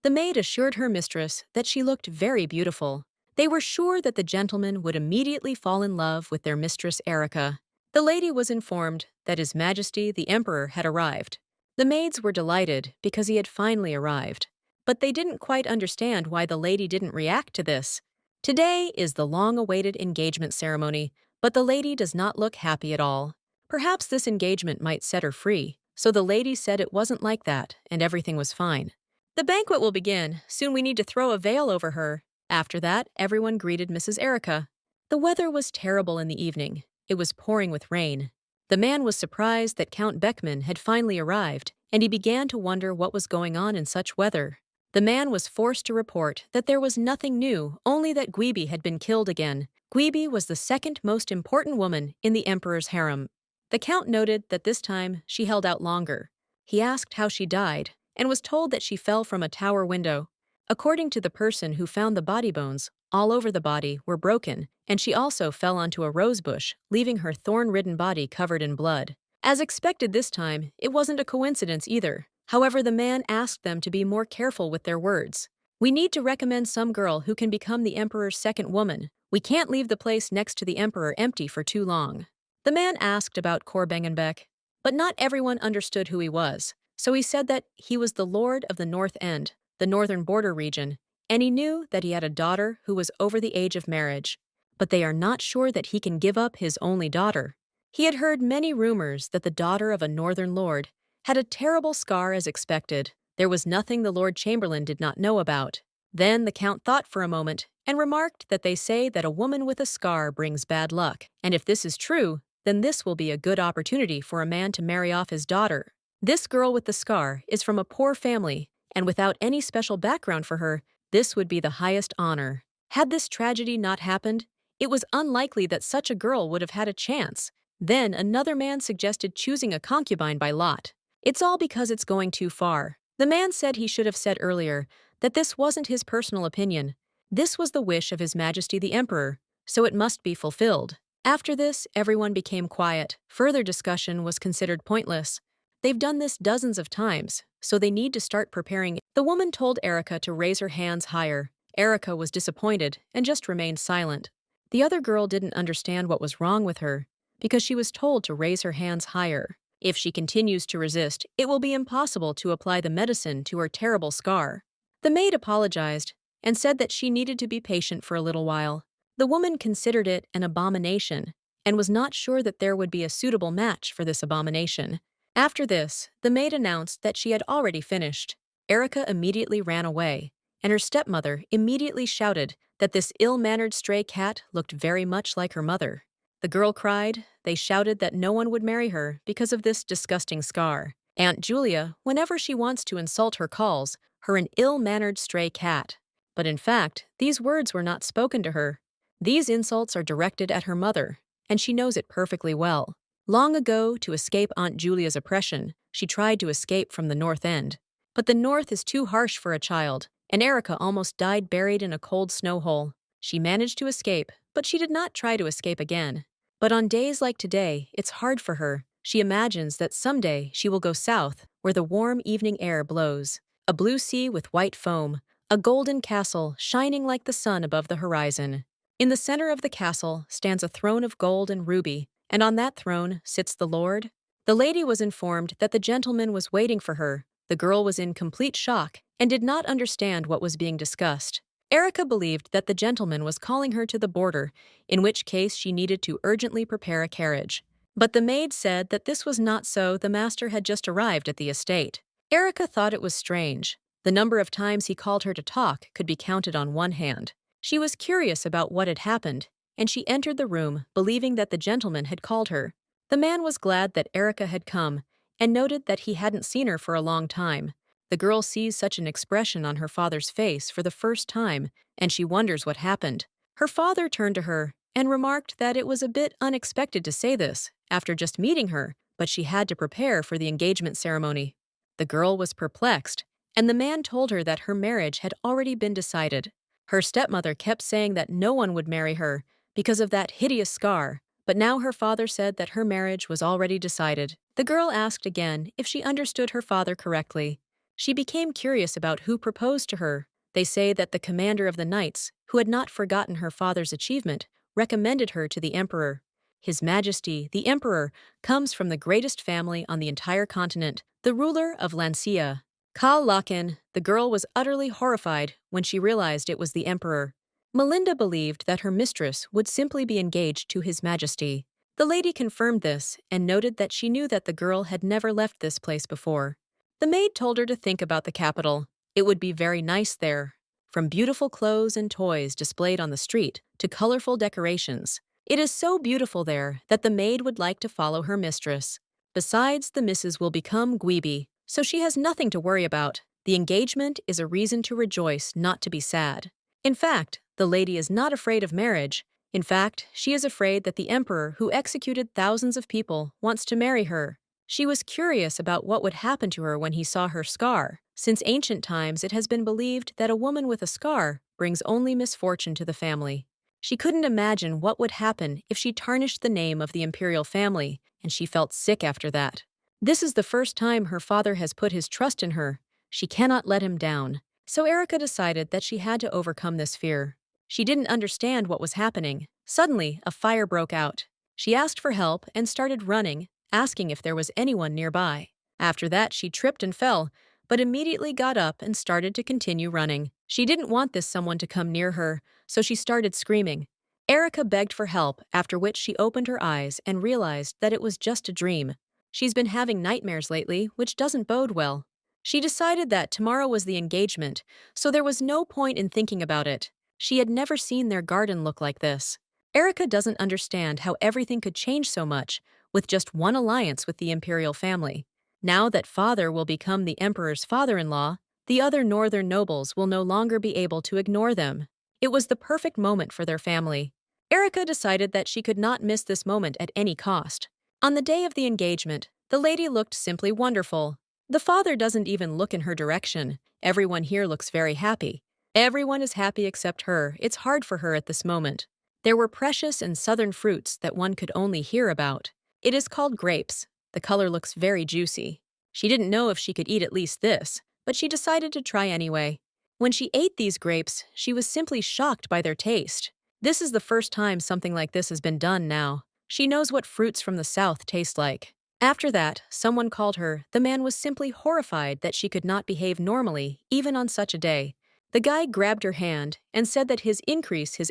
The maid assured her mistress that she looked very beautiful. They were sure that the gentleman would immediately fall in love with their mistress Erica. The lady was informed that His Majesty the Emperor had arrived. The maids were delighted because he had finally arrived. But they didn't quite understand why the lady didn't react to this. Today is the long-awaited engagement ceremony, but the lady does not look happy at all. Perhaps this engagement might set her free, so the lady said it wasn't like that and everything was fine. The banquet will begin. Soon we need to throw a veil over her. After that, everyone greeted Mrs. Erica. The weather was terrible in the evening. It was pouring with rain. The man was surprised that Count Beckman had finally arrived, and he began to wonder what was going on in such weather. The man was forced to report that there was nothing new, only that Guibi had been killed again. Guibi was the second most important woman in the emperor's harem. The count noted that this time she held out longer. He asked how she died, and was told that she fell from a tower window. According to the person who found the body, bones all over the body were broken, and she also fell onto a rose bush, leaving her thorn-ridden body covered in blood. As expected this time, it wasn't a coincidence either. However, the man asked them to be more careful with their words. We need to recommend some girl who can become the emperor's second woman. We can't leave the place next to the emperor empty for too long. The man asked about Korbengenbeck, but not everyone understood who he was, so he said that he was the lord of the North End, the northern border region, and he knew that he had a daughter who was over the age of marriage. But they are not sure that he can give up his only daughter. He had heard many rumors that the daughter of a northern lord had a terrible scar as expected. There was nothing the Lord Chamberlain did not know about. Then the Count thought for a moment and remarked that they say that a woman with a scar brings bad luck, and if this is true, then this will be a good opportunity for a man to marry off his daughter. This girl with the scar is from a poor family, and without any special background for her, this would be the highest honor. Had this tragedy not happened, it was unlikely that such a girl would have had a chance. Then another man suggested choosing a concubine by lot. It's all because it's going too far. The man said he should have said earlier that this wasn't his personal opinion. This was the wish of His Majesty the Emperor, so it must be fulfilled. After this, everyone became quiet. Further discussion was considered pointless. They've done this dozens of times, so they need to start preparing. The woman told Erica to raise her hands higher. Erica was disappointed and just remained silent. The other girl didn't understand what was wrong with her, because she was told to raise her hands higher. If she continues to resist, it will be impossible to apply the medicine to her terrible scar. The maid apologized and said that she needed to be patient for a little while. The woman considered it an abomination and was not sure that there would be a suitable match for this abomination. After this, the maid announced that she had already finished. Erica immediately ran away, and her stepmother immediately shouted that this ill-mannered stray cat looked very much like her mother. The girl cried. They shouted that no one would marry her because of this disgusting scar. Aunt Julia, whenever she wants to insult her, calls her an ill-mannered stray cat. But in fact, these words were not spoken to her. These insults are directed at her mother, and she knows it perfectly well. Long ago, to escape Aunt Julia's oppression, she tried to escape from the North End. But the North is too harsh for a child, and Erica almost died buried in a cold snow hole. She managed to escape, but she did not try to escape again. But on days like today, it's hard for her. She imagines that someday she will go south, where the warm evening air blows. A blue sea with white foam, a golden castle shining like the sun above the horizon. In the center of the castle stands a throne of gold and ruby, and on that throne sits the Lord. The lady was informed that the gentleman was waiting for her. The girl was in complete shock and did not understand what was being discussed. Erica believed that the gentleman was calling her to the border, in which case she needed to urgently prepare a carriage. But the maid said that this was not so. The master had just arrived at the estate. Erica thought it was strange. The number of times he called her to talk could be counted on one hand. She was curious about what had happened, and she entered the room, believing that the gentleman had called her. The man was glad that Erica had come, and noted that he hadn't seen her for a long time. The girl sees such an expression on her father's face for the first time, and she wonders what happened. Her father turned to her and remarked that it was a bit unexpected to say this after just meeting her, but she had to prepare for the engagement ceremony. The girl was perplexed, and the man told her that her marriage had already been decided. Her stepmother kept saying that no one would marry her because of that hideous scar, but now her father said that her marriage was already decided. The girl asked again if she understood her father correctly. She became curious about who proposed to her. They say that the commander of the knights, who had not forgotten her father's achievement, recommended her to the emperor. His Majesty, the Emperor, comes from the greatest family on the entire continent, the ruler of Lancia. Kal Lakin, the girl was utterly horrified when she realized it was the Emperor. Melinda believed that her mistress would simply be engaged to His Majesty. The lady confirmed this and noted that she knew that the girl had never left this place before. The maid told her to think about the capital. It would be very nice there. From beautiful clothes and toys displayed on the street to colorful decorations. It is so beautiful there that the maid would like to follow her mistress. Besides, the missus will become Gweeby, so she has nothing to worry about. The engagement is a reason to rejoice, not to be sad. In fact, the lady is not afraid of marriage. In fact, she is afraid that the emperor who executed thousands of people wants to marry her. She was curious about what would happen to her when he saw her scar. Since ancient times, it has been believed that a woman with a scar brings only misfortune to the family. She couldn't imagine what would happen if she tarnished the name of the imperial family, and she felt sick after that. This is the first time her father has put his trust in her. She cannot let him down. So Erica decided that she had to overcome this fear. She didn't understand what was happening. Suddenly, a fire broke out. She asked for help and started running, asking if there was anyone nearby. After that, she tripped and fell, but immediately got up and started to continue running. She didn't want this someone to come near her, so she started screaming. Erica begged for help, after which she opened her eyes and realized that it was just a dream. She's been having nightmares lately, which doesn't bode well. She decided that tomorrow was the engagement, so there was no point in thinking about it. She had never seen their garden look like this. Erica doesn't understand how everything could change so much with just one alliance with the imperial family. Now that father will become the emperor's father-in-law, the other northern nobles will no longer be able to ignore them. It was the perfect moment for their family. Erica decided that she could not miss this moment at any cost. On the day of the engagement, the lady looked simply wonderful. The father doesn't even look in her direction. Everyone here looks very happy. Everyone is happy except her. It's hard for her at this moment. There were precious and southern fruits that one could only hear about. It is called grapes. The color looks very juicy. She didn't know if she could eat at least this, but she decided to try anyway. When she ate these grapes, she was simply shocked by their taste. This is the first time something like this has been done now. She knows what fruits from the south taste like. After that, someone called her. The man was simply horrified that she could not behave normally, even on such a day. The guy grabbed her hand and said that his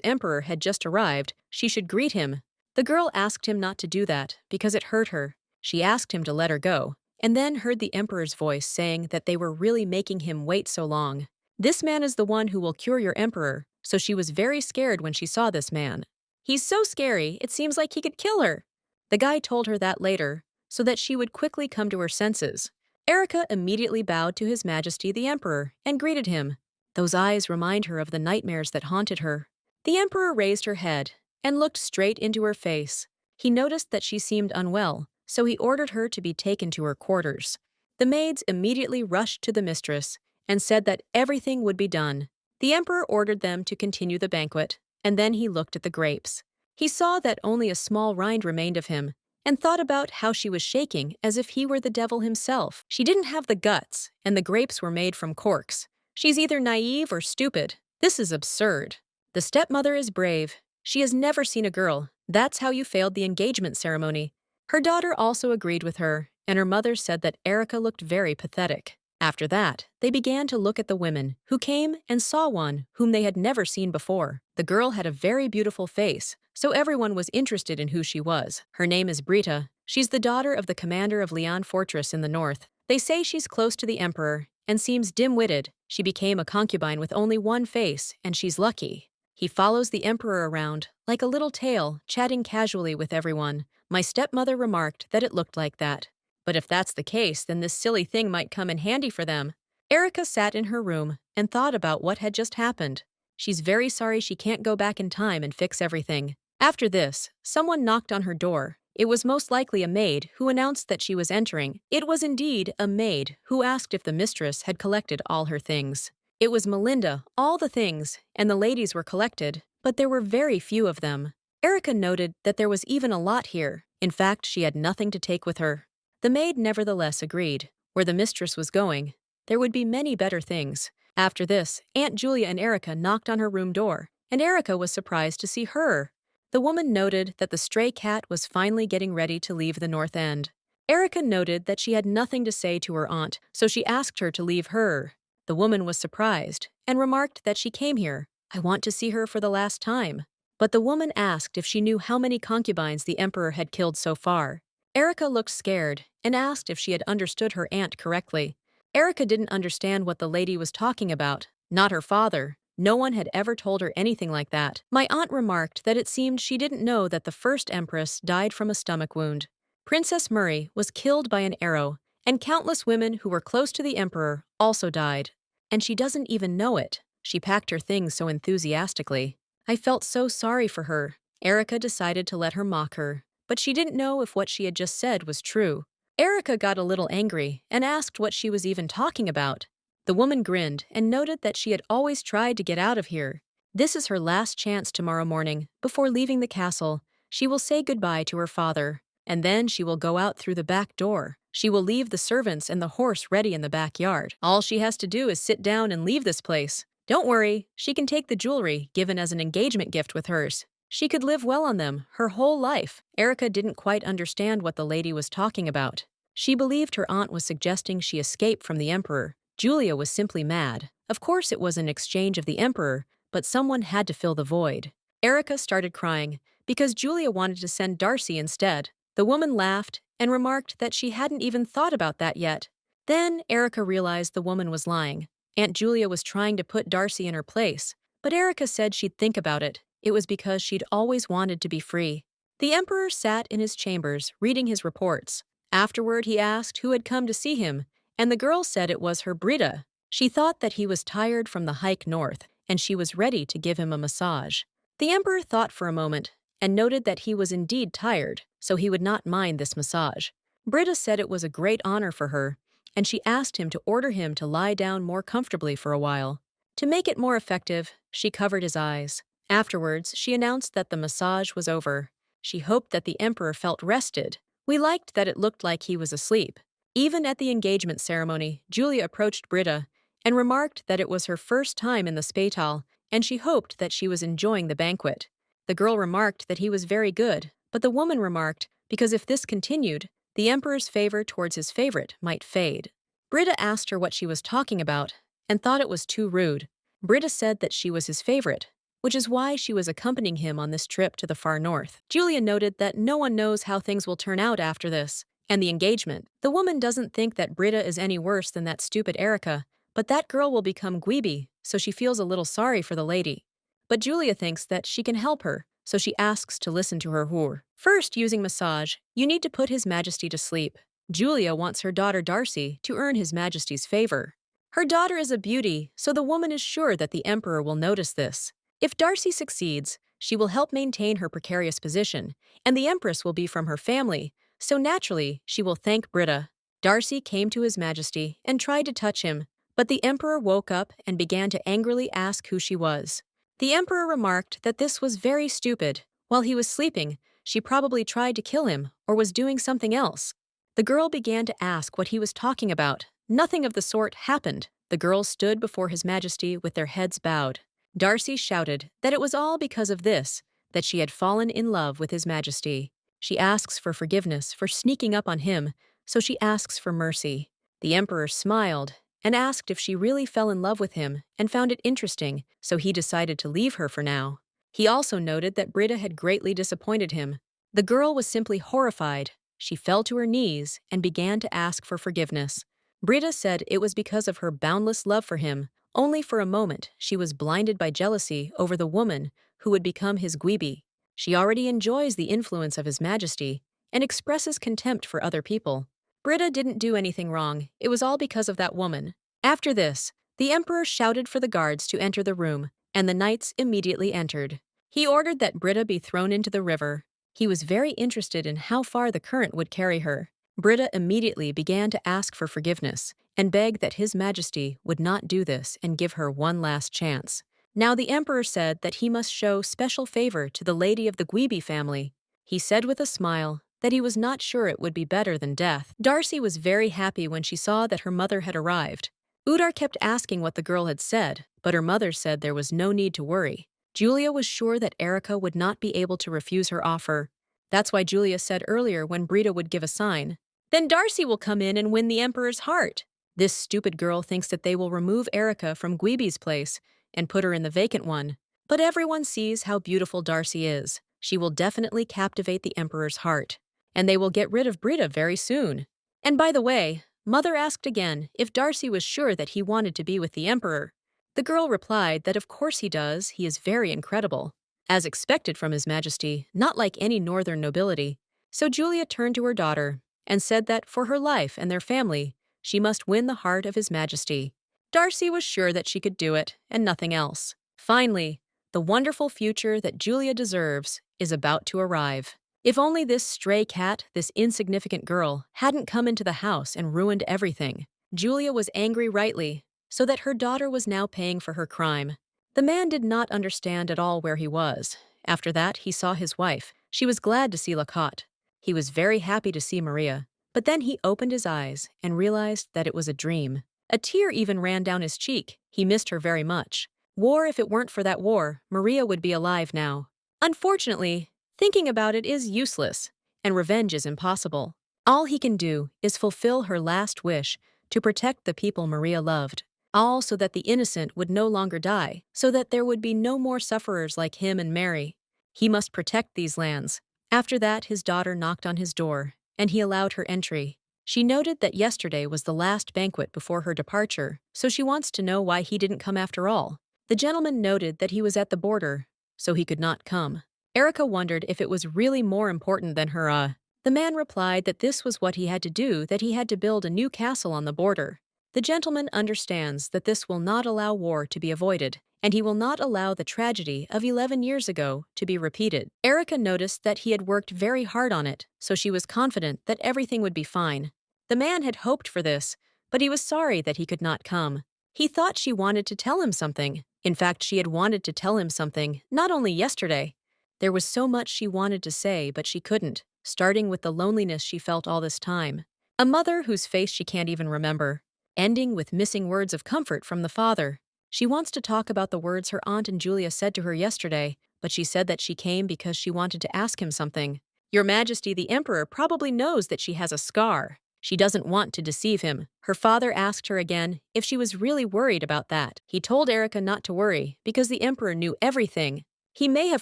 emperor had just arrived. She should greet him. The girl asked him not to do that because it hurt her. She asked him to let her go, and then heard the emperor's voice saying that they were really making him wait so long. This man is the one who will cure your emperor, so she was very scared when she saw this man. He's so scary, it seems like he could kill her. The guy told her that later, so that she would quickly come to her senses. Erica immediately bowed to His Majesty the Emperor and greeted him. Those eyes remind her of the nightmares that haunted her. The emperor raised her head and looked straight into her face. He noticed that she seemed unwell, so he ordered her to be taken to her quarters. The maids immediately rushed to the mistress and said that everything would be done. The emperor ordered them to continue the banquet, and then he looked at the grapes. He saw that only a small rind remained of him, and thought about how she was shaking as if he were the devil himself. She didn't have the guts, and the grapes were made from corks. She's either naive or stupid. This is absurd. The stepmother is brave. She has never seen a girl. That's how you failed the engagement ceremony. Her daughter also agreed with her, and her mother said that Erica looked very pathetic. After that, they began to look at the women, who came and saw one whom they had never seen before. The girl had a very beautiful face, so everyone was interested in who she was. Her name is Brita. She's the daughter of the commander of Leon Fortress in the north. They say she's close to the emperor and seems dim-witted. She became a concubine with only one face, and she's lucky. He follows the emperor around, like a little tail, chatting casually with everyone. My stepmother remarked that it looked like that. But if that's the case, then this silly thing might come in handy for them. Erica sat in her room and thought about what had just happened. She's very sorry she can't go back in time and fix everything. After this, someone knocked on her door. It was most likely a maid who announced that she was entering. It was indeed a maid who asked if the mistress had collected all her things. It was Melinda, all the things, and the ladies were collected, but there were very few of them. Erica noted that there was even a lot here. In fact, she had nothing to take with her. The maid nevertheless agreed. Where the mistress was going, there would be many better things. After this, Aunt Julia and Erica knocked on her room door, and Erica was surprised to see her. The woman noted that the stray cat was finally getting ready to leave the North End. Erica noted that she had nothing to say to her aunt, so she asked her to leave her. The woman was surprised and remarked that she came here. "I want to see her for the last time." But the woman asked if she knew how many concubines the emperor had killed so far. Erica looked scared and asked if she had understood her aunt correctly. Erica didn't understand what the lady was talking about, not her father. No one had ever told her anything like that. My aunt remarked that it seemed she didn't know that the first empress died from a stomach wound. Princess Murray was killed by an arrow, and countless women who were close to the emperor also died. And she doesn't even know it. She packed her things so enthusiastically. I felt so sorry for her. Erica decided to let her mock her, but she didn't know if what she had just said was true. Erica got a little angry and asked what she was even talking about. The woman grinned and noted that she had always tried to get out of here. This is her last chance tomorrow morning. Before leaving the castle, she will say goodbye to her father, and then she will go out through the back door. She will leave the servants and the horse ready in the backyard. All she has to do is sit down and leave this place. Don't worry, she can take the jewelry given as an engagement gift with hers. She could live well on them her whole life. Erica didn't quite understand what the lady was talking about. She believed her aunt was suggesting she escape from the emperor. Julia was simply mad. Of course it was an exchange of the emperor, but someone had to fill the void. Erica started crying because Julia wanted to send Darcy instead. The woman laughed and remarked that she hadn't even thought about that yet. Then Erica realized the woman was lying. Aunt Julia was trying to put Darcy in her place, but Erica said she'd think about it. It was because she'd always wanted to be free. The emperor sat in his chambers, reading his reports. Afterward, he asked who had come to see him, and the girl said it was her Brita. She thought that he was tired from the hike north, and she was ready to give him a massage. The emperor thought for a moment and noted that he was indeed tired, so he would not mind this massage. Brita said it was a great honor for her, and she asked him to order him to lie down more comfortably for a while. To make it more effective, she covered his eyes. Afterwards, she announced that the massage was over. She hoped that the emperor felt rested. We liked that it looked like he was asleep. Even at the engagement ceremony, Julia approached Brita and remarked that it was her first time in the Spital, and she hoped that she was enjoying the banquet. The girl remarked that he was very good, but the woman remarked because if this continued, the emperor's favor towards his favorite might fade. Brita asked her what she was talking about and thought it was too rude. Brita said that she was his favorite, which is why she was accompanying him on this trip to the far north. Julia noted that no one knows how things will turn out after this, and the engagement. The woman doesn't think that Brita is any worse than that stupid Erica, but that girl will become Gweeby, so she feels a little sorry for the lady. But Julia thinks that she can help her, so she asks to listen to her whore. First, using massage, you need to put His Majesty to sleep. Julia wants her daughter Darcy to earn His Majesty's favor. Her daughter is a beauty, so the woman is sure that the emperor will notice this. If Darcy succeeds, she will help maintain her precarious position, and the empress will be from her family, so naturally she will thank Brita. Darcy came to His Majesty and tried to touch him, but the emperor woke up and began to angrily ask who she was. The emperor remarked that this was very stupid. While he was sleeping, she probably tried to kill him or was doing something else. The girl began to ask what he was talking about. Nothing of the sort happened. The girls stood before His Majesty with their heads bowed. Darcy shouted that it was all because of this, that she had fallen in love with His Majesty. She asks for forgiveness for sneaking up on him, so she asks for mercy. The emperor smiled and asked if she really fell in love with him and found it interesting, so he decided to leave her for now. He also noted that Brita had greatly disappointed him. The girl was simply horrified. She fell to her knees and began to ask for forgiveness. Brita said it was because of her boundless love for him. Only for a moment, she was blinded by jealousy over the woman who would become his Gweeby. She already enjoys the influence of His Majesty and expresses contempt for other people. Brita didn't do anything wrong. It was all because of that woman. After this, the emperor shouted for the guards to enter the room, and the knights immediately entered. He ordered that Brita be thrown into the river. He was very interested in how far the current would carry her. Brita immediately began to ask for forgiveness and beg that His Majesty would not do this and give her one last chance. Now the emperor said that he must show special favor to the lady of the Gweeby family. He said with a smile that he was not sure it would be better than death. Darcy was very happy when she saw that her mother had arrived. Udar kept asking what the girl had said, but her mother said there was no need to worry. Julia was sure that Erica would not be able to refuse her offer. That's why Julia said earlier when Brita would give a sign, "Then Darcy will come in and win the Emperor's heart." This stupid girl thinks that they will remove Erica from Gweeby's place and put her in the vacant one. But everyone sees how beautiful Darcy is. She will definitely captivate the Emperor's heart. And they will get rid of Brita very soon. And by the way, Mother asked again if Darcy was sure that he wanted to be with the Emperor. The girl replied that of course he does, he is very incredible. As expected from His Majesty, not like any northern nobility. So Julia turned to her daughter and said that for her life and their family, she must win the heart of His Majesty. Darcy was sure that she could do it, and nothing else. Finally, the wonderful future that Julia deserves is about to arrive. If only this stray cat, this insignificant girl, hadn't come into the house and ruined everything. Julia was angry rightly, so that her daughter was now paying for her crime. The man did not understand at all where he was. After that, he saw his wife. She was glad to see Lacotte. He was very happy to see Maria. But then he opened his eyes and realized that it was a dream. A tear even ran down his cheek. He missed her very much. War, if it weren't for that war, Maria would be alive now. Unfortunately, thinking about it is useless, and revenge is impossible. All he can do is fulfill her last wish to protect the people Maria loved. All so that the innocent would no longer die, so that there would be no more sufferers like him and Mary. He must protect these lands. After that, his daughter knocked on his door, and he allowed her entry. She noted that yesterday was the last banquet before her departure, so she wants to know why he didn't come after all. The gentleman noted that he was at the border, so he could not come. Erica wondered if it was really more important than her. The man replied that this was what he had to do, that he had to build a new castle on the border. The gentleman understands that this will not allow war to be avoided, and he will not allow the tragedy of 11 years ago to be repeated. Erica noticed that he had worked very hard on it, so she was confident that everything would be fine. The man had hoped for this, but he was sorry that he could not come. He thought she wanted to tell him something. In fact, she had wanted to tell him something, not only yesterday. There was so much she wanted to say, but she couldn't, starting with the loneliness she felt all this time. A mother whose face she can't even remember, ending with missing words of comfort from the father. She wants to talk about the words her aunt and Julia said to her yesterday, but she said that she came because she wanted to ask him something. Your Majesty, the Emperor probably knows that she has a scar. She doesn't want to deceive him. Her father asked her again if she was really worried about that. He told Erica not to worry because the Emperor knew everything. He may have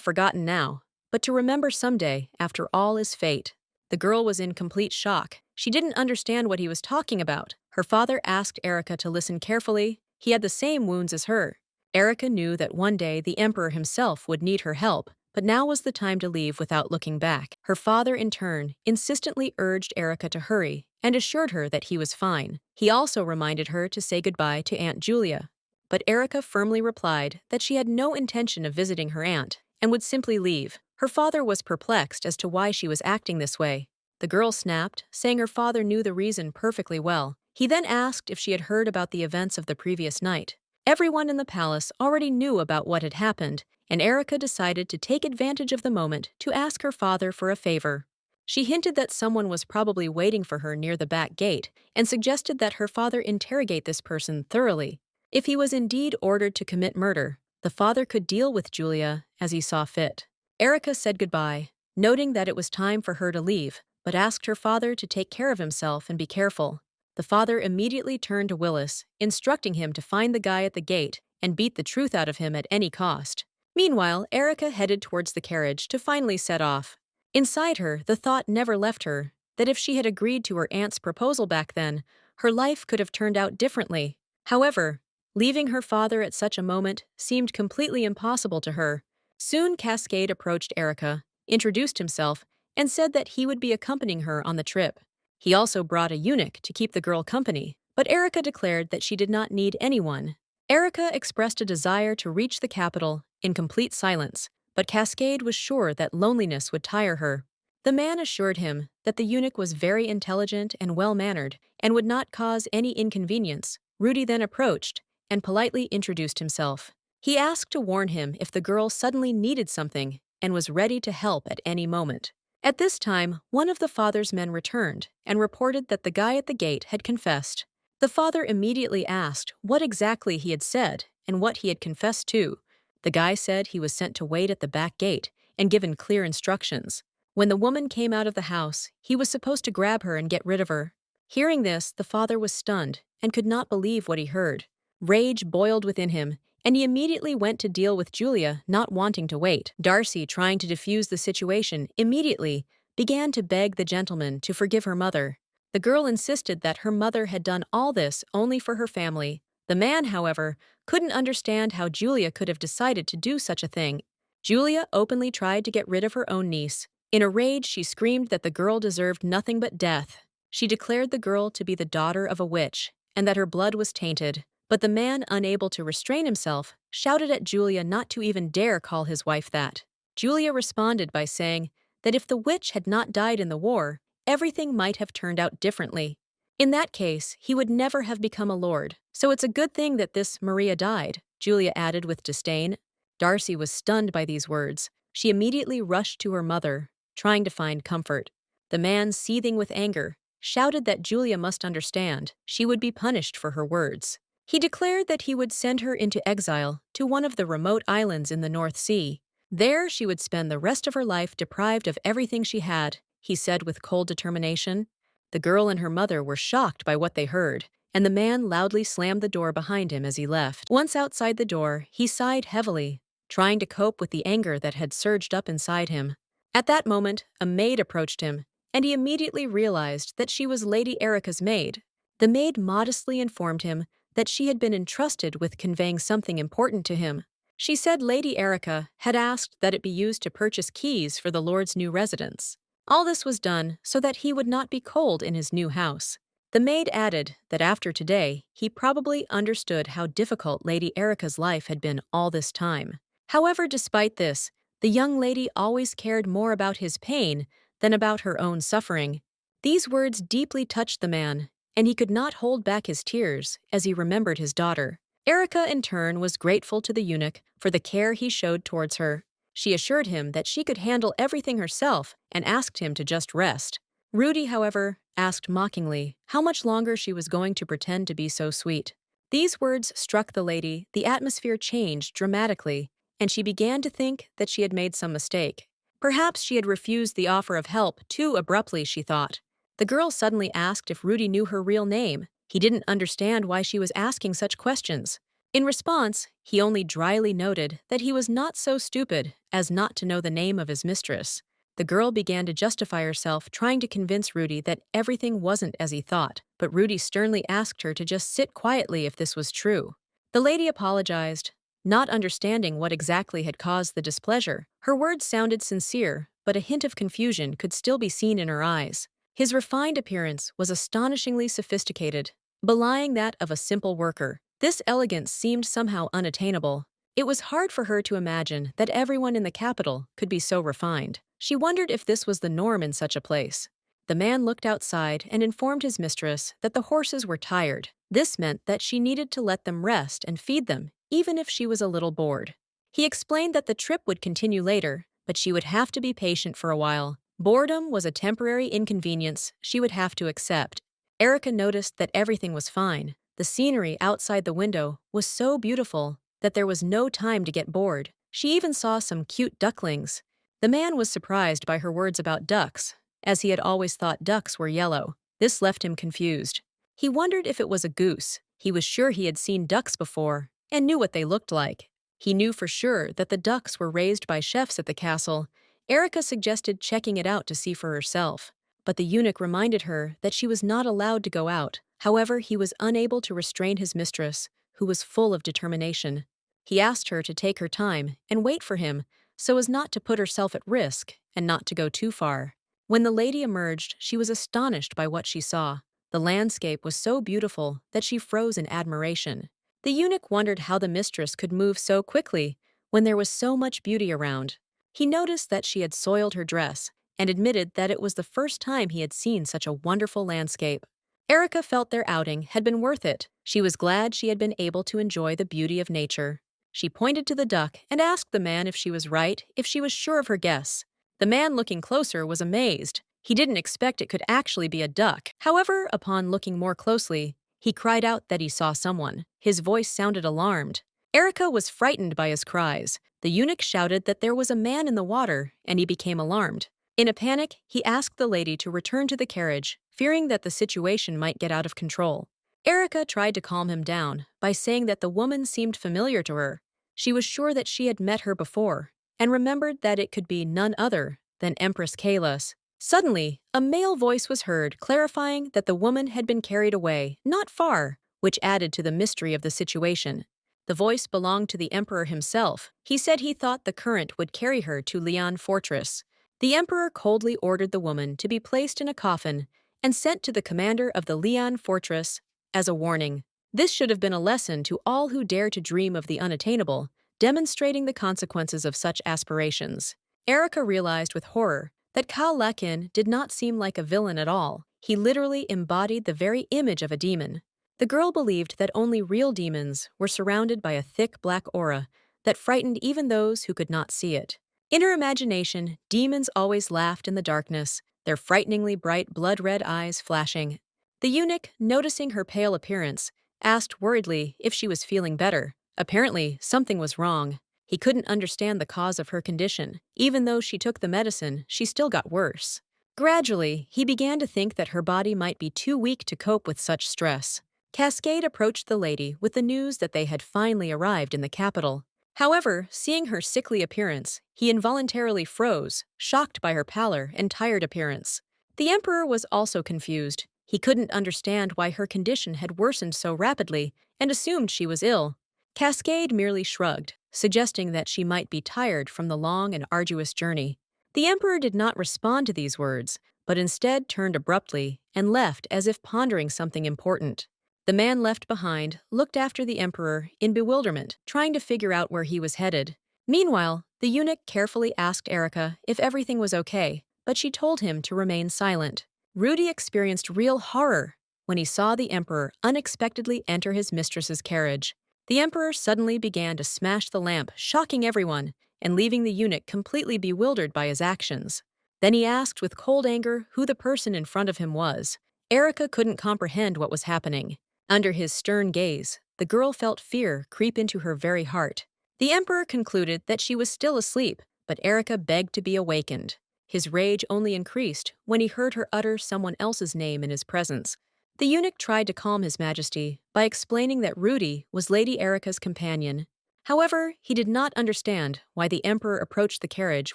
forgotten now, but to remember someday, after all is fate. The girl was in complete shock. She didn't understand what he was talking about. Her father asked Erica to listen carefully. He had the same wounds as her. Erica knew that one day the Emperor himself would need her help, but now was the time to leave without looking back. Her father, in turn, insistently urged Erica to hurry and assured her that he was fine. He also reminded her to say goodbye to Aunt Julia. But Erica firmly replied that she had no intention of visiting her aunt and would simply leave. Her father was perplexed as to why she was acting this way. The girl snapped, saying her father knew the reason perfectly well. He then asked if she had heard about the events of the previous night. Everyone in the palace already knew about what had happened, and Erica decided to take advantage of the moment to ask her father for a favor. She hinted that someone was probably waiting for her near the back gate and suggested that her father interrogate this person thoroughly. If he was indeed ordered to commit murder, the father could deal with Julia as he saw fit. Erica said goodbye, noting that it was time for her to leave, but asked her father to take care of himself and be careful. The father immediately turned to Willis, instructing him to find the guy at the gate and beat the truth out of him at any cost. Meanwhile, Erica headed towards the carriage to finally set off. Inside her, the thought never left her that if she had agreed to her aunt's proposal back then, her life could have turned out differently. However, leaving her father at such a moment seemed completely impossible to her. Soon Cascade approached Erica, introduced himself, and said that he would be accompanying her on the trip. He also brought a eunuch to keep the girl company, but Erica declared that she did not need anyone. Erica expressed a desire to reach the capital in complete silence, but Cascade was sure that loneliness would tire her. The man assured him that the eunuch was very intelligent and well-mannered and would not cause any inconvenience. Rudy then approached and politely introduced himself. He asked to warn him if the girl suddenly needed something and was ready to help at any moment. At this time, one of the father's men returned and reported that the guy at the gate had confessed. The father immediately asked what exactly he had said and what he had confessed to. The guy said he was sent to wait at the back gate and given clear instructions. When the woman came out of the house, he was supposed to grab her and get rid of her. Hearing this, the father was stunned and could not believe what he heard. Rage boiled within him, and he immediately went to deal with Julia, not wanting to wait. Darcy, trying to defuse the situation, immediately began to beg the gentleman to forgive her mother. The girl insisted that her mother had done all this only for her family. The man, however, couldn't understand how Julia could have decided to do such a thing. Julia openly tried to get rid of her own niece. In a rage, she screamed that the girl deserved nothing but death. She declared the girl to be the daughter of a witch and that her blood was tainted. But the man, unable to restrain himself, shouted at Julia not to even dare call his wife that. Julia responded by saying that if the witch had not died in the war, everything might have turned out differently. In that case, he would never have become a lord. So it's a good thing that this Maria died, Julia added with disdain. Darcy was stunned by these words. She immediately rushed to her mother, trying to find comfort. The man, seething with anger, shouted that Julia must understand she would be punished for her words. He declared that he would send her into exile to one of the remote islands in the North Sea. There she would spend the rest of her life deprived of everything she had, he said with cold determination. The girl and her mother were shocked by what they heard, and the man loudly slammed the door behind him as he left. Once outside the door, he sighed heavily, trying to cope with the anger that had surged up inside him. At that moment, a maid approached him, and he immediately realized that she was Lady Erica's maid. The maid modestly informed him that she had been entrusted with conveying something important to him. She said Lady Erica had asked that it be used to purchase keys for the Lord's new residence. All this was done so that he would not be cold in his new house. The maid added that after today, he probably understood how difficult Lady Erica's life had been all this time. However, despite this, the young lady always cared more about his pain than about her own suffering. These words deeply touched the man, and he could not hold back his tears as he remembered his daughter. Erica, in turn, was grateful to the eunuch for the care he showed towards her. She assured him that she could handle everything herself and asked him to just rest. Rudy, however, asked mockingly how much longer she was going to pretend to be so sweet. These words struck the lady, the atmosphere changed dramatically, and she began to think that she had made some mistake. Perhaps she had refused the offer of help too abruptly, she thought. The girl suddenly asked if Rudy knew her real name. He didn't understand why she was asking such questions. In response, he only dryly noted that he was not so stupid as not to know the name of his mistress. The girl began to justify herself, trying to convince Rudy that everything wasn't as he thought, but Rudy sternly asked her to just sit quietly if this was true. The lady apologized, not understanding what exactly had caused the displeasure. Her words sounded sincere, but a hint of confusion could still be seen in her eyes. His refined appearance was astonishingly sophisticated, belying that of a simple worker. This elegance seemed somehow unattainable. It was hard for her to imagine that everyone in the capital could be so refined. She wondered if this was the norm in such a place. The man looked outside and informed his mistress that the horses were tired. This meant that she needed to let them rest and feed them, even if she was a little bored. He explained that the trip would continue later, but she would have to be patient for a while. Boredom was a temporary inconvenience she would have to accept. Erica noticed that everything was fine. The scenery outside the window was so beautiful that there was no time to get bored. She even saw some cute ducklings. The man was surprised by her words about ducks, as he had always thought ducks were yellow. This left him confused. He wondered if it was a goose. He was sure he had seen ducks before and knew what they looked like. He knew for sure that the ducks were raised by chefs at the castle. Erica suggested checking it out to see for herself, but the eunuch reminded her that she was not allowed to go out. However, he was unable to restrain his mistress, who was full of determination. He asked her to take her time and wait for him so as not to put herself at risk and not to go too far. When the lady emerged, she was astonished by what she saw. The landscape was so beautiful that she froze in admiration. The eunuch wondered how the mistress could move so quickly when there was so much beauty around. He noticed that she had soiled her dress and admitted that it was the first time he had seen such a wonderful landscape. Erica felt their outing had been worth it. She was glad she had been able to enjoy the beauty of nature. She pointed to the duck and asked the man if she was right, if she was sure of her guess. The man, looking closer, was amazed. He didn't expect it could actually be a duck. However, upon looking more closely, He cried out that he saw someone. His voice sounded alarmed. Erica was frightened by his cries. The eunuch shouted that there was a man in the water, and he became alarmed. In a panic, he asked the lady to return to the carriage, fearing that the situation might get out of control. Erica tried to calm him down by saying that the woman seemed familiar to her. She was sure that she had met her before, and remembered that it could be none other than Empress Kalos. Suddenly, a male voice was heard clarifying that the woman had been carried away, not far, which added to the mystery of the situation. The voice belonged to the emperor himself. He said he thought the current would carry her to Lian Fortress. The emperor coldly ordered the woman to be placed in a coffin and sent to the commander of the Lian Fortress as a warning. This should have been a lesson to all who dare to dream of the unattainable, demonstrating the consequences of such aspirations. Erica realized with horror that Kal Lakin did not seem like a villain at all. He literally embodied the very image of a demon. The girl believed that only real demons were surrounded by a thick black aura that frightened even those who could not see it. In her imagination, demons always laughed in the darkness, their frighteningly bright blood-red eyes flashing. The eunuch, noticing her pale appearance, asked worriedly if she was feeling better. Apparently, something was wrong. He couldn't understand the cause of her condition. Even though she took the medicine, she still got worse. Gradually, he began to think that her body might be too weak to cope with such stress. Cascade approached the lady with the news that they had finally arrived in the capital. However, seeing her sickly appearance, he involuntarily froze, shocked by her pallor and tired appearance. The emperor was also confused. He couldn't understand why her condition had worsened so rapidly and assumed she was ill. Cascade merely shrugged, suggesting that she might be tired from the long and arduous journey. The emperor did not respond to these words, but instead turned abruptly and left as if pondering something important. The man left behind looked after the emperor in bewilderment, trying to figure out where he was headed. Meanwhile, the eunuch carefully asked Erica if everything was okay, but she told him to remain silent. Rudy experienced real horror when he saw the emperor unexpectedly enter his mistress's carriage. The emperor suddenly began to smash the lamp, shocking everyone, and leaving the eunuch completely bewildered by his actions. Then he asked with cold anger who the person in front of him was. Erica couldn't comprehend what was happening. Under his stern gaze, the girl felt fear creep into her very heart. The emperor concluded that she was still asleep, but Erica begged to be awakened. His rage only increased when he heard her utter someone else's name in his presence. The eunuch tried to calm his majesty by explaining that Rudy was Lady Erica's companion. However, he did not understand why the emperor approached the carriage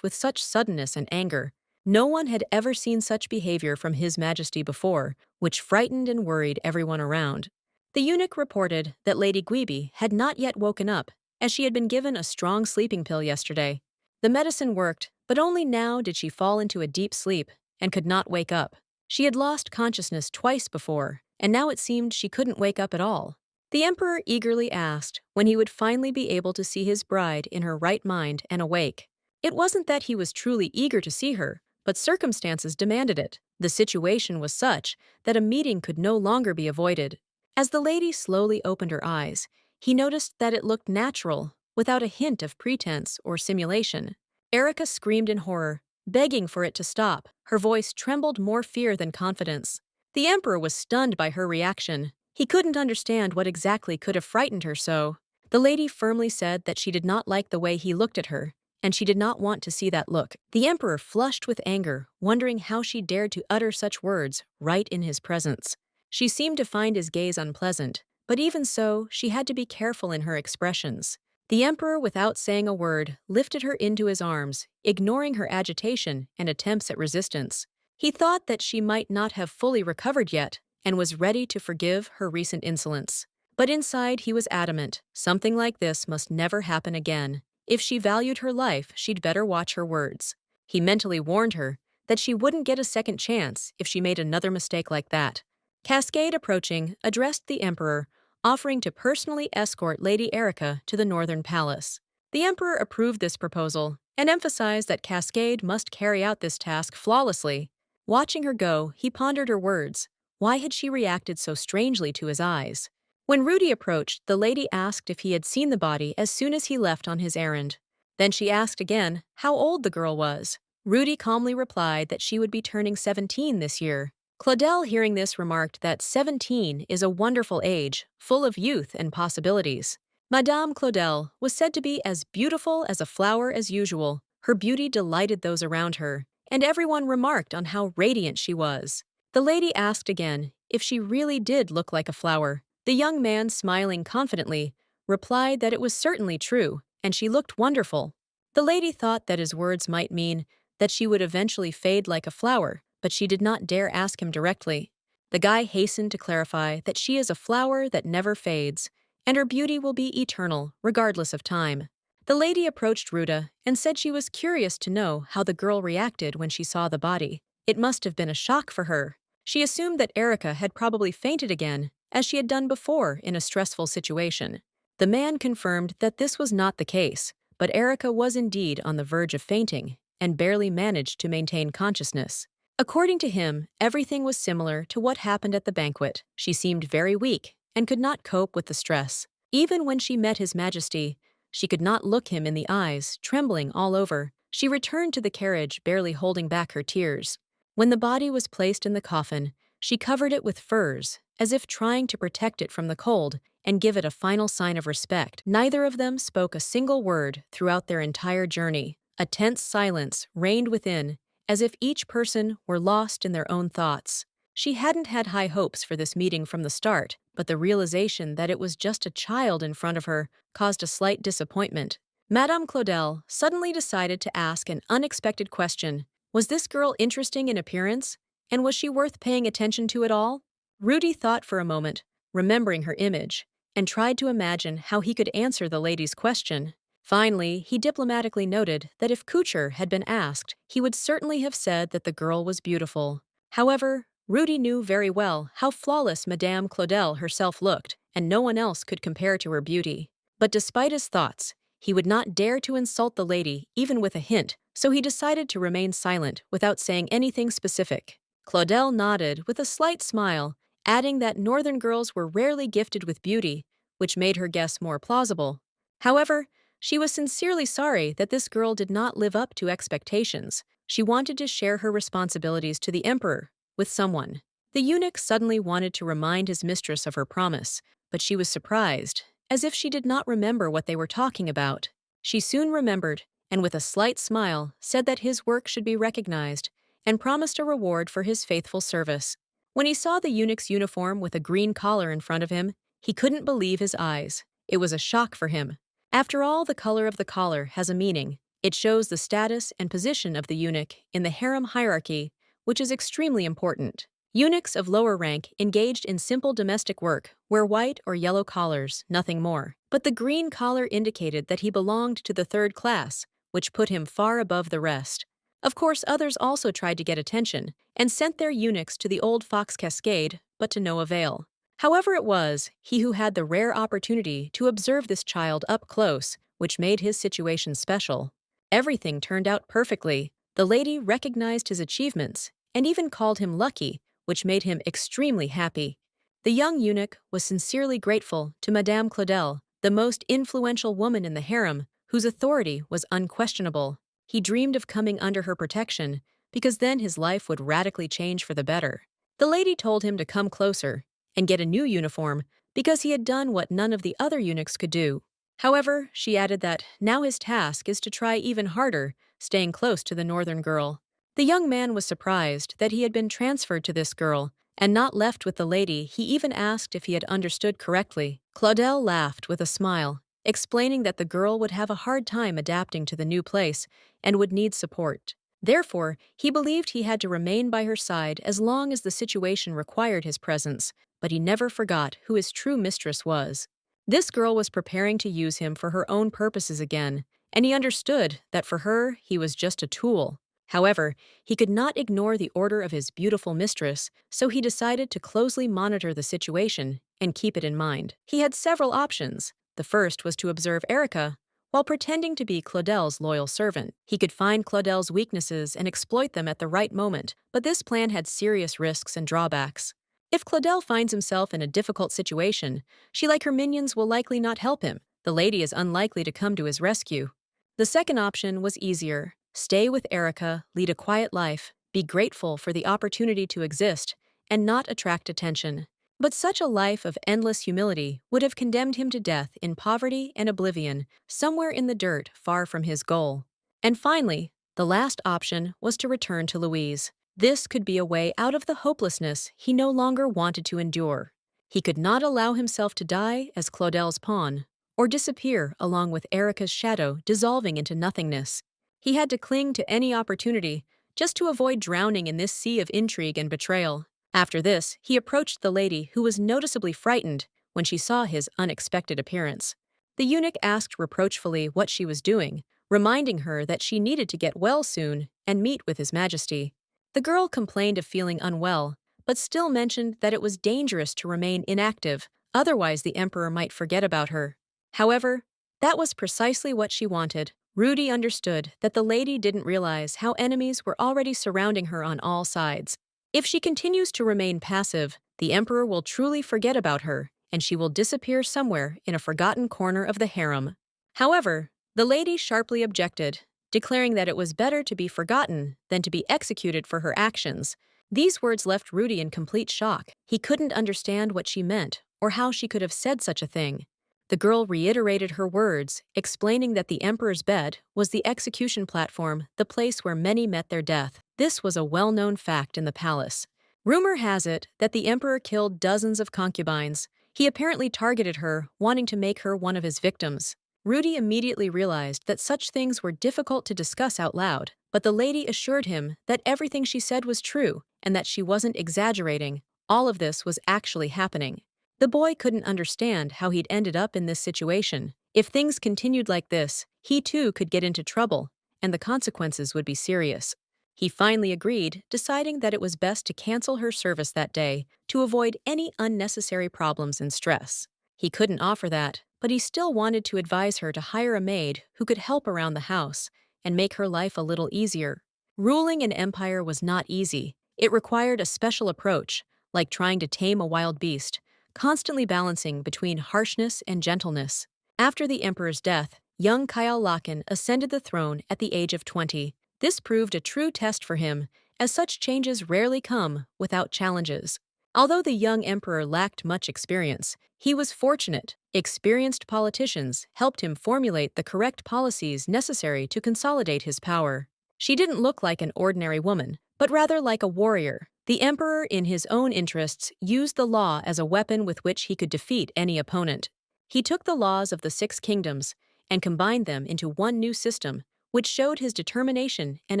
with such suddenness and anger. No one had ever seen such behavior from his majesty before, which frightened and worried everyone around. The eunuch reported that Lady Guibi had not yet woken up, as she had been given a strong sleeping pill yesterday. The medicine worked, but only now did she fall into a deep sleep and could not wake up. She had lost consciousness twice before, and now it seemed she couldn't wake up at all. The emperor eagerly asked when he would finally be able to see his bride in her right mind and awake. It wasn't that he was truly eager to see her, but circumstances demanded it. The situation was such that a meeting could no longer be avoided. As the lady slowly opened her eyes, he noticed that it looked natural, without a hint of pretense or simulation. Erica screamed in horror, begging for it to stop. Her voice trembled more fear than confidence. The emperor was stunned by her reaction. He couldn't understand what exactly could have frightened her so. The lady firmly said that she did not like the way he looked at her, and she did not want to see that look. The emperor flushed with anger, wondering how she dared to utter such words right in his presence. She seemed to find his gaze unpleasant, but even so, she had to be careful in her expressions. The emperor, without saying a word, lifted her into his arms, ignoring her agitation and attempts at resistance. He thought that she might not have fully recovered yet, and was ready to forgive her recent insolence. But inside he was adamant, something like this must never happen again. If she valued her life, she'd better watch her words. He mentally warned her that she wouldn't get a second chance if she made another mistake like that. Cascade, approaching, addressed the emperor, offering to personally escort Lady Erica to the Northern Palace. The emperor approved this proposal and emphasized that Cascade must carry out this task flawlessly. Watching her go, he pondered her words. Why had she reacted so strangely to his eyes? When Rudy approached, the lady asked if he had seen the body as soon as he left on his errand. Then she asked again how old the girl was. Rudy calmly replied that she would be turning 17 this year. Claudel, hearing this, remarked that 17 is a wonderful age, full of youth and possibilities. Madame Claudel was said to be as beautiful as a flower as usual. Her beauty delighted those around her, and everyone remarked on how radiant she was. The lady asked again if she really did look like a flower. The young man, smiling confidently, replied that it was certainly true, and she looked wonderful. The lady thought that his words might mean that she would eventually fade like a flower, but she did not dare ask him directly. The guy hastened to clarify that she is a flower that never fades, and her beauty will be eternal, regardless of time. The lady approached Ruta and said she was curious to know how the girl reacted when she saw the body. It must have been a shock for her. She assumed that Erica had probably fainted again, as she had done before in a stressful situation. The man confirmed that this was not the case, but Erica was indeed on the verge of fainting and barely managed to maintain consciousness. According to him, everything was similar to what happened at the banquet. She seemed very weak and could not cope with the stress. Even when she met His Majesty, she could not look him in the eyes, trembling all over. She returned to the carriage, barely holding back her tears. When the body was placed in the coffin, she covered it with furs, as if trying to protect it from the cold and give it a final sign of respect. Neither of them spoke a single word throughout their entire journey. A tense silence reigned within, as if each person were lost in their own thoughts. She hadn't had high hopes for this meeting from the start, but the realization that it was just a child in front of her caused a slight disappointment. Madame Claudel suddenly decided to ask an unexpected question. Was this girl interesting in appearance? And was she worth paying attention to at all? Rudy thought for a moment, remembering her image, and tried to imagine how he could answer the lady's question. Finally, he diplomatically noted that if Kucher had been asked, he would certainly have said that the girl was beautiful. However, Rudy knew very well how flawless Madame Claudel herself looked, and no one else could compare to her beauty. But despite his thoughts, he would not dare to insult the lady even with a hint, so he decided to remain silent without saying anything specific. Claudel nodded with a slight smile, adding that northern girls were rarely gifted with beauty, which made her guess more plausible. However, she was sincerely sorry that this girl did not live up to expectations. She wanted to share her responsibilities to the emperor with someone. The eunuch suddenly wanted to remind his mistress of her promise, but she was surprised, as if she did not remember what they were talking about. She soon remembered, and with a slight smile said that his work should be recognized, and promised a reward for his faithful service. When he saw the eunuch's uniform with a green collar in front of him, he couldn't believe his eyes. It was a shock for him. After all, the color of the collar has a meaning. It shows the status and position of the eunuch in the harem hierarchy, which is extremely important. Eunuchs of lower rank engaged in simple domestic work wear white or yellow collars, nothing more. But the green collar indicated that he belonged to the third class, which put him far above the rest. Of course, others also tried to get attention and sent their eunuchs to the old Fox Cascade, but to no avail. However it was, he who had the rare opportunity to observe this child up close, which made his situation special. Everything turned out perfectly. The lady recognized his achievements and even called him lucky, which made him extremely happy. The young eunuch was sincerely grateful to Madame Claudel, the most influential woman in the harem, whose authority was unquestionable. He dreamed of coming under her protection, because then his life would radically change for the better. The lady told him to come closer and get a new uniform because he had done what none of the other eunuchs could do. However, she added that now his task is to try even harder, staying close to the northern girl. The young man was surprised that he had been transferred to this girl and not left with the lady. He even asked if he had understood correctly. Claudel laughed with a smile, explaining that the girl would have a hard time adapting to the new place and would need support. Therefore, he believed he had to remain by her side as long as the situation required his presence, but he never forgot who his true mistress was. This girl was preparing to use him for her own purposes again, and he understood that for her, he was just a tool. However, he could not ignore the order of his beautiful mistress, so he decided to closely monitor the situation and keep it in mind. He had several options. The first was to observe Erica while pretending to be Claudel's loyal servant. He could find Claudel's weaknesses and exploit them at the right moment, but this plan had serious risks and drawbacks. If Claudel finds himself in a difficult situation, she, like her minions, will likely not help him. The lady is unlikely to come to his rescue. The second option was easier. Stay with Erica, lead a quiet life, be grateful for the opportunity to exist, and not attract attention. But such a life of endless humility would have condemned him to death in poverty and oblivion, somewhere in the dirt far from his goal. And finally, the last option was to return to Louise. This could be a way out of the hopelessness he no longer wanted to endure. He could not allow himself to die as Claudel's pawn, or disappear along with Erica's shadow dissolving into nothingness. He had to cling to any opportunity just to avoid drowning in this sea of intrigue and betrayal. After this, he approached the lady, who was noticeably frightened when she saw his unexpected appearance. The eunuch asked reproachfully what she was doing, reminding her that she needed to get well soon and meet with His Majesty. The girl complained of feeling unwell, but still mentioned that it was dangerous to remain inactive, otherwise the emperor might forget about her. However, that was precisely what she wanted. Rudy understood that the lady didn't realize how enemies were already surrounding her on all sides. If she continues to remain passive, the emperor will truly forget about her, and she will disappear somewhere in a forgotten corner of the harem. However, the lady sharply objected, declaring that it was better to be forgotten than to be executed for her actions. These words left Rudy in complete shock. He couldn't understand what she meant or how she could have said such a thing. The girl reiterated her words, explaining that the emperor's bed was the execution platform, the place where many met their death. This was a well-known fact in the palace. Rumor has it that the emperor killed dozens of concubines. He apparently targeted her, wanting to make her one of his victims. Rudy immediately realized that such things were difficult to discuss out loud, but the lady assured him that everything she said was true and that she wasn't exaggerating. All of this was actually happening. The boy couldn't understand how he'd ended up in this situation. If things continued like this, he too could get into trouble, and the consequences would be serious. He finally agreed, deciding that it was best to cancel her service that day to avoid any unnecessary problems and stress. He couldn't offer that, but he still wanted to advise her to hire a maid who could help around the house and make her life a little easier. Ruling an empire was not easy. It required a special approach, like trying to tame a wild beast, constantly balancing between harshness and gentleness. After the emperor's death, young Kyle Lakin ascended the throne at the age of 20. This proved a true test for him, as such changes rarely come without challenges. Although the young emperor lacked much experience, he was fortunate. Experienced politicians helped him formulate the correct policies necessary to consolidate his power. She didn't look like an ordinary woman, but rather like a warrior. The emperor, in his own interests, used the law as a weapon with which he could defeat any opponent. He took the laws of the 6 kingdoms and combined them into one new system, which showed his determination and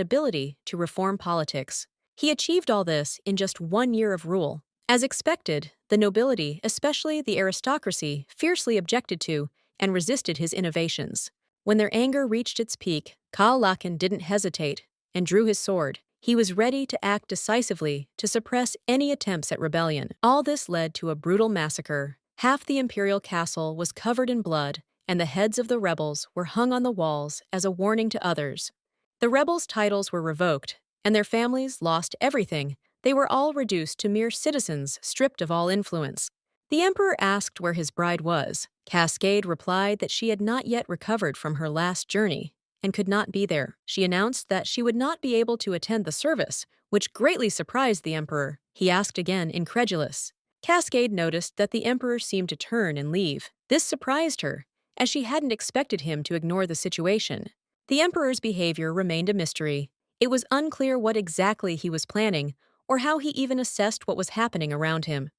ability to reform politics. He achieved all this in just 1 year of rule. As expected, the nobility, especially the aristocracy, fiercely objected to and resisted his innovations. When their anger reached its peak, Kal Lakin didn't hesitate and drew his sword. He was ready to act decisively to suppress any attempts at rebellion. All this led to a brutal massacre. Half the imperial castle was covered in blood, and the heads of the rebels were hung on the walls as a warning to others. The rebels' titles were revoked, and their families lost everything. They were all reduced to mere citizens, stripped of all influence. The emperor asked where his bride was. Cascade replied that she had not yet recovered from her last journey and could not be there. She announced that she would not be able to attend the service, which greatly surprised the emperor. He asked again, incredulous. Cascade noticed that the emperor seemed to turn and leave. This surprised her, as she hadn't expected him to ignore the situation. The emperor's behavior remained a mystery. It was unclear what exactly he was planning, or how he even assessed what was happening around him.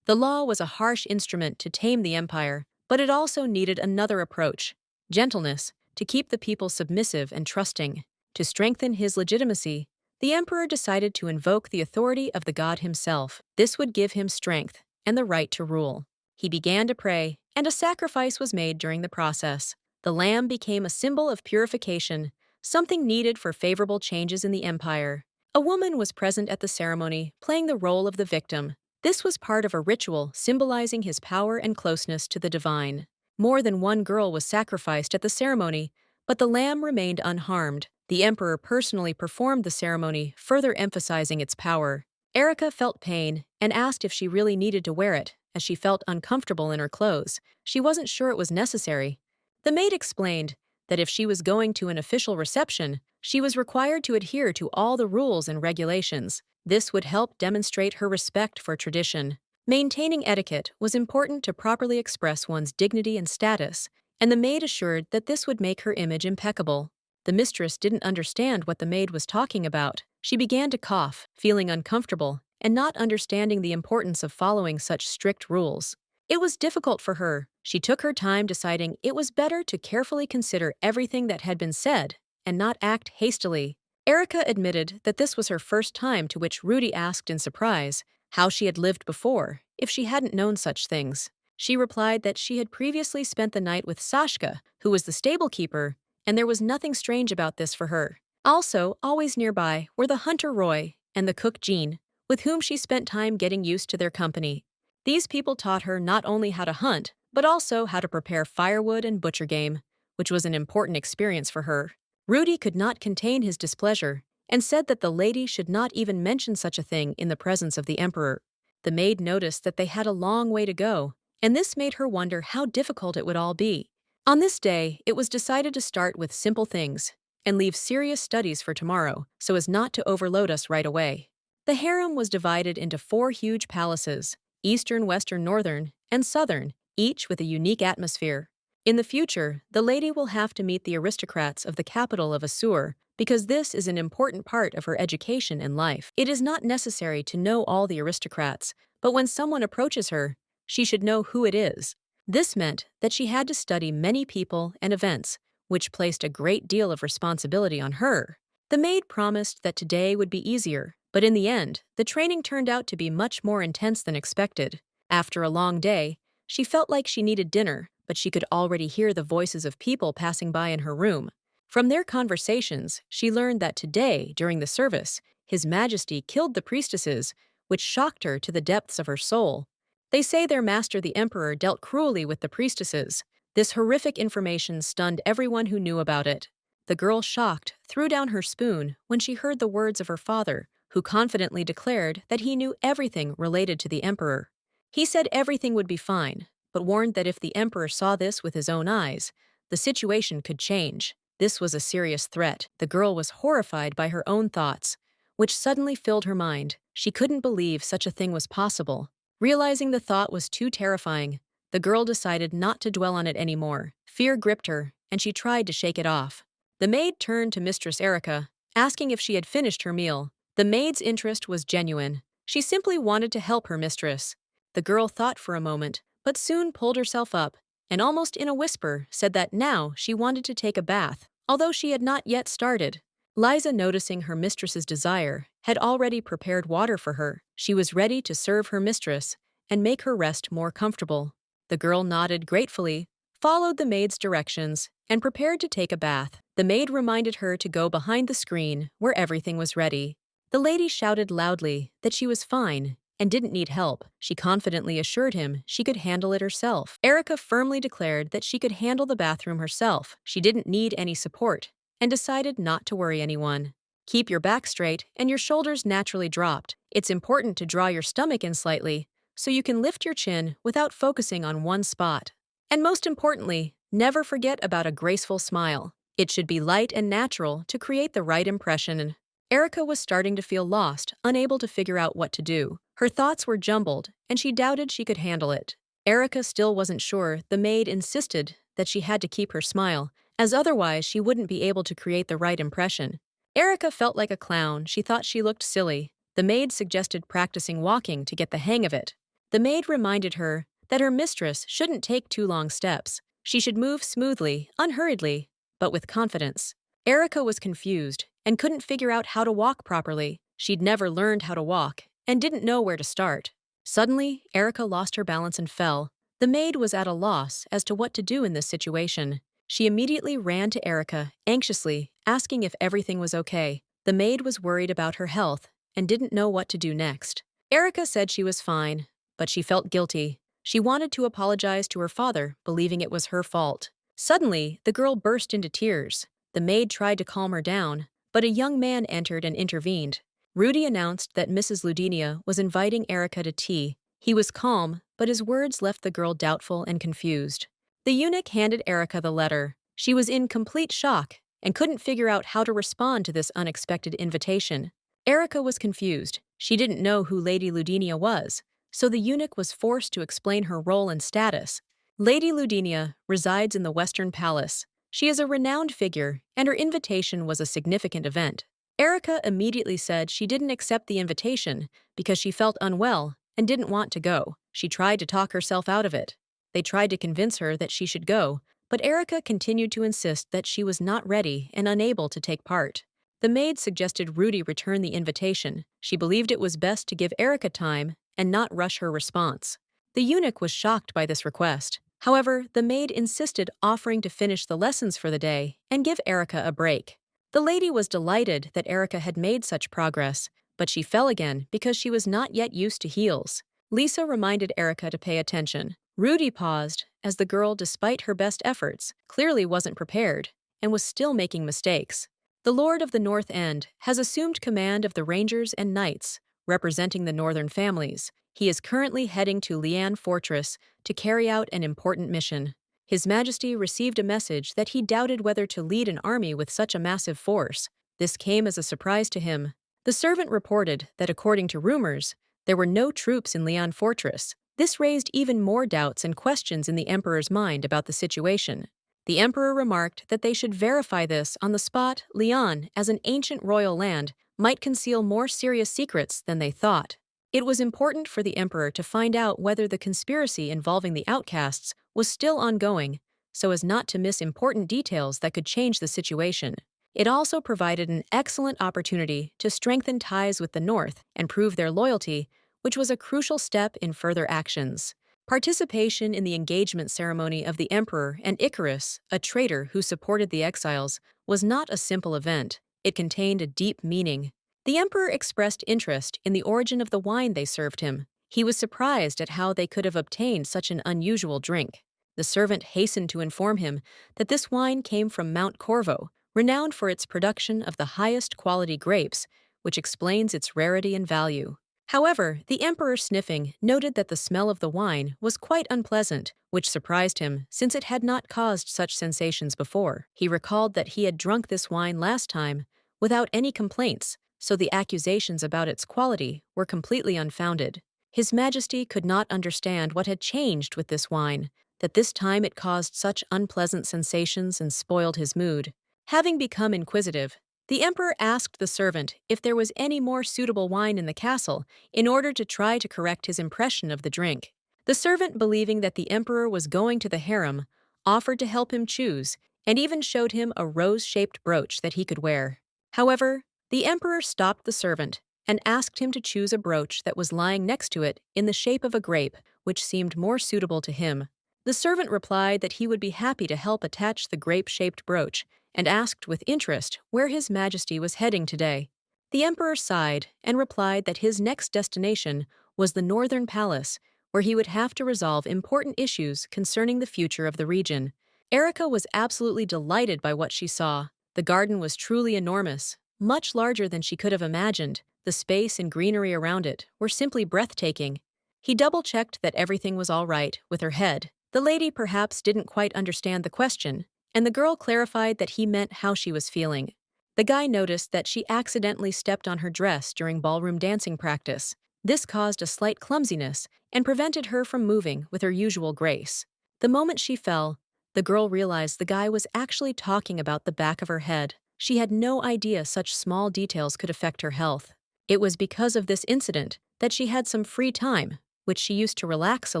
The law was a harsh instrument to tame the empire, but it also needed another approach: gentleness, to keep the people submissive and trusting. To strengthen his legitimacy, the emperor decided to invoke the authority of the god himself. This would give him strength and the right to rule. He began to pray, and a sacrifice was made during the process. The lamb became a symbol of purification, something needed for favorable changes in the empire. A woman was present at the ceremony, playing the role of the victim. This was part of a ritual symbolizing his power and closeness to the divine. More than one girl was sacrificed at the ceremony, but the lamb remained unharmed. The emperor personally performed the ceremony, further emphasizing its power. Erica felt pain and asked if she really needed to wear it, as she felt uncomfortable in her clothes. She wasn't sure it was necessary. The maid explained that if she was going to an official reception, she was required to adhere to all the rules and regulations. This would help demonstrate her respect for tradition. Maintaining etiquette was important to properly express one's dignity and status, and the maid assured that this would make her image impeccable. The mistress didn't understand what the maid was talking about. She began to cough, feeling uncomfortable, and not understanding the importance of following such strict rules. It was difficult for her. She took her time deciding it was better to carefully consider everything that had been said and not act hastily. Erica admitted that this was her first time, to which Rudy asked in surprise how she had lived before, if she hadn't known such things. She replied that she had previously spent the night with Sashka, who was the stable keeper, and there was nothing strange about this for her. Also, always nearby were the hunter Roy and the cook Jean, with whom she spent time getting used to their company. These people taught her not only how to hunt, but also how to prepare firewood and butcher game, which was an important experience for her. Rudy could not contain his displeasure and said that the lady should not even mention such a thing in the presence of the emperor. The maid noticed that they had a long way to go, and this made her wonder how difficult it would all be. On this day, it was decided to start with simple things and leave serious studies for tomorrow so as not to overload us right away. The harem was divided into 4 huge palaces: eastern, western, northern, and southern, each with a unique atmosphere. In the future, the lady will have to meet the aristocrats of the capital of Assur because this is an important part of her education and life. It is not necessary to know all the aristocrats, but when someone approaches her, she should know who it is. This meant that she had to study many people and events, which placed a great deal of responsibility on her. The maid promised that today would be easier, but in the end, the training turned out to be much more intense than expected. After a long day, she felt like she needed dinner, but she could already hear the voices of people passing by in her room. From their conversations, she learned that today, during the service, His Majesty killed the priestesses, which shocked her to the depths of her soul. They say their master the emperor dealt cruelly with the priestesses. This horrific information stunned everyone who knew about it. The girl, shocked, threw down her spoon when she heard the words of her father, who confidently declared that he knew everything related to the emperor. He said everything would be fine, but warned that if the emperor saw this with his own eyes, the situation could change. This was a serious threat. The girl was horrified by her own thoughts, which suddenly filled her mind. She couldn't believe such a thing was possible. Realizing the thought was too terrifying, the girl decided not to dwell on it anymore. Fear gripped her, and she tried to shake it off. The maid turned to Mistress Erica, asking if she had finished her meal. The maid's interest was genuine. She simply wanted to help her mistress. The girl thought for a moment, but soon pulled herself up, and almost in a whisper said that now she wanted to take a bath, although she had not yet started. Liza, noticing her mistress's desire, had already prepared water for her. She was ready to serve her mistress and make her rest more comfortable. The girl nodded gratefully, followed the maid's directions, and prepared to take a bath. The maid reminded her to go behind the screen where everything was ready. The lady shouted loudly that she was fine and didn't need help. She confidently assured him she could handle it herself. Erica firmly declared that she could handle the bathroom herself. She didn't need any support, and decided not to worry anyone. Keep your back straight and your shoulders naturally dropped. It's important to draw your stomach in slightly so you can lift your chin without focusing on one spot. And most importantly, never forget about a graceful smile. It should be light and natural to create the right impression. Erica was starting to feel lost, unable to figure out what to do. Her thoughts were jumbled, and she doubted she could handle it. Erica still wasn't sure. The maid insisted that she had to keep her smile, as otherwise she wouldn't be able to create the right impression. Erica felt like a clown. She thought she looked silly. The maid suggested practicing walking to get the hang of it. The maid reminded her that her mistress shouldn't take too long steps. She should move smoothly, unhurriedly, but with confidence. Erica was confused and couldn't figure out how to walk properly. She'd never learned how to walk and didn't know where to start. Suddenly, Erica lost her balance and fell. The maid was at a loss as to what to do in this situation. She immediately ran to Erica, anxiously, asking if everything was okay. The maid was worried about her health and didn't know what to do next. Erica said she was fine, but she felt guilty. She wanted to apologize to her father, believing it was her fault. Suddenly, the girl burst into tears. The maid tried to calm her down, but a young man entered and intervened. Rudy announced that Mrs. Ludinia was inviting Erica to tea. He was calm, but his words left the girl doubtful and confused. The eunuch handed Erica the letter. She was in complete shock and couldn't figure out how to respond to this unexpected invitation. Erica was confused. She didn't know who Lady Ludinia was, so the eunuch was forced to explain her role and status. Lady Ludinia resides in the Western Palace. She is a renowned figure, and her invitation was a significant event. Erica immediately said she didn't accept the invitation because she felt unwell and didn't want to go. She tried to talk herself out of it. They tried to convince her that she should go, but Erica continued to insist that she was not ready and unable to take part. The maid suggested Rudy return the invitation. She believed it was best to give Erica time and not rush her response. The eunuch was shocked by this request. However, the maid insisted offering to finish the lessons for the day and give Erica a break. The lady was delighted that Erica had made such progress, but she fell again because she was not yet used to heels. Lisa reminded Erica to pay attention. Rudy paused, as the girl, despite her best efforts, clearly wasn't prepared and was still making mistakes. The Lord of the North End has assumed command of the Rangers and Knights, representing the northern families. He is currently heading to Lian Fortress to carry out an important mission. His Majesty received a message that he doubted whether to lead an army with such a massive force. This came as a surprise to him. The servant reported that according to rumors, there were no troops in Lian Fortress. This raised even more doubts and questions in the Emperor's mind about the situation. The Emperor remarked that they should verify this on the spot. Lian, as an ancient royal land, might conceal more serious secrets than they thought. It was important for the Emperor to find out whether the conspiracy involving the outcasts was still ongoing, so as not to miss important details that could change the situation. It also provided an excellent opportunity to strengthen ties with the North and prove their loyalty, which was a crucial step in further actions. Participation in the engagement ceremony of the Emperor and Icarus, a traitor who supported the exiles, was not a simple event. It contained a deep meaning. The Emperor expressed interest in the origin of the wine they served him. He was surprised at how they could have obtained such an unusual drink. The servant hastened to inform him that this wine came from Mount Corvo, renowned for its production of the highest quality grapes, which explains its rarity and value. However, the Emperor, sniffing, noted that the smell of the wine was quite unpleasant, which surprised him since it had not caused such sensations before. He recalled that he had drunk this wine last time without any complaints, so the accusations about its quality were completely unfounded. His Majesty could not understand what had changed with this wine, that this time it caused such unpleasant sensations and spoiled his mood. Having become inquisitive, the Emperor asked the servant if there was any more suitable wine in the castle in order to try to correct his impression of the drink. The servant, believing that the Emperor was going to the harem, offered to help him choose and even showed him a rose-shaped brooch that he could wear. However, the Emperor stopped the servant and asked him to choose a brooch that was lying next to it in the shape of a grape, which seemed more suitable to him. The servant replied that he would be happy to help attach the grape-shaped brooch and asked with interest where His Majesty was heading today. The Emperor sighed and replied that his next destination was the Northern Palace, where he would have to resolve important issues concerning the future of the region. Erica was absolutely delighted by what she saw. The garden was truly enormous, much larger than she could have imagined. The space and greenery around it were simply breathtaking. He double-checked that everything was all right with her head. The lady perhaps didn't quite understand the question, and the girl clarified that he meant how she was feeling. The guy noticed that she accidentally stepped on her dress during ballroom dancing practice. This caused a slight clumsiness and prevented her from moving with her usual grace. The moment she fell, the girl realized the guy was actually talking about the back of her head. She had no idea such small details could affect her health. It was because of this incident that she had some free time, which she used to relax a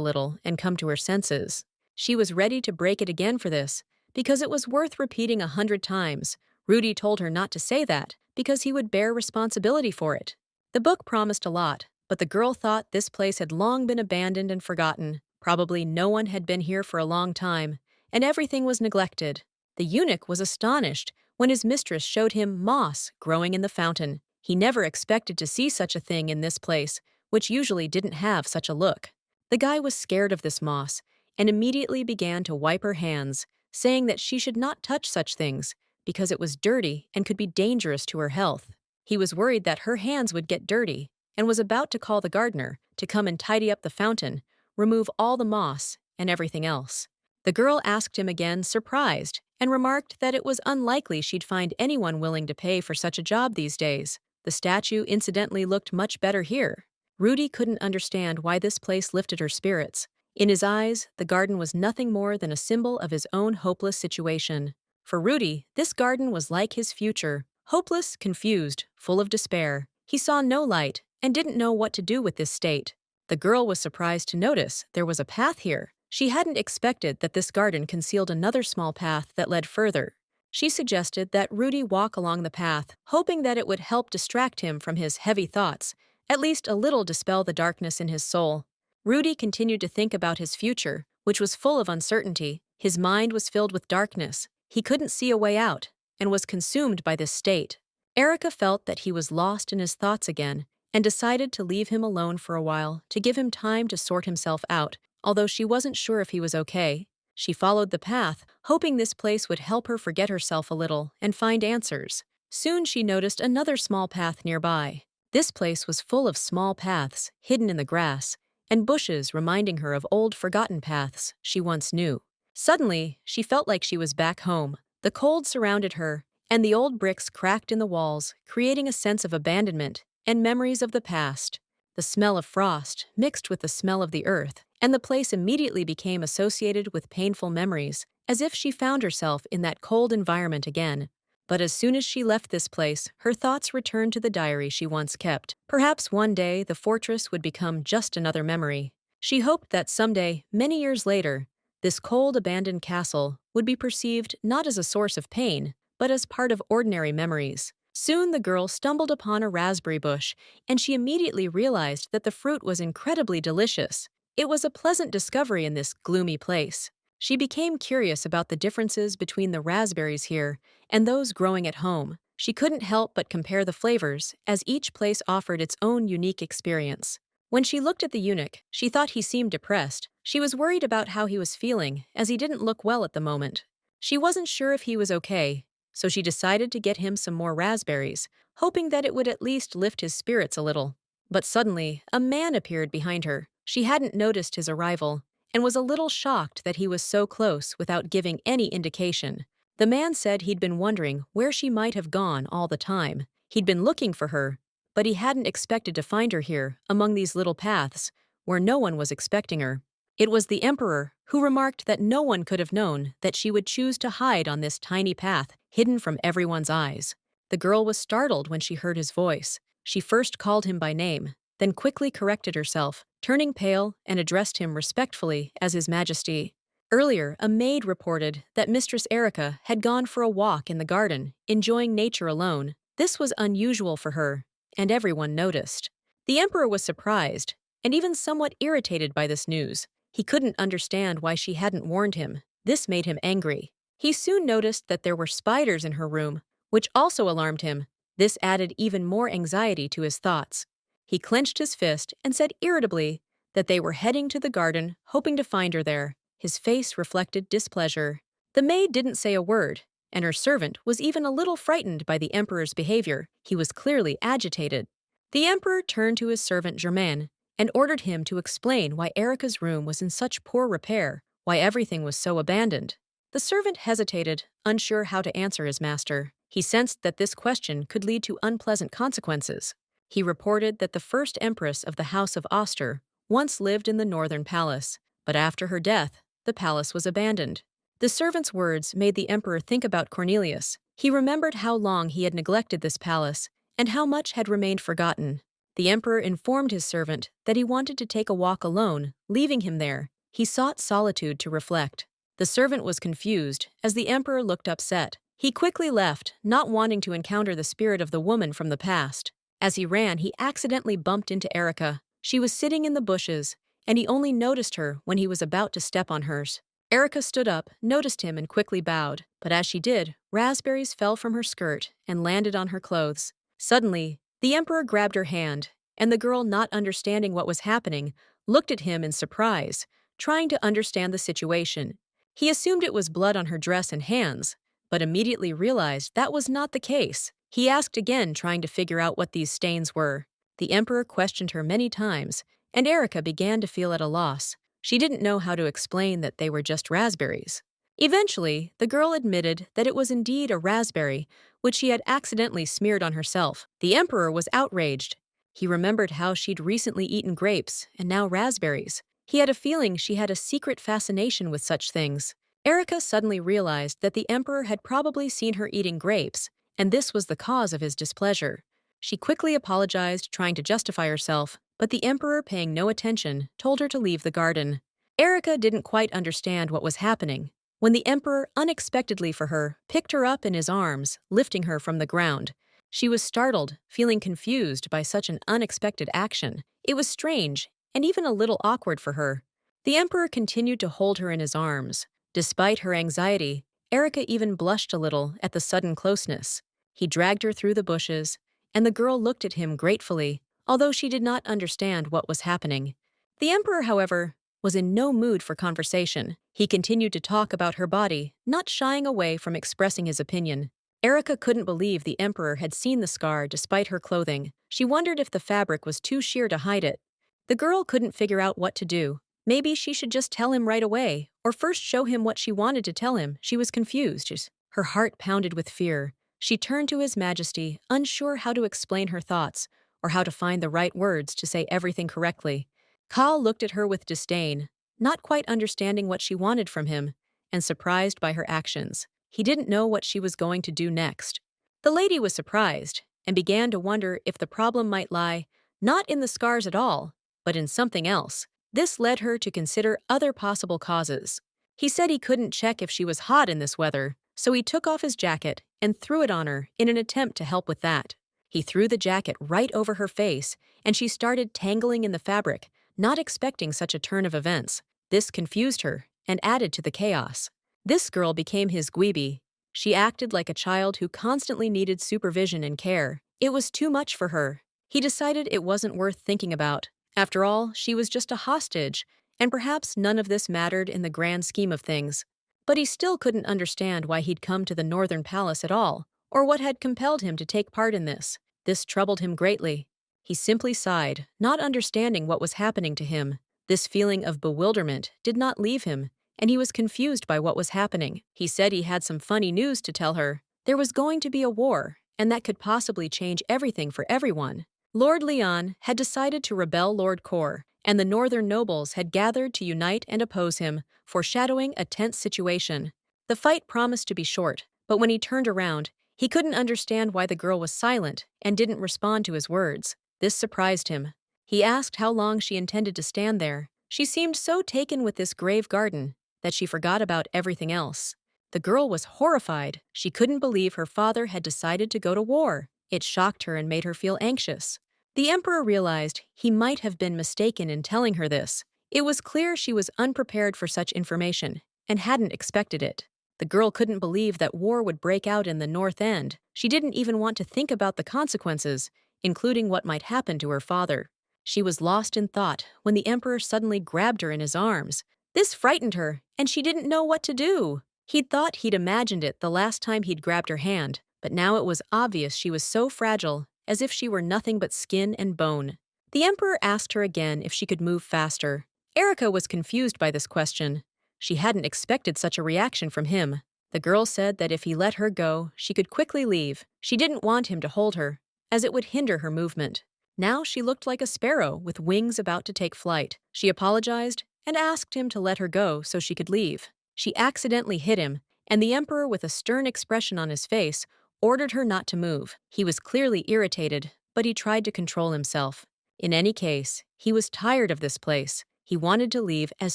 little and come to her senses. She was ready to break it again for this, because it was worth repeating 100 times. Rudy told her not to say that, because he would bear responsibility for it. The book promised a lot, but the girl thought this place had long been abandoned and forgotten. Probably no one had been here for a long time, and everything was neglected. The eunuch was astonished when his mistress showed him moss growing in the fountain. He never expected to see such a thing in this place, which usually didn't have such a look. The guy was scared of this moss and immediately began to wipe her hands, saying that she should not touch such things because it was dirty and could be dangerous to her health. He was worried that her hands would get dirty and was about to call the gardener to come and tidy up the fountain, remove all the moss and everything else. The girl asked him again, surprised, and remarked that it was unlikely she'd find anyone willing to pay for such a job these days. The statue incidentally looked much better here. Rudy couldn't understand why this place lifted her spirits. In his eyes, the garden was nothing more than a symbol of his own hopeless situation. For Rudy, this garden was like his future. Hopeless, confused, full of despair. He saw no light and didn't know what to do with this state. The girl was surprised to notice there was a path here. She hadn't expected that this garden concealed another small path that led further. She suggested that Rudy walk along the path, hoping that it would help distract him from his heavy thoughts, at least a little dispel the darkness in his soul. Rudy continued to think about his future, which was full of uncertainty. His mind was filled with darkness. He couldn't see a way out, and was consumed by this state. Erica felt that he was lost in his thoughts again, and decided to leave him alone for a while to give him time to sort himself out. Although she wasn't sure if he was okay, she followed the path, hoping this place would help her forget herself a little and find answers. Soon she noticed another small path nearby. This place was full of small paths, hidden in the grass, and bushes reminding her of old forgotten paths she once knew. Suddenly, she felt like she was back home. The cold surrounded her, and the old bricks cracked in the walls, creating a sense of abandonment and memories of the past. The smell of frost mixed with the smell of the earth, and the place immediately became associated with painful memories, as if she found herself in that cold environment again. But as soon as she left this place, her thoughts returned to the diary she once kept. Perhaps one day the fortress would become just another memory. She hoped that someday, many years later, this cold, abandoned castle would be perceived not as a source of pain, but as part of ordinary memories. Soon the girl stumbled upon a raspberry bush, and she immediately realized that the fruit was incredibly delicious. It was a pleasant discovery in this gloomy place. She became curious about the differences between the raspberries here and those growing at home. She couldn't help but compare the flavors, as each place offered its own unique experience. When she looked at the eunuch, she thought he seemed depressed. She was worried about how he was feeling, as he didn't look well at the moment. She wasn't sure if he was okay, so she decided to get him some more raspberries, hoping that it would at least lift his spirits a little. But suddenly, a man appeared behind her. She hadn't noticed his arrival, and was a little shocked that he was so close without giving any indication. The man said he'd been wondering where she might have gone all the time. He'd been looking for her, but he hadn't expected to find her here, among these little paths, where no one was expecting her. It was the emperor, who remarked that no one could have known that she would choose to hide on this tiny path, hidden from everyone's eyes. The girl was startled when she heard his voice. She first called him by name, then quickly corrected herself, turning pale, and addressed him respectfully as His Majesty. Earlier, a maid reported that Mistress Erica had gone for a walk in the garden, enjoying nature alone. This was unusual for her, and everyone noticed. The emperor was surprised, and even somewhat irritated by this news. He couldn't understand why she hadn't warned him. This made him angry. He soon noticed that there were spiders in her room, which also alarmed him. This added even more anxiety to his thoughts. He clenched his fist and said irritably that they were heading to the garden, hoping to find her there. His face reflected displeasure. The maid didn't say a word, and her servant was even a little frightened by the emperor's behavior. He was clearly agitated. The emperor turned to his servant Germain and ordered him to explain why Erica's room was in such poor repair, why everything was so abandoned. The servant hesitated, unsure how to answer his master. He sensed that this question could lead to unpleasant consequences. He reported that the first empress of the House of Oster once lived in the northern palace, but after her death, the palace was abandoned. The servant's words made the emperor think about Cornelius. He remembered how long he had neglected this palace and how much had remained forgotten. The emperor informed his servant that he wanted to take a walk alone, leaving him there. He sought solitude to reflect. The servant was confused as the emperor looked upset. He quickly left, not wanting to encounter the spirit of the woman from the past. As he ran, he accidentally bumped into Erica. She was sitting in the bushes, and he only noticed her when he was about to step on hers. Erica stood up, noticed him, and quickly bowed. But as she did, raspberries fell from her skirt and landed on her clothes. Suddenly, the emperor grabbed her hand, and the girl, not understanding what was happening, looked at him in surprise, trying to understand the situation. He assumed it was blood on her dress and hands, but immediately realized that was not the case. He asked again, trying to figure out what these stains were. The emperor questioned her many times, and Erica began to feel at a loss. She didn't know how to explain that they were just raspberries. Eventually, the girl admitted that it was indeed a raspberry, which she had accidentally smeared on herself. The emperor was outraged. He remembered how she'd recently eaten grapes and now raspberries. He had a feeling she had a secret fascination with such things. Erica suddenly realized that the emperor had probably seen her eating grapes, and this was the cause of his displeasure. She quickly apologized, trying to justify herself, but the emperor, paying no attention, told her to leave the garden. Erica didn't quite understand what was happening when the emperor, unexpectedly for her, picked her up in his arms, lifting her from the ground. She was startled, feeling confused by such an unexpected action. It was strange, and even a little awkward for her. The emperor continued to hold her in his arms. Despite her anxiety, Erica even blushed a little at the sudden closeness. He dragged her through the bushes, and the girl looked at him gratefully, although she did not understand what was happening. The emperor, however, was in no mood for conversation. He continued to talk about her body, not shying away from expressing his opinion. Erica couldn't believe the emperor had seen the scar despite her clothing. She wondered if the fabric was too sheer to hide it. The girl couldn't figure out what to do. Maybe she should just tell him right away, or first show him what she wanted to tell him. She was confused. Her heart pounded with fear. She turned to His Majesty, unsure how to explain her thoughts, or how to find the right words to say everything correctly. Khal looked at her with disdain, not quite understanding what she wanted from him, and surprised by her actions. He didn't know what she was going to do next. The lady was surprised, and began to wonder if the problem might lie not in the scars at all, but in something else. This led her to consider other possible causes. He said he couldn't check if she was hot in this weather, so he took off his jacket and threw it on her in an attempt to help with that. He threw the jacket right over her face, and she started tangling in the fabric, not expecting such a turn of events. This confused her and added to the chaos. This girl became his Gweeby. She acted like a child who constantly needed supervision and care. It was too much for her. He decided it wasn't worth thinking about. After all, she was just a hostage, and perhaps none of this mattered in the grand scheme of things. But he still couldn't understand why he'd come to the Northern Palace at all, or what had compelled him to take part in this. This troubled him greatly. He simply sighed, not understanding what was happening to him. This feeling of bewilderment did not leave him, and he was confused by what was happening. He said he had some funny news to tell her. There was going to be a war, and that could possibly change everything for everyone. Lord Leon had decided to rebel Lord Kor, and the northern nobles had gathered to unite and oppose him, foreshadowing a tense situation. The fight promised to be short, but when he turned around, he couldn't understand why the girl was silent and didn't respond to his words. This surprised him. He asked how long she intended to stand there. She seemed so taken with this grave garden that she forgot about everything else. The girl was horrified. She couldn't believe her father had decided to go to war. It shocked her and made her feel anxious. The emperor realized he might have been mistaken in telling her this. It was clear she was unprepared for such information and hadn't expected it. The girl couldn't believe that war would break out in the North End. She didn't even want to think about the consequences, including what might happen to her father. She was lost in thought when the emperor suddenly grabbed her in his arms. This frightened her, and she didn't know what to do. He'd thought he'd imagined it the last time he'd grabbed her hand, but now it was obvious she was so fragile, as if she were nothing but skin and bone. The emperor asked her again if she could move faster. Erica was confused by this question. She hadn't expected such a reaction from him. The girl said that if he let her go, she could quickly leave. She didn't want him to hold her, as it would hinder her movement. Now she looked like a sparrow with wings about to take flight. She apologized and asked him to let her go so she could leave. She accidentally hit him, and the emperor, with a stern expression on his face, ordered her not to move. He was clearly irritated, but he tried to control himself. In any case, he was tired of this place. He wanted to leave as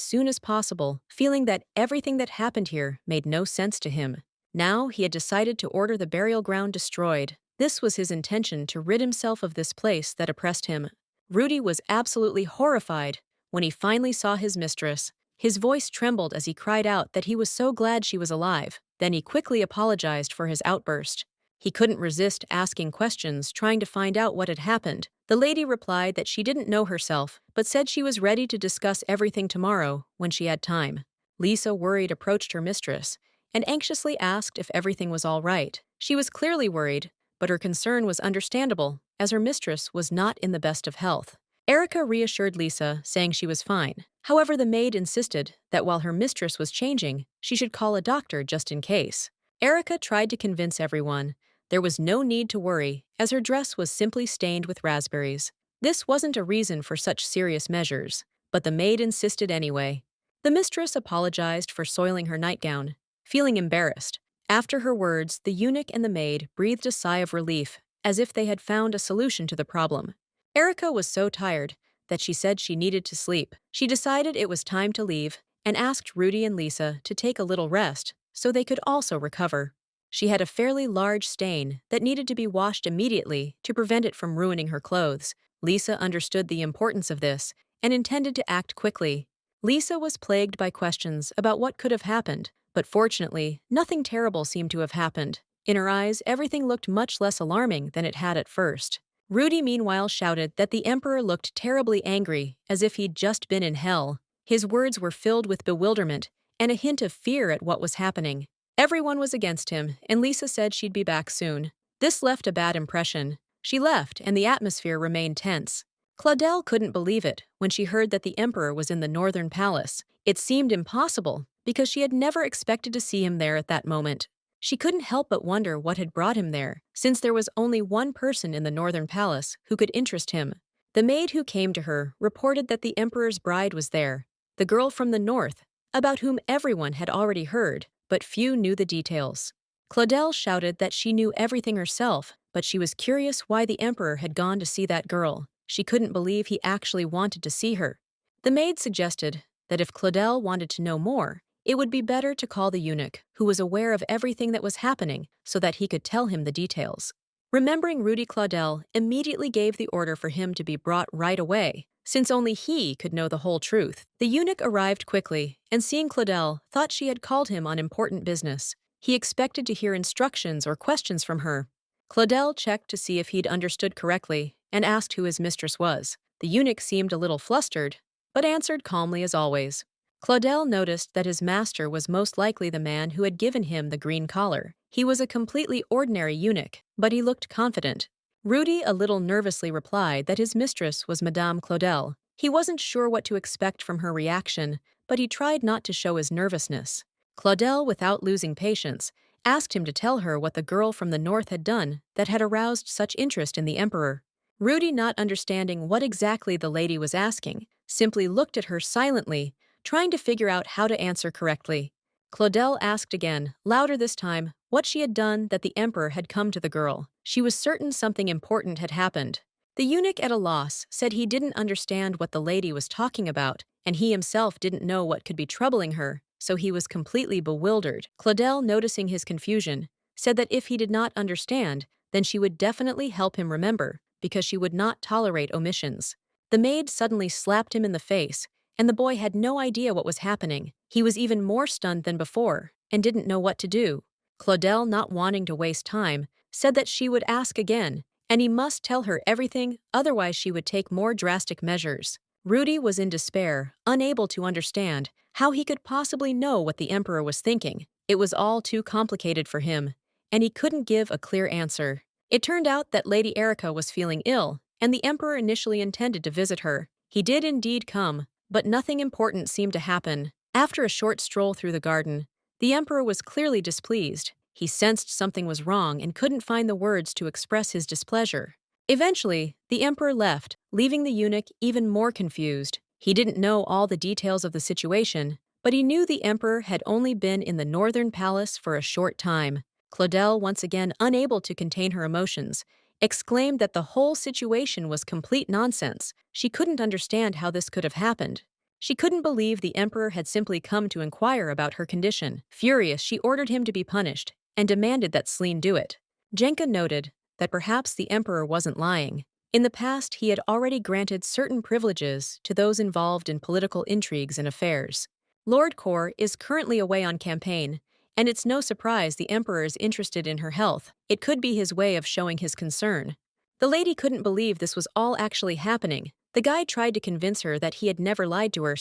soon as possible, feeling that everything that happened here made no sense to him. Now he had decided to order the burial ground destroyed. This was his intention, to rid himself of this place that oppressed him. Rudy was absolutely horrified when he finally saw his mistress. His voice trembled as he cried out that he was so glad she was alive. Then he quickly apologized for his outburst. He couldn't resist asking questions, trying to find out what had happened. The lady replied that she didn't know herself, but said she was ready to discuss everything tomorrow when she had time. Lisa, worried, approached her mistress and anxiously asked if everything was all right. She was clearly worried, but her concern was understandable, as her mistress was not in the best of health. Erica reassured Lisa, saying she was fine. However, the maid insisted that while her mistress was changing, she should call a doctor just in case. Erica tried to convince everyone there was no need to worry, as her dress was simply stained with raspberries. This wasn't a reason for such serious measures, but the maid insisted anyway. The mistress apologized for soiling her nightgown, feeling embarrassed. After her words, the eunuch and the maid breathed a sigh of relief, as if they had found a solution to the problem. Erica was so tired that she said she needed to sleep. She decided it was time to leave and asked Rudy and Lisa to take a little rest so they could also recover. She had a fairly large stain that needed to be washed immediately to prevent it from ruining her clothes. Lisa understood the importance of this and intended to act quickly. Lisa was plagued by questions about what could have happened, but fortunately, nothing terrible seemed to have happened. In her eyes, everything looked much less alarming than it had at first. Rudy meanwhile shouted that the emperor looked terribly angry, as if he'd just been in hell. His words were filled with bewilderment and a hint of fear at what was happening. Everyone was against him, and Lisa said she'd be back soon. This left a bad impression. She left, and the atmosphere remained tense. Claudel couldn't believe it when she heard that the emperor was in the northern palace. It seemed impossible, because she had never expected to see him there at that moment. She couldn't help but wonder what had brought him there, since there was only one person in the northern palace who could interest him. The maid who came to her reported that the emperor's bride was there, the girl from the north, about whom everyone had already heard, but few knew the details. Claudel shouted that she knew everything herself, but she was curious why the emperor had gone to see that girl. She couldn't believe he actually wanted to see her. The maid suggested that if Claudel wanted to know more, it would be better to call the eunuch, who was aware of everything that was happening, so that he could tell him the details. Remembering Rudy, Claudel immediately gave the order for him to be brought right away, since only he could know the whole truth. The eunuch arrived quickly, and seeing Claudel, thought she had called him on important business. He expected to hear instructions or questions from her. Claudel checked to see if he'd understood correctly and asked who his mistress was. The eunuch seemed a little flustered, but answered calmly as always. Claudel noticed that his master was most likely the man who had given him the green collar. He was a completely ordinary eunuch, but he looked confident. Rudy a little nervously replied that his mistress was Madame Claudel. He wasn't sure what to expect from her reaction, but he tried not to show his nervousness. Claudel, without losing patience, asked him to tell her what the girl from the north had done that had aroused such interest in the emperor. Rudy, not understanding what exactly the lady was asking, simply looked at her silently, trying to figure out how to answer correctly. Claudel asked again, louder this time, what she had done that the emperor had come to the girl. She was certain something important had happened. The eunuch, at a loss, said he didn't understand what the lady was talking about, and he himself didn't know what could be troubling her, so he was completely bewildered. Claudel, noticing his confusion, said that if he did not understand, then she would definitely help him remember, because she would not tolerate omissions. The maid suddenly slapped him in the face, and the boy had no idea what was happening. He was even more stunned than before, and didn't know what to do. Claudel, not wanting to waste time, said that she would ask again, and he must tell her everything, otherwise she would take more drastic measures. Rudy was in despair, unable to understand how he could possibly know what the emperor was thinking. It was all too complicated for him, and he couldn't give a clear answer. It turned out that Lady Erica was feeling ill, and the emperor initially intended to visit her. He did indeed come, but nothing important seemed to happen. After a short stroll through the garden, the emperor was clearly displeased. He sensed something was wrong and couldn't find the words to express his displeasure. Eventually, the emperor left, leaving the eunuch even more confused. He didn't know all the details of the situation, but he knew the emperor had only been in the northern palace for a short time. Claudel, once again unable to contain her emotions, exclaimed that the whole situation was complete nonsense. She couldn't understand how this could have happened. She couldn't believe the emperor had simply come to inquire about her condition. Furious, she ordered him to be punished and demanded that Celine do it. Jenka noted that perhaps the emperor wasn't lying. In the past, he had already granted certain privileges to those involved in political intrigues and affairs. Lord Kor is currently away on campaign, and it's no surprise the emperor is interested in her health. It could be his way of showing his concern. The lady couldn't believe this was all actually happening. The guy tried to convince her that he had never lied to her.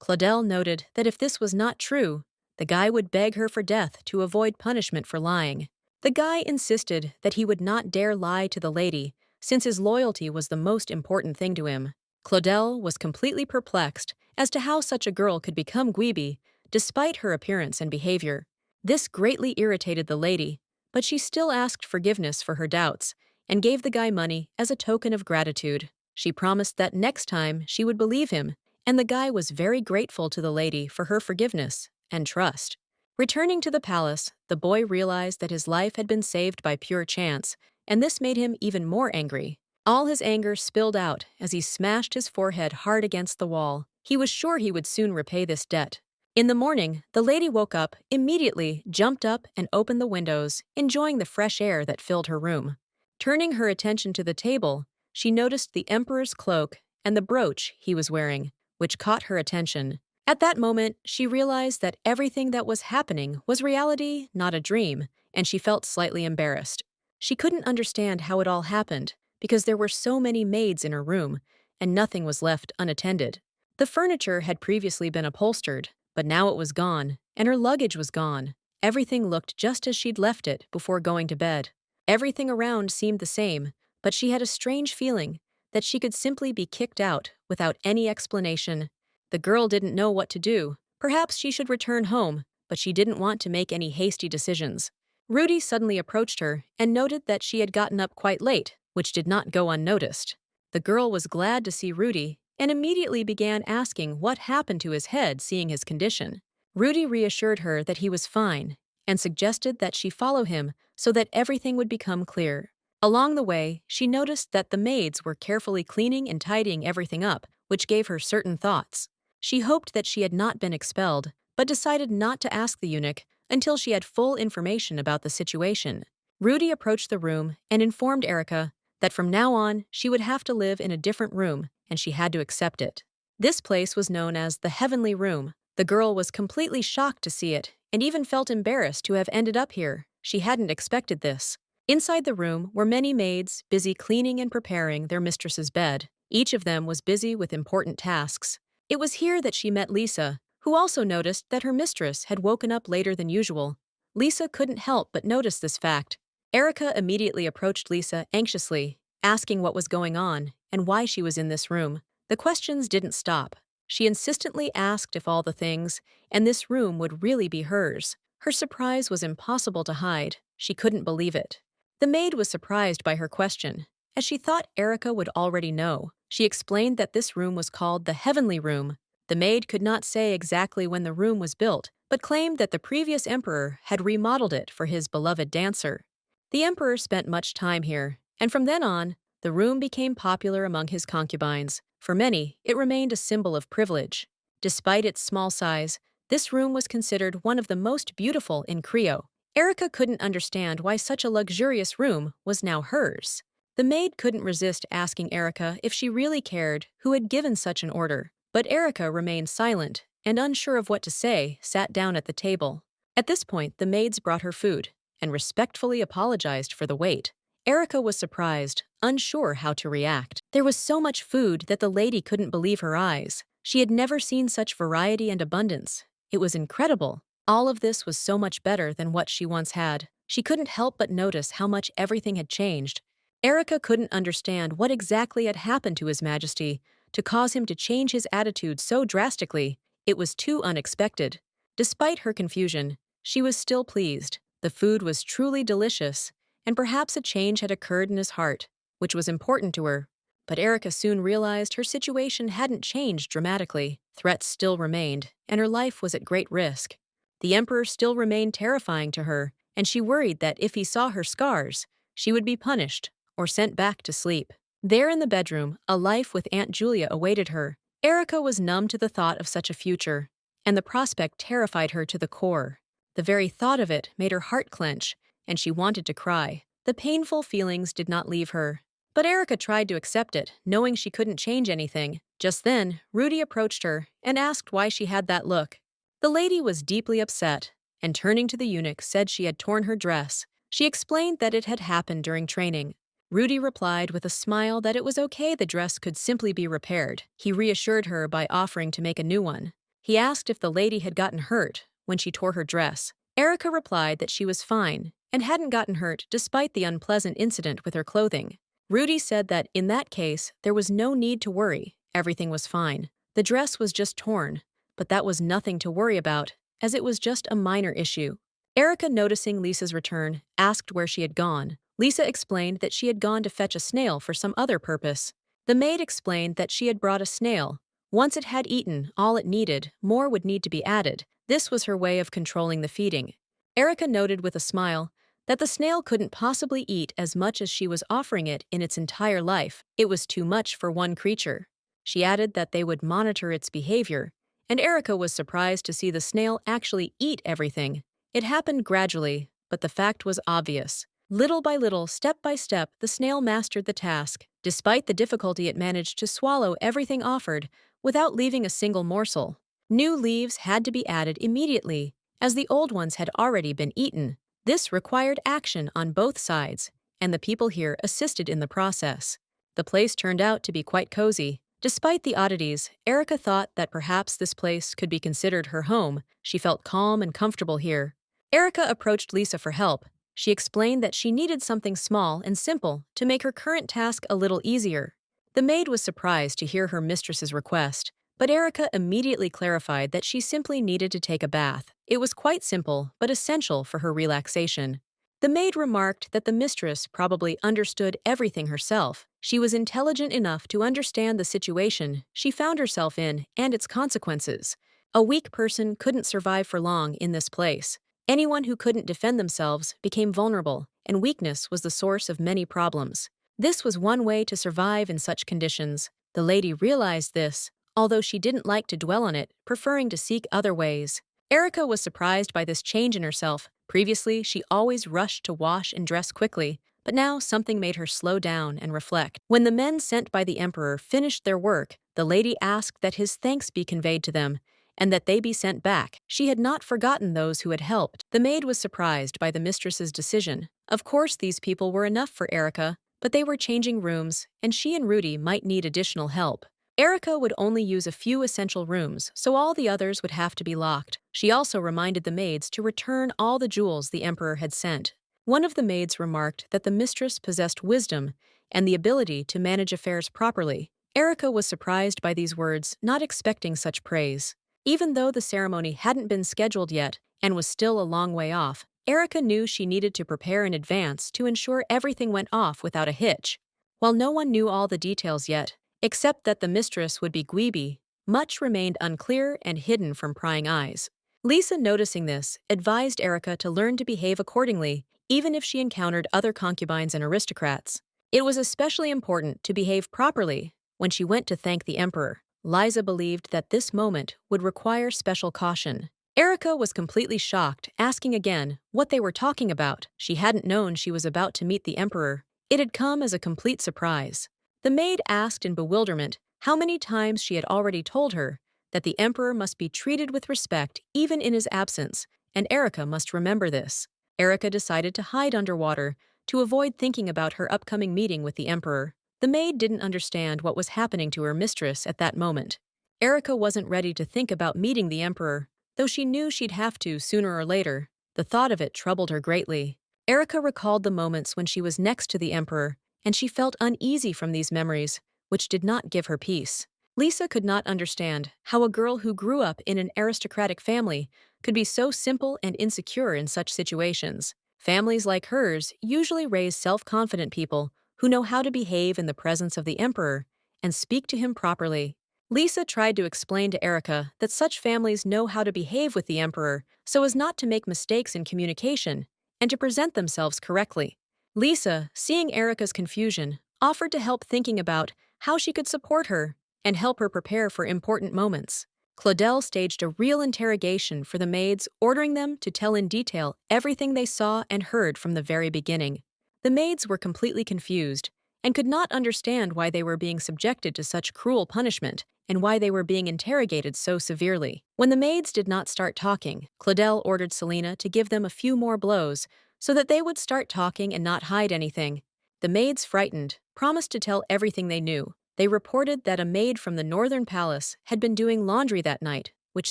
Claudel noted that if this was not true, the guy would beg her for death to avoid punishment for lying. The guy insisted that he would not dare lie to the lady, since his loyalty was the most important thing to him. Claudel was completely perplexed as to how such a girl could become Gweeby, despite her appearance and behavior. This greatly irritated the lady, but she still asked forgiveness for her doubts and gave the guy money as a token of gratitude. She promised that next time she would believe him, and the guy was very grateful to the lady for her forgiveness and trust. Returning to the palace, the boy realized that his life had been saved by pure chance, and this made him even more angry. All his anger spilled out as he smashed his forehead hard against the wall. He was sure he would soon repay this debt. In the morning, the lady woke up, immediately jumped up and opened the windows, enjoying the fresh air that filled her room. Turning her attention to the table, she noticed the emperor's cloak and the brooch he was wearing, which caught her attention. At that moment, she realized that everything that was happening was reality, not a dream, and she felt slightly embarrassed. She couldn't understand how it all happened, because there were so many maids in her room, and nothing was left unattended. The furniture had previously been upholstered, but now it was gone, and her luggage was gone. Everything looked just as she'd left it before going to bed. Everything around seemed the same, but she had a strange feeling that she could simply be kicked out without any explanation. The girl didn't know what to do. Perhaps she should return home, but she didn't want to make any hasty decisions. Rudy suddenly approached her and noted that she had gotten up quite late, which did not go unnoticed. The girl was glad to see Rudy and immediately began asking what happened to his head, seeing his condition. Rudy reassured her that he was fine and suggested that she follow him so that everything would become clear. Along the way, she noticed that the maids were carefully cleaning and tidying everything up, which gave her certain thoughts. She hoped that she had not been expelled, but decided not to ask the eunuch until she had full information about the situation. Rudy approached the room and informed Erica that from now on she would have to live in a different room and she had to accept it. This place was known as the Heavenly Room. The girl was completely shocked to see it and even felt embarrassed to have ended up here. She hadn't expected this. Inside the room were many maids busy cleaning and preparing their mistress's bed. Each of them was busy with important tasks. It was here that she met Lisa, who also noticed that her mistress had woken up later than usual. Lisa couldn't help but notice this fact. Erica immediately approached Lisa anxiously, asking what was going on and why she was in this room. The questions didn't stop. She insistently asked if all the things and this room would really be hers. Her surprise was impossible to hide. She couldn't believe it. The maid was surprised by her question, as she thought Erica would already know. She explained that this room was called the Heavenly Room. The maid could not say exactly when the room was built, but claimed that the previous emperor had remodeled it for his beloved dancer. The emperor spent much time here, and from then on, the room became popular among his concubines. For many, it remained a symbol of privilege. Despite its small size, this room was considered one of the most beautiful in Creo. Erica couldn't understand why such a luxurious room was now hers. The maid couldn't resist asking Erica if she really cared who had given such an order, but Erica remained silent and, unsure of what to say, sat down at the table. At this point, the maids brought her food and respectfully apologized for the wait. Erica was surprised, unsure how to react. There was so much food that the lady couldn't believe her eyes. She had never seen such variety and abundance. It was incredible. All of this was so much better than what she once had. She couldn't help but notice how much everything had changed. Erica couldn't understand what exactly had happened to His Majesty to cause him to change his attitude so drastically. It was too unexpected. Despite her confusion, she was still pleased. The food was truly delicious, and perhaps a change had occurred in his heart, which was important to her. But Erica soon realized her situation hadn't changed dramatically. Threats still remained, and her life was at great risk. The emperor still remained terrifying to her, and she worried that if he saw her scars, she would be punished or sent back to sleep. There in the bedroom, a life with Aunt Julia awaited her. Erica was numb to the thought of such a future, and the prospect terrified her to the core. The very thought of it made her heart clench, and she wanted to cry. The painful feelings did not leave her. But Erica tried to accept it, knowing she couldn't change anything. Just then, Rudy approached her and asked why she had that look. The lady was deeply upset, and turning to the eunuch, said she had torn her dress. She explained that it had happened during training. Rudy replied with a smile that it was okay, the dress could simply be repaired. He reassured her by offering to make a new one. He asked if the lady had gotten hurt when she tore her dress. Erica replied that she was fine and hadn't gotten hurt despite the unpleasant incident with her clothing. Rudy said that in that case, there was no need to worry, everything was fine. The dress was just torn, but that was nothing to worry about, as it was just a minor issue. Erica, noticing Lisa's return, asked where she had gone. Lisa explained that she had gone to fetch a snail for some other purpose. The maid explained that she had brought a snail. Once it had eaten all it needed, more would need to be added. This was her way of controlling the feeding. Erica noted with a smile that the snail couldn't possibly eat as much as she was offering it in its entire life. It was too much for one creature. She added that they would monitor its behavior, and Erica was surprised to see the snail actually eat everything. It happened gradually, but the fact was obvious. Little by little, step by step, the snail mastered the task. Despite the difficulty, it managed to swallow everything offered without leaving a single morsel. New leaves had to be added immediately, as the old ones had already been eaten. This required action on both sides, and the people here assisted in the process. The place turned out to be quite cozy. Despite the oddities, Erica thought that perhaps this place could be considered her home. She felt calm and comfortable here. Erica approached Lisa for help. She explained that she needed something small and simple to make her current task a little easier. The maid was surprised to hear her mistress's request, but Erica immediately clarified that she simply needed to take a bath. It was quite simple, but essential for her relaxation. The maid remarked that the mistress probably understood everything herself. She was intelligent enough to understand the situation she found herself in and its consequences. A weak person couldn't survive for long in this place. Anyone who couldn't defend themselves became vulnerable, and weakness was the source of many problems. This was one way to survive in such conditions. The lady realized this, although she didn't like to dwell on it, preferring to seek other ways. Erica was surprised by this change in herself. Previously, she always rushed to wash and dress quickly, but now something made her slow down and reflect. When the men sent by the emperor finished their work, the lady asked that his thanks be conveyed to them, and that they be sent back. She had not forgotten those who had helped. The maid was surprised by the mistress's decision. Of course, these people were enough for Erica, but they were changing rooms, and she and Rudy might need additional help. Erica would only use a few essential rooms, so all the others would have to be locked. She also reminded the maids to return all the jewels the emperor had sent. One of the maids remarked that the mistress possessed wisdom and the ability to manage affairs properly. Erica was surprised by these words, not expecting such praise. Even though the ceremony hadn't been scheduled yet and was still a long way off, Erica knew she needed to prepare in advance to ensure everything went off without a hitch. While no one knew all the details yet, except that the mistress would be Gweeby, much remained unclear and hidden from prying eyes. Lisa, noticing this, advised Erica to learn to behave accordingly, even if she encountered other concubines and aristocrats. It was especially important to behave properly when she went to thank the emperor. Liza believed that this moment would require special caution. Erica was completely shocked, asking again what they were talking about. She hadn't known she was about to meet the emperor. It had come as a complete surprise. The maid asked in bewilderment how many times she had already told her that the emperor must be treated with respect even in his absence, and Erica must remember this. Erica decided to hide underwater to avoid thinking about her upcoming meeting with the emperor. The maid didn't understand what was happening to her mistress at that moment. Erica wasn't ready to think about meeting the emperor, though she knew she'd have to sooner or later. The thought of it troubled her greatly. Erica recalled the moments when she was next to the emperor, and she felt uneasy from these memories, which did not give her peace. Lisa could not understand how a girl who grew up in an aristocratic family could be so simple and insecure in such situations. Families like hers usually raise self-confident people who know how to behave in the presence of the emperor and speak to him properly. Lisa tried to explain to Erica that such families know how to behave with the emperor so as not to make mistakes in communication and to present themselves correctly. Lisa, seeing Erica's confusion, offered to help, thinking about how she could support her and help her prepare for important moments. Claudel staged a real interrogation for the maids, ordering them to tell in detail everything they saw and heard from the very beginning. The maids were completely confused and could not understand why they were being subjected to such cruel punishment and why they were being interrogated so severely. When the maids did not start talking, Claudel ordered Selena to give them a few more blows so that they would start talking and not hide anything. The maids, frightened, promised to tell everything they knew. They reported that a maid from the northern palace had been doing laundry that night, which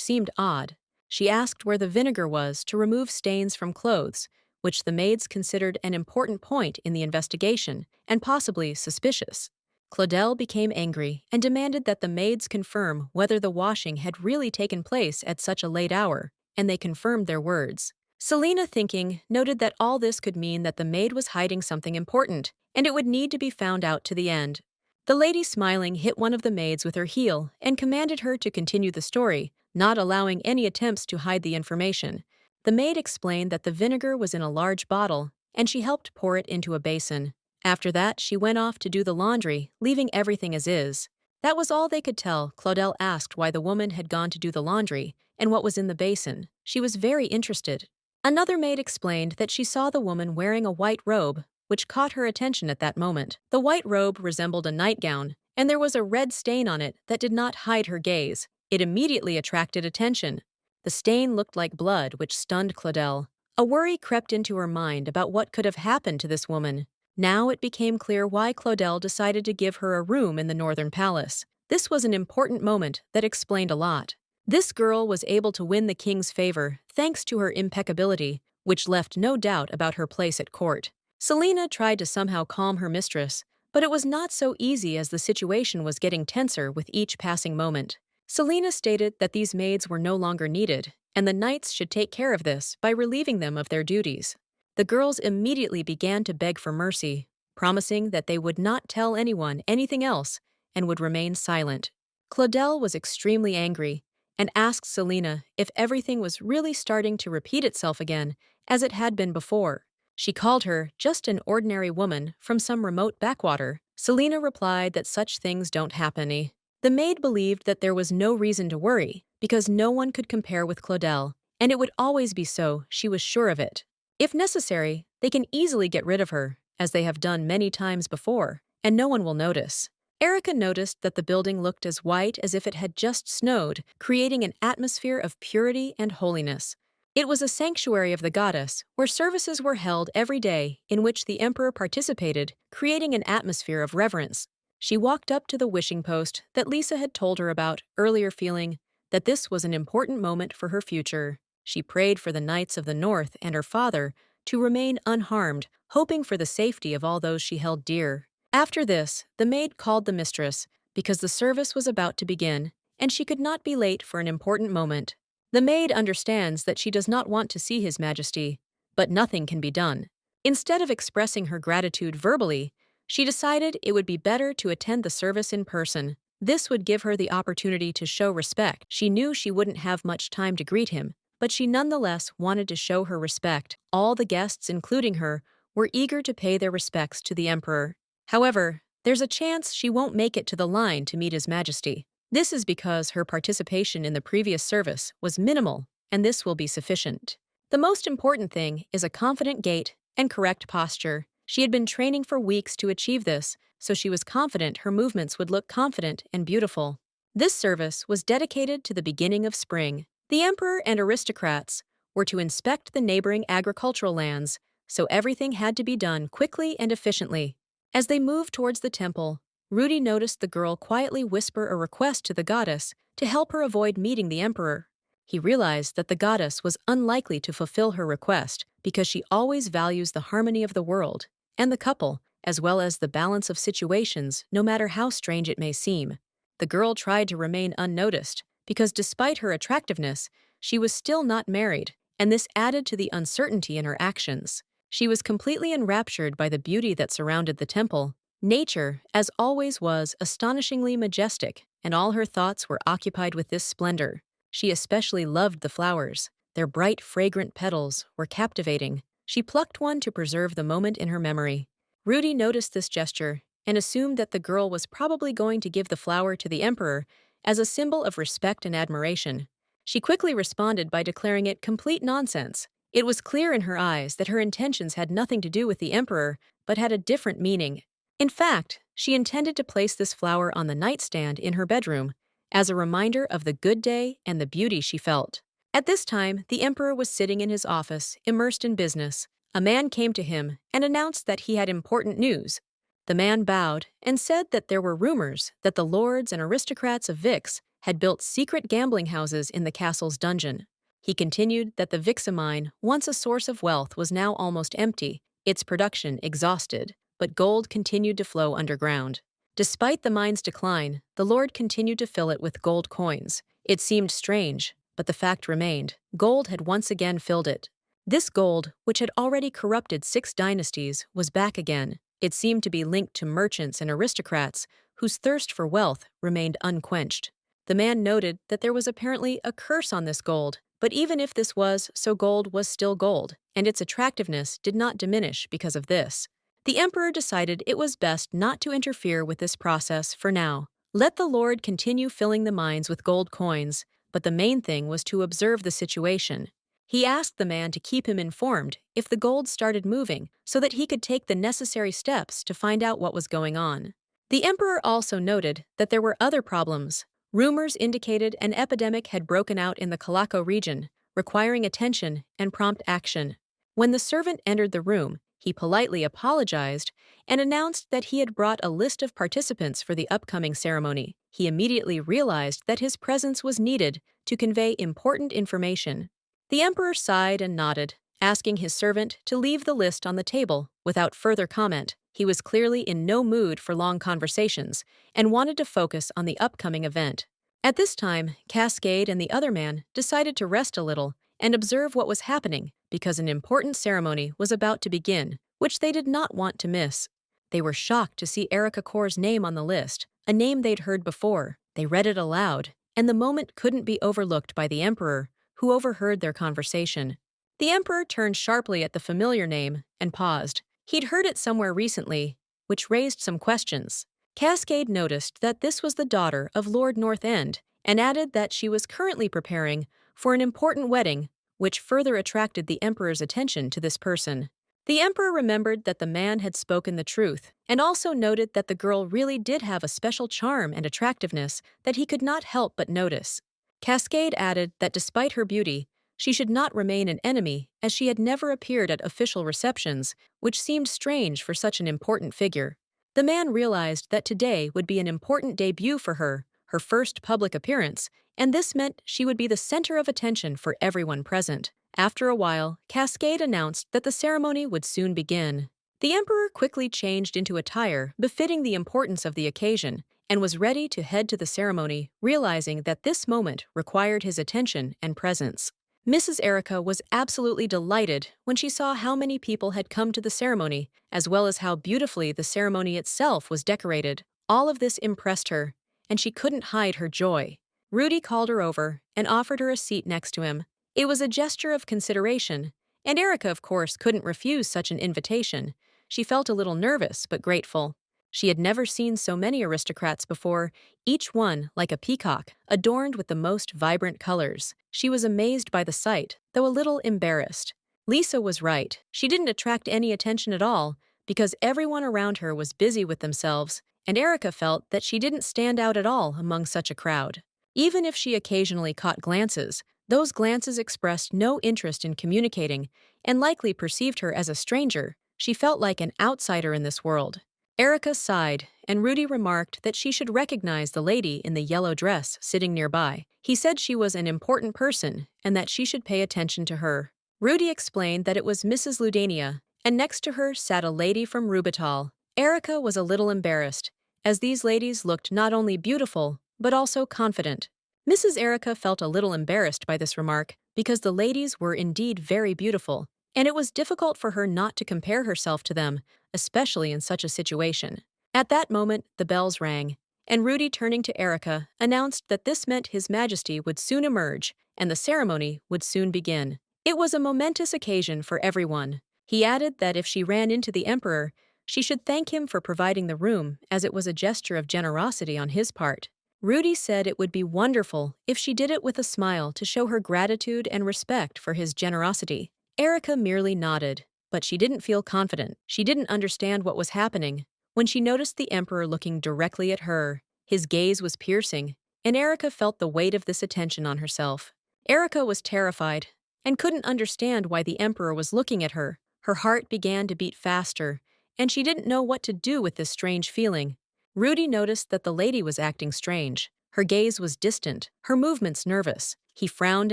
seemed odd. She asked where the vinegar was to remove stains from clothes, which the maids considered an important point in the investigation and possibly suspicious. Claudel became angry and demanded that the maids confirm whether the washing had really taken place at such a late hour, and they confirmed their words. Selina, thinking, noted that all this could mean that the maid was hiding something important, and it would need to be found out to the end. The lady, smiling, hit one of the maids with her heel and commanded her to continue the story, not allowing any attempts to hide the information. The maid explained that the vinegar was in a large bottle, and she helped pour it into a basin. After that, she went off to do the laundry, leaving everything as is. That was all they could tell. Claudel asked why the woman had gone to do the laundry and what was in the basin. She was very interested. Another maid explained that she saw the woman wearing a white robe, which caught her attention at that moment. The white robe resembled a nightgown, and there was a red stain on it that did not hide her gaze. It immediately attracted attention. The stain looked like blood, which stunned Claudel. A worry crept into her mind about what could have happened to this woman. Now it became clear why Claudel decided to give her a room in the Northern Palace. This was an important moment that explained a lot. This girl was able to win the king's favor thanks to her impeccability, which left no doubt about her place at court. Selina tried to somehow calm her mistress, but it was not so easy as the situation was getting tenser with each passing moment. Selina stated that these maids were no longer needed, and the knights should take care of this by relieving them of their duties. The girls immediately began to beg for mercy, promising that they would not tell anyone anything else and would remain silent. Claudel was extremely angry and asked Selina if everything was really starting to repeat itself again as it had been before. She called her just an ordinary woman from some remote backwater. Selina replied that such things don't happen. The maid believed that there was no reason to worry because no one could compare with Claudel, and it would always be so, she was sure of it. If necessary, they can easily get rid of her, as they have done many times before, and no one will notice. Erica noticed that the building looked as white as if it had just snowed, creating an atmosphere of purity and holiness. It was a sanctuary of the goddess, where services were held every day in which the emperor participated, creating an atmosphere of reverence. She walked up to the wishing post that Lisa had told her about earlier, feeling that this was an important moment for her future. She prayed for the knights of the north and her father to remain unharmed, hoping for the safety of all those she held dear. After this, the maid called the mistress because the service was about to begin, and she could not be late for an important moment. The maid understands that she does not want to see His Majesty, but nothing can be done. Instead of expressing her gratitude verbally, she decided it would be better to attend the service in person. This would give her the opportunity to show respect. She knew she wouldn't have much time to greet him, but she nonetheless wanted to show her respect. All the guests, including her, were eager to pay their respects to the emperor. However, there's a chance she won't make it to the line to meet His Majesty. This is because her participation in the previous service was minimal, and this will be sufficient. The most important thing is a confident gait and correct posture. She had been training for weeks to achieve this, so she was confident her movements would look confident and beautiful. This service was dedicated to the beginning of spring. The emperor and aristocrats were to inspect the neighboring agricultural lands, so everything had to be done quickly and efficiently. As they moved towards the temple, Rudy noticed the girl quietly whisper a request to the goddess to help her avoid meeting the emperor. He realized that the goddess was unlikely to fulfill her request because she always values the harmony of the world and the couple, as well as the balance of situations, no matter how strange it may seem. The girl tried to remain unnoticed because despite her attractiveness, she was still not married, and this added to the uncertainty in her actions. She was completely enraptured by the beauty that surrounded the temple. Nature, as always, was astonishingly majestic, and all her thoughts were occupied with this splendor. She especially loved the flowers. Their bright, fragrant petals were captivating. She plucked one to preserve the moment in her memory. Rudy noticed this gesture and assumed that the girl was probably going to give the flower to the emperor as a symbol of respect and admiration. She quickly responded by declaring it complete nonsense. It was clear in her eyes that her intentions had nothing to do with the emperor, but had a different meaning. In fact, she intended to place this flower on the nightstand in her bedroom as a reminder of the good day and the beauty she felt. At this time, the emperor was sitting in his office, immersed in business. A man came to him and announced that he had important news. The man bowed and said that there were rumors that the lords and aristocrats of Vix had built secret gambling houses in the castle's dungeon. He continued that the Vixa mine, once a source of wealth, was now almost empty, its production exhausted, but gold continued to flow underground. Despite the mine's decline, the Lord continued to fill it with gold coins. It seemed strange, but the fact remained. Gold had once again filled it. This gold, which had already corrupted 6 dynasties, was back again. It seemed to be linked to merchants and aristocrats whose thirst for wealth remained unquenched. The man noted that there was apparently a curse on this gold, but even if this was, so gold was still gold, and its attractiveness did not diminish because of this. The emperor decided it was best not to interfere with this process for now. Let the Lord continue filling the mines with gold coins, but the main thing was to observe the situation. He asked the man to keep him informed if the gold started moving so that he could take the necessary steps to find out what was going on. The emperor also noted that there were other problems. Rumors indicated an epidemic had broken out in the Calaco region, requiring attention and prompt action. When the servant entered the room, he politely apologized and announced that he had brought a list of participants for the upcoming ceremony. He immediately realized that his presence was needed to convey important information. The emperor sighed and nodded, asking his servant to leave the list on the table without further comment. He was clearly in no mood for long conversations and wanted to focus on the upcoming event. At this time, Cascade and the other man decided to rest a little and observe what was happening because an important ceremony was about to begin, which they did not want to miss. They were shocked to see Erica Core's name on the list, a name they'd heard before. They read it aloud, and the moment couldn't be overlooked by the emperor, who overheard their conversation. The emperor turned sharply at the familiar name and paused. He'd heard it somewhere recently, which raised some questions. Cascade noticed that this was the daughter of Lord North End and added that she was currently preparing for an important wedding, which further attracted the emperor's attention to this person. The emperor remembered that the man had spoken the truth and also noted that the girl really did have a special charm and attractiveness that he could not help but notice. Cascade added that despite her beauty, she should not remain an enemy as she had never appeared at official receptions, which seemed strange for such an important figure. The man realized that today would be an important debut for her first public appearance, and this meant she would be the center of attention for everyone present. After a while, Cascade announced that the ceremony would soon begin. The emperor quickly changed into attire befitting the importance of the occasion and was ready to head to the ceremony, realizing that this moment required his attention and presence. Mrs. Erica was absolutely delighted when she saw how many people had come to the ceremony, as well as how beautifully the ceremony itself was decorated. All of this impressed her, and she couldn't hide her joy. Rudy called her over and offered her a seat next to him. It was a gesture of consideration, and Erica, of course, couldn't refuse such an invitation. She felt a little nervous but grateful. She had never seen so many aristocrats before, each one like a peacock, adorned with the most vibrant colors. She was amazed by the sight, though a little embarrassed. Lisa was right. She didn't attract any attention at all because everyone around her was busy with themselves, and Erica felt that she didn't stand out at all among such a crowd. Even if she occasionally caught glances, those glances expressed no interest in communicating and likely perceived her as a stranger. She felt like an outsider in this world. Erica sighed, and Rudy remarked that she should recognize the lady in the yellow dress sitting nearby. He said she was an important person and that she should pay attention to her. Rudy explained that it was Mrs. Ludania, and next to her sat a lady from Rubital. Erica was a little embarrassed, as these ladies looked not only beautiful, but also confident. Mrs. Erica felt a little embarrassed by this remark because the ladies were indeed very beautiful, and it was difficult for her not to compare herself to them, especially in such a situation. At that moment, the bells rang, and Rudy, turning to Erica, announced that this meant His Majesty would soon emerge and the ceremony would soon begin. It was a momentous occasion for everyone. He added that if she ran into the emperor, she should thank him for providing the room, as it was a gesture of generosity on his part. Rudy said it would be wonderful if she did it with a smile to show her gratitude and respect for his generosity. Erica merely nodded, but she didn't feel confident. She didn't understand what was happening. When she noticed the emperor looking directly at her, his gaze was piercing, and Erica felt the weight of this attention on herself. Erica was terrified and couldn't understand why the emperor was looking at her. Her heart began to beat faster, and she didn't know what to do with this strange feeling. Rudy noticed that the lady was acting strange. Her gaze was distant, her movements nervous. He frowned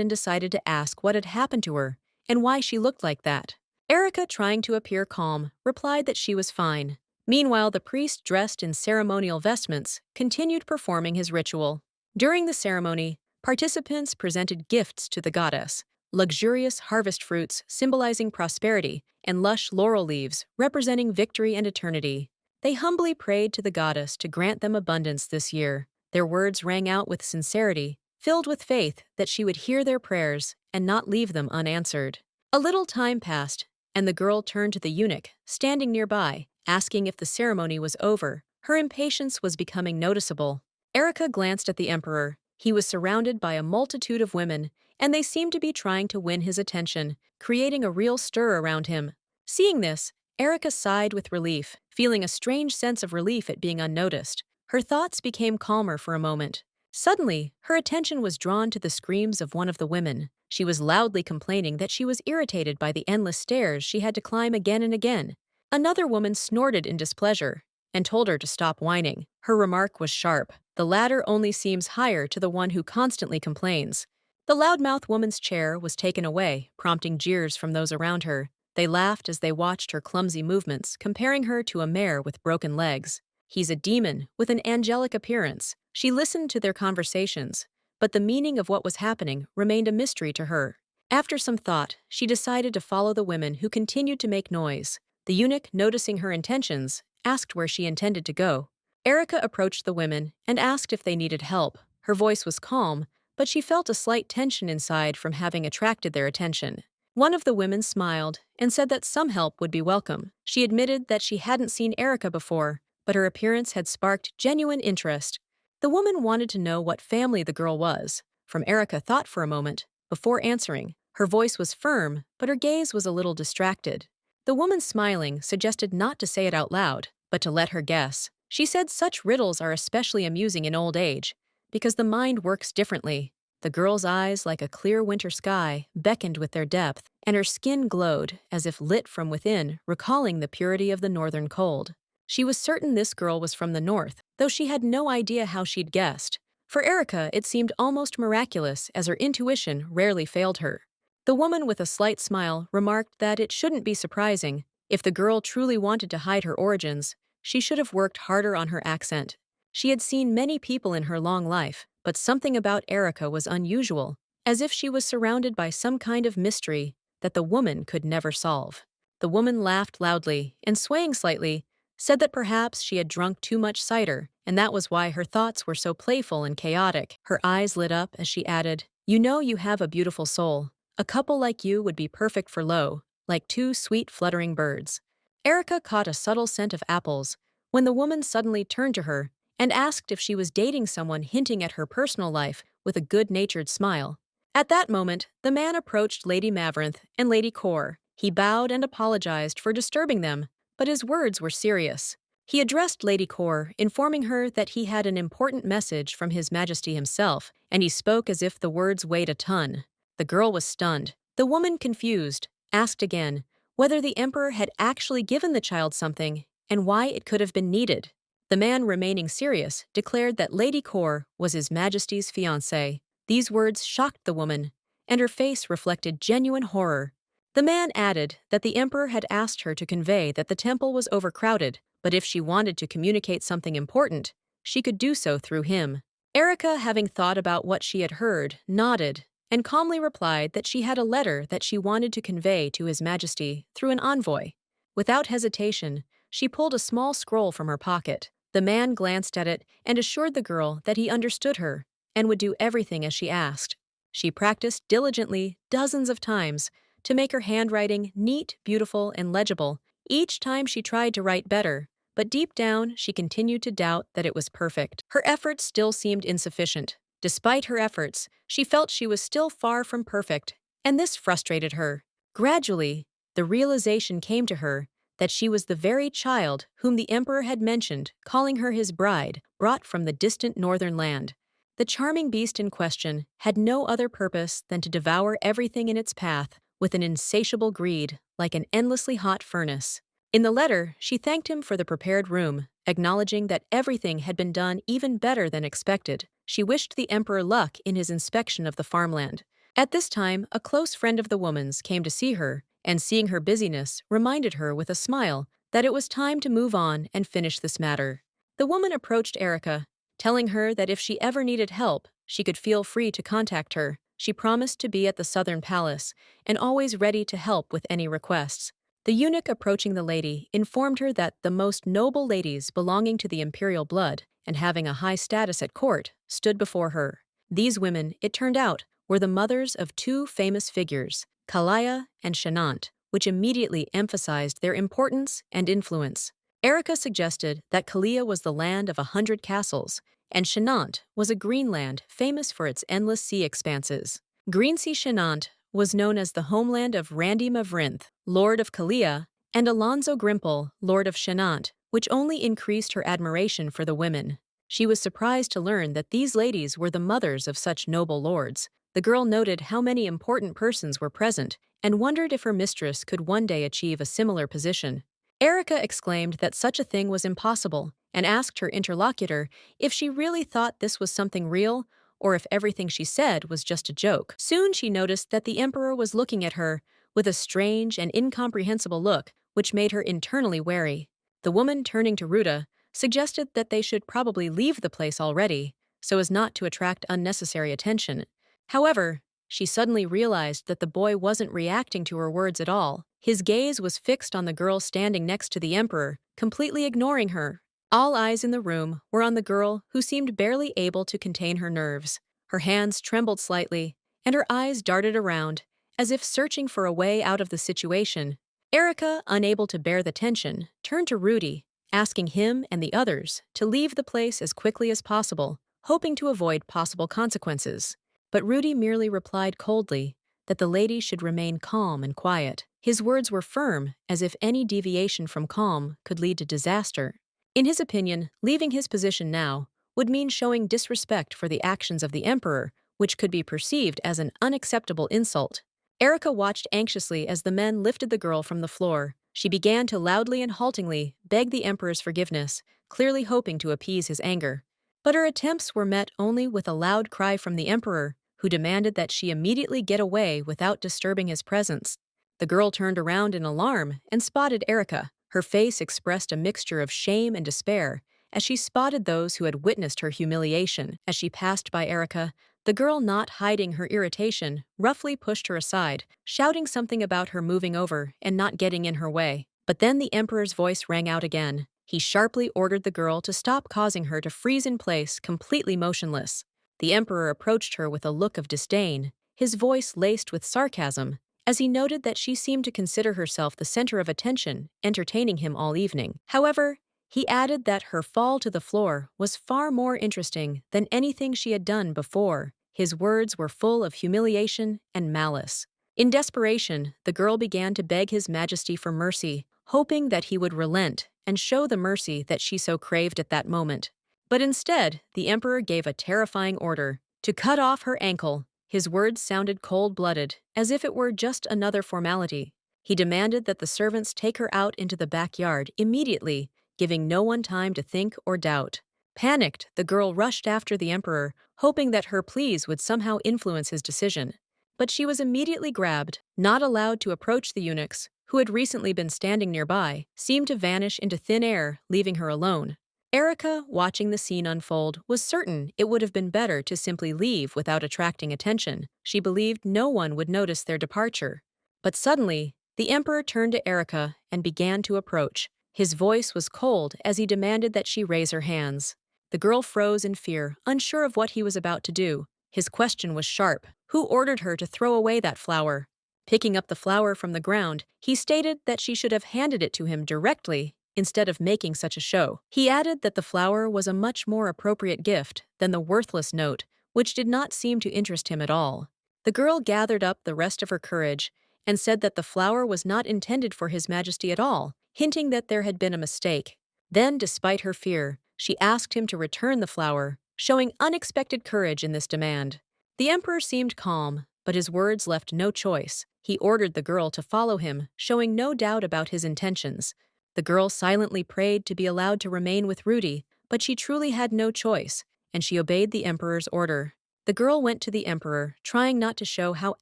and decided to ask what had happened to her and why she looked like that. Erica, trying to appear calm, replied that she was fine. Meanwhile, the priest, dressed in ceremonial vestments, continued performing his ritual. During the ceremony, participants presented gifts to the goddess: luxurious harvest fruits symbolizing prosperity, and lush laurel leaves representing victory and eternity. They humbly prayed to the goddess to grant them abundance this year. Their words rang out with sincerity, filled with faith that she would hear their prayers and not leave them unanswered. A little time passed, and the girl turned to the eunuch, standing nearby, asking if the ceremony was over. Her impatience was becoming noticeable. Erica glanced at the emperor. He was surrounded by a multitude of women, and they seemed to be trying to win his attention, creating a real stir around him. Seeing this, Erica sighed with relief, feeling a strange sense of relief at being unnoticed. Her thoughts became calmer for a moment. Suddenly, her attention was drawn to the screams of one of the women. She was loudly complaining that she was irritated by the endless stairs she had to climb again and again. Another woman snorted in displeasure and told her to stop whining. Her remark was sharp. The ladder only seems higher to the one who constantly complains. The loudmouth woman's chair was taken away, prompting jeers from those around her. They laughed as they watched her clumsy movements, comparing her to a mare with broken legs. "He's a demon with an angelic appearance." She listened to their conversations, but the meaning of what was happening remained a mystery to her. After some thought, she decided to follow the women who continued to make noise. The eunuch, noticing her intentions, asked where she intended to go. Erica approached the women and asked if they needed help. Her voice was calm, but she felt a slight tension inside from having attracted their attention. One of the women smiled and said that some help would be welcome. She admitted that she hadn't seen Erica before, but her appearance had sparked genuine interest. The woman wanted to know what family the girl was. Erica thought for a moment, before answering. Her voice was firm, but her gaze was a little distracted. The woman, smiling, suggested not to say it out loud, but to let her guess. She said such riddles are especially amusing in old age, because the mind works differently. The girl's eyes, like a clear winter sky, beckoned with their depth, and her skin glowed as if lit from within, recalling the purity of the northern cold. She was certain this girl was from the north, though she had no idea how she'd guessed. For Erica, it seemed almost miraculous, as her intuition rarely failed her. The woman, with a slight smile, remarked that it shouldn't be surprising. If the girl truly wanted to hide her origins, she should have worked harder on her accent. She had seen many people in her long life, but something about Erica was unusual, as if she was surrounded by some kind of mystery that the woman could never solve. The woman laughed loudly and, swaying slightly, said that perhaps she had drunk too much cider, and that was why her thoughts were so playful and chaotic. Her eyes lit up as she added, "You know you have a beautiful soul. A couple like you would be perfect for Lo, like two sweet fluttering birds." Erica caught a subtle scent of apples when the woman suddenly turned to her and asked if she was dating someone, hinting at her personal life with a good-natured smile. At that moment, the man approached Lady Maverinth and Lady Cor. He bowed and apologized for disturbing them, but his words were serious. He addressed Lady Cor, informing her that he had an important message from His Majesty himself, and he spoke as if the words weighed a ton. The girl was stunned. The woman, confused, asked again whether the emperor had actually given the child something and why it could have been needed. The man, remaining serious, declared that Lady Cor was His Majesty's fiancée. These words shocked the woman, and her face reflected genuine horror. The man added that the emperor had asked her to convey that the temple was overcrowded, but if she wanted to communicate something important, she could do so through him. Erica, having thought about what she had heard, nodded and calmly replied that she had a letter that she wanted to convey to His Majesty through an envoy. Without hesitation, she pulled a small scroll from her pocket. The man glanced at it and assured the girl that he understood her and would do everything as she asked. She practiced diligently dozens of times to make her handwriting neat, beautiful, and legible. Each time she tried to write better, but deep down she continued to doubt that it was perfect. Her efforts still seemed insufficient. Despite her efforts, she felt she was still far from perfect, and this frustrated her. Gradually, the realization came to her that she was the very child whom the emperor had mentioned, calling her his bride, brought from the distant northern land. The charming beast in question had no other purpose than to devour everything in its path with an insatiable greed, like an endlessly hot furnace. In the letter, she thanked him for the prepared room, acknowledging that everything had been done even better than expected. She wished the emperor luck in his inspection of the farmland. At this time, a close friend of the woman's came to see her, and seeing her busyness, reminded her with a smile that it was time to move on and finish this matter. The woman approached Erica, telling her that if she ever needed help, she could feel free to contact her. She promised to be at the Southern Palace and always ready to help with any requests. The eunuch approaching the lady informed her that the most noble ladies belonging to the imperial blood and having a high status at court stood before her. These women, it turned out, were the mothers of two famous figures, Kalaya and Shanant, which immediately emphasized their importance and influence. Erica suggested that Kalia was the land of 100 castles, and Shanant was a green land famous for its endless sea expanses. Greensea Shanant was known as the homeland of Randy Mavrinth, Lord of Kalia, and Alonzo Grimple, Lord of Shanant, which only increased her admiration for the women. She was surprised to learn that these ladies were the mothers of such noble lords. The girl noted how many important persons were present and wondered if her mistress could one day achieve a similar position. Erica exclaimed that such a thing was impossible and asked her interlocutor if she really thought this was something real or if everything she said was just a joke. Soon she noticed that the emperor was looking at her with a strange and incomprehensible look, which made her internally wary. The woman, turning to Ruta, suggested that they should probably leave the place already, so as not to attract unnecessary attention. However, she suddenly realized that the boy wasn't reacting to her words at all. His gaze was fixed on the girl standing next to the emperor, completely ignoring her. All eyes in the room were on the girl, who seemed barely able to contain her nerves. Her hands trembled slightly, and her eyes darted around, as if searching for a way out of the situation. Erica, unable to bear the tension, turned to Rudy, asking him and the others to leave the place as quickly as possible, hoping to avoid possible consequences. But Rudy merely replied coldly that the lady should remain calm and quiet. His words were firm, as if any deviation from calm could lead to disaster. In his opinion, leaving his position now would mean showing disrespect for the actions of the emperor, which could be perceived as an unacceptable insult. Erica watched anxiously as the men lifted the girl from the floor. She began to loudly and haltingly beg the emperor's forgiveness, clearly hoping to appease his anger. But her attempts were met only with a loud cry from the emperor, who demanded that she immediately get away without disturbing his presence. The girl turned around in alarm and spotted Erica. Her face expressed a mixture of shame and despair as she spotted those who had witnessed her humiliation. As she passed by Erica, the girl, not hiding her irritation, roughly pushed her aside, shouting something about her moving over and not getting in her way. But then the emperor's voice rang out again. He sharply ordered the girl to stop, causing her to freeze in place, completely motionless. The emperor approached her with a look of disdain, his voice laced with sarcasm, as he noted that she seemed to consider herself the center of attention, entertaining him all evening. However, he added that her fall to the floor was far more interesting than anything she had done before. His words were full of humiliation and malice. In desperation, the girl began to beg His Majesty for mercy, hoping that he would relent and show the mercy that she so craved at that moment. But instead, the emperor gave a terrifying order to cut off her ankle. His words sounded cold-blooded, as if it were just another formality. He demanded that the servants take her out into the backyard immediately, giving no one time to think or doubt. Panicked, the girl rushed after the emperor, hoping that her pleas would somehow influence his decision. But she was immediately grabbed, not allowed to approach the eunuchs, who had recently been standing nearby, seemed to vanish into thin air, leaving her alone. Erica, watching the scene unfold, was certain it would have been better to simply leave without attracting attention. She believed no one would notice their departure. But suddenly, the emperor turned to Erica and began to approach. His voice was cold as he demanded that she raise her hands. The girl froze in fear, unsure of what he was about to do. His question was sharp. Who ordered her to throw away that flower? Picking up the flower from the ground, he stated that she should have handed it to him directly instead of making such a show. He added that the flower was a much more appropriate gift than the worthless note, which did not seem to interest him at all. The girl gathered up the rest of her courage and said that the flower was not intended for His Majesty at all, hinting that there had been a mistake. Then, despite her fear, she asked him to return the flower, showing unexpected courage in this demand. The emperor seemed calm, but his words left no choice. He ordered the girl to follow him, showing no doubt about his intentions. The girl silently prayed to be allowed to remain with Rudy, but she truly had no choice, and she obeyed the emperor's order. The girl went to the emperor, trying not to show how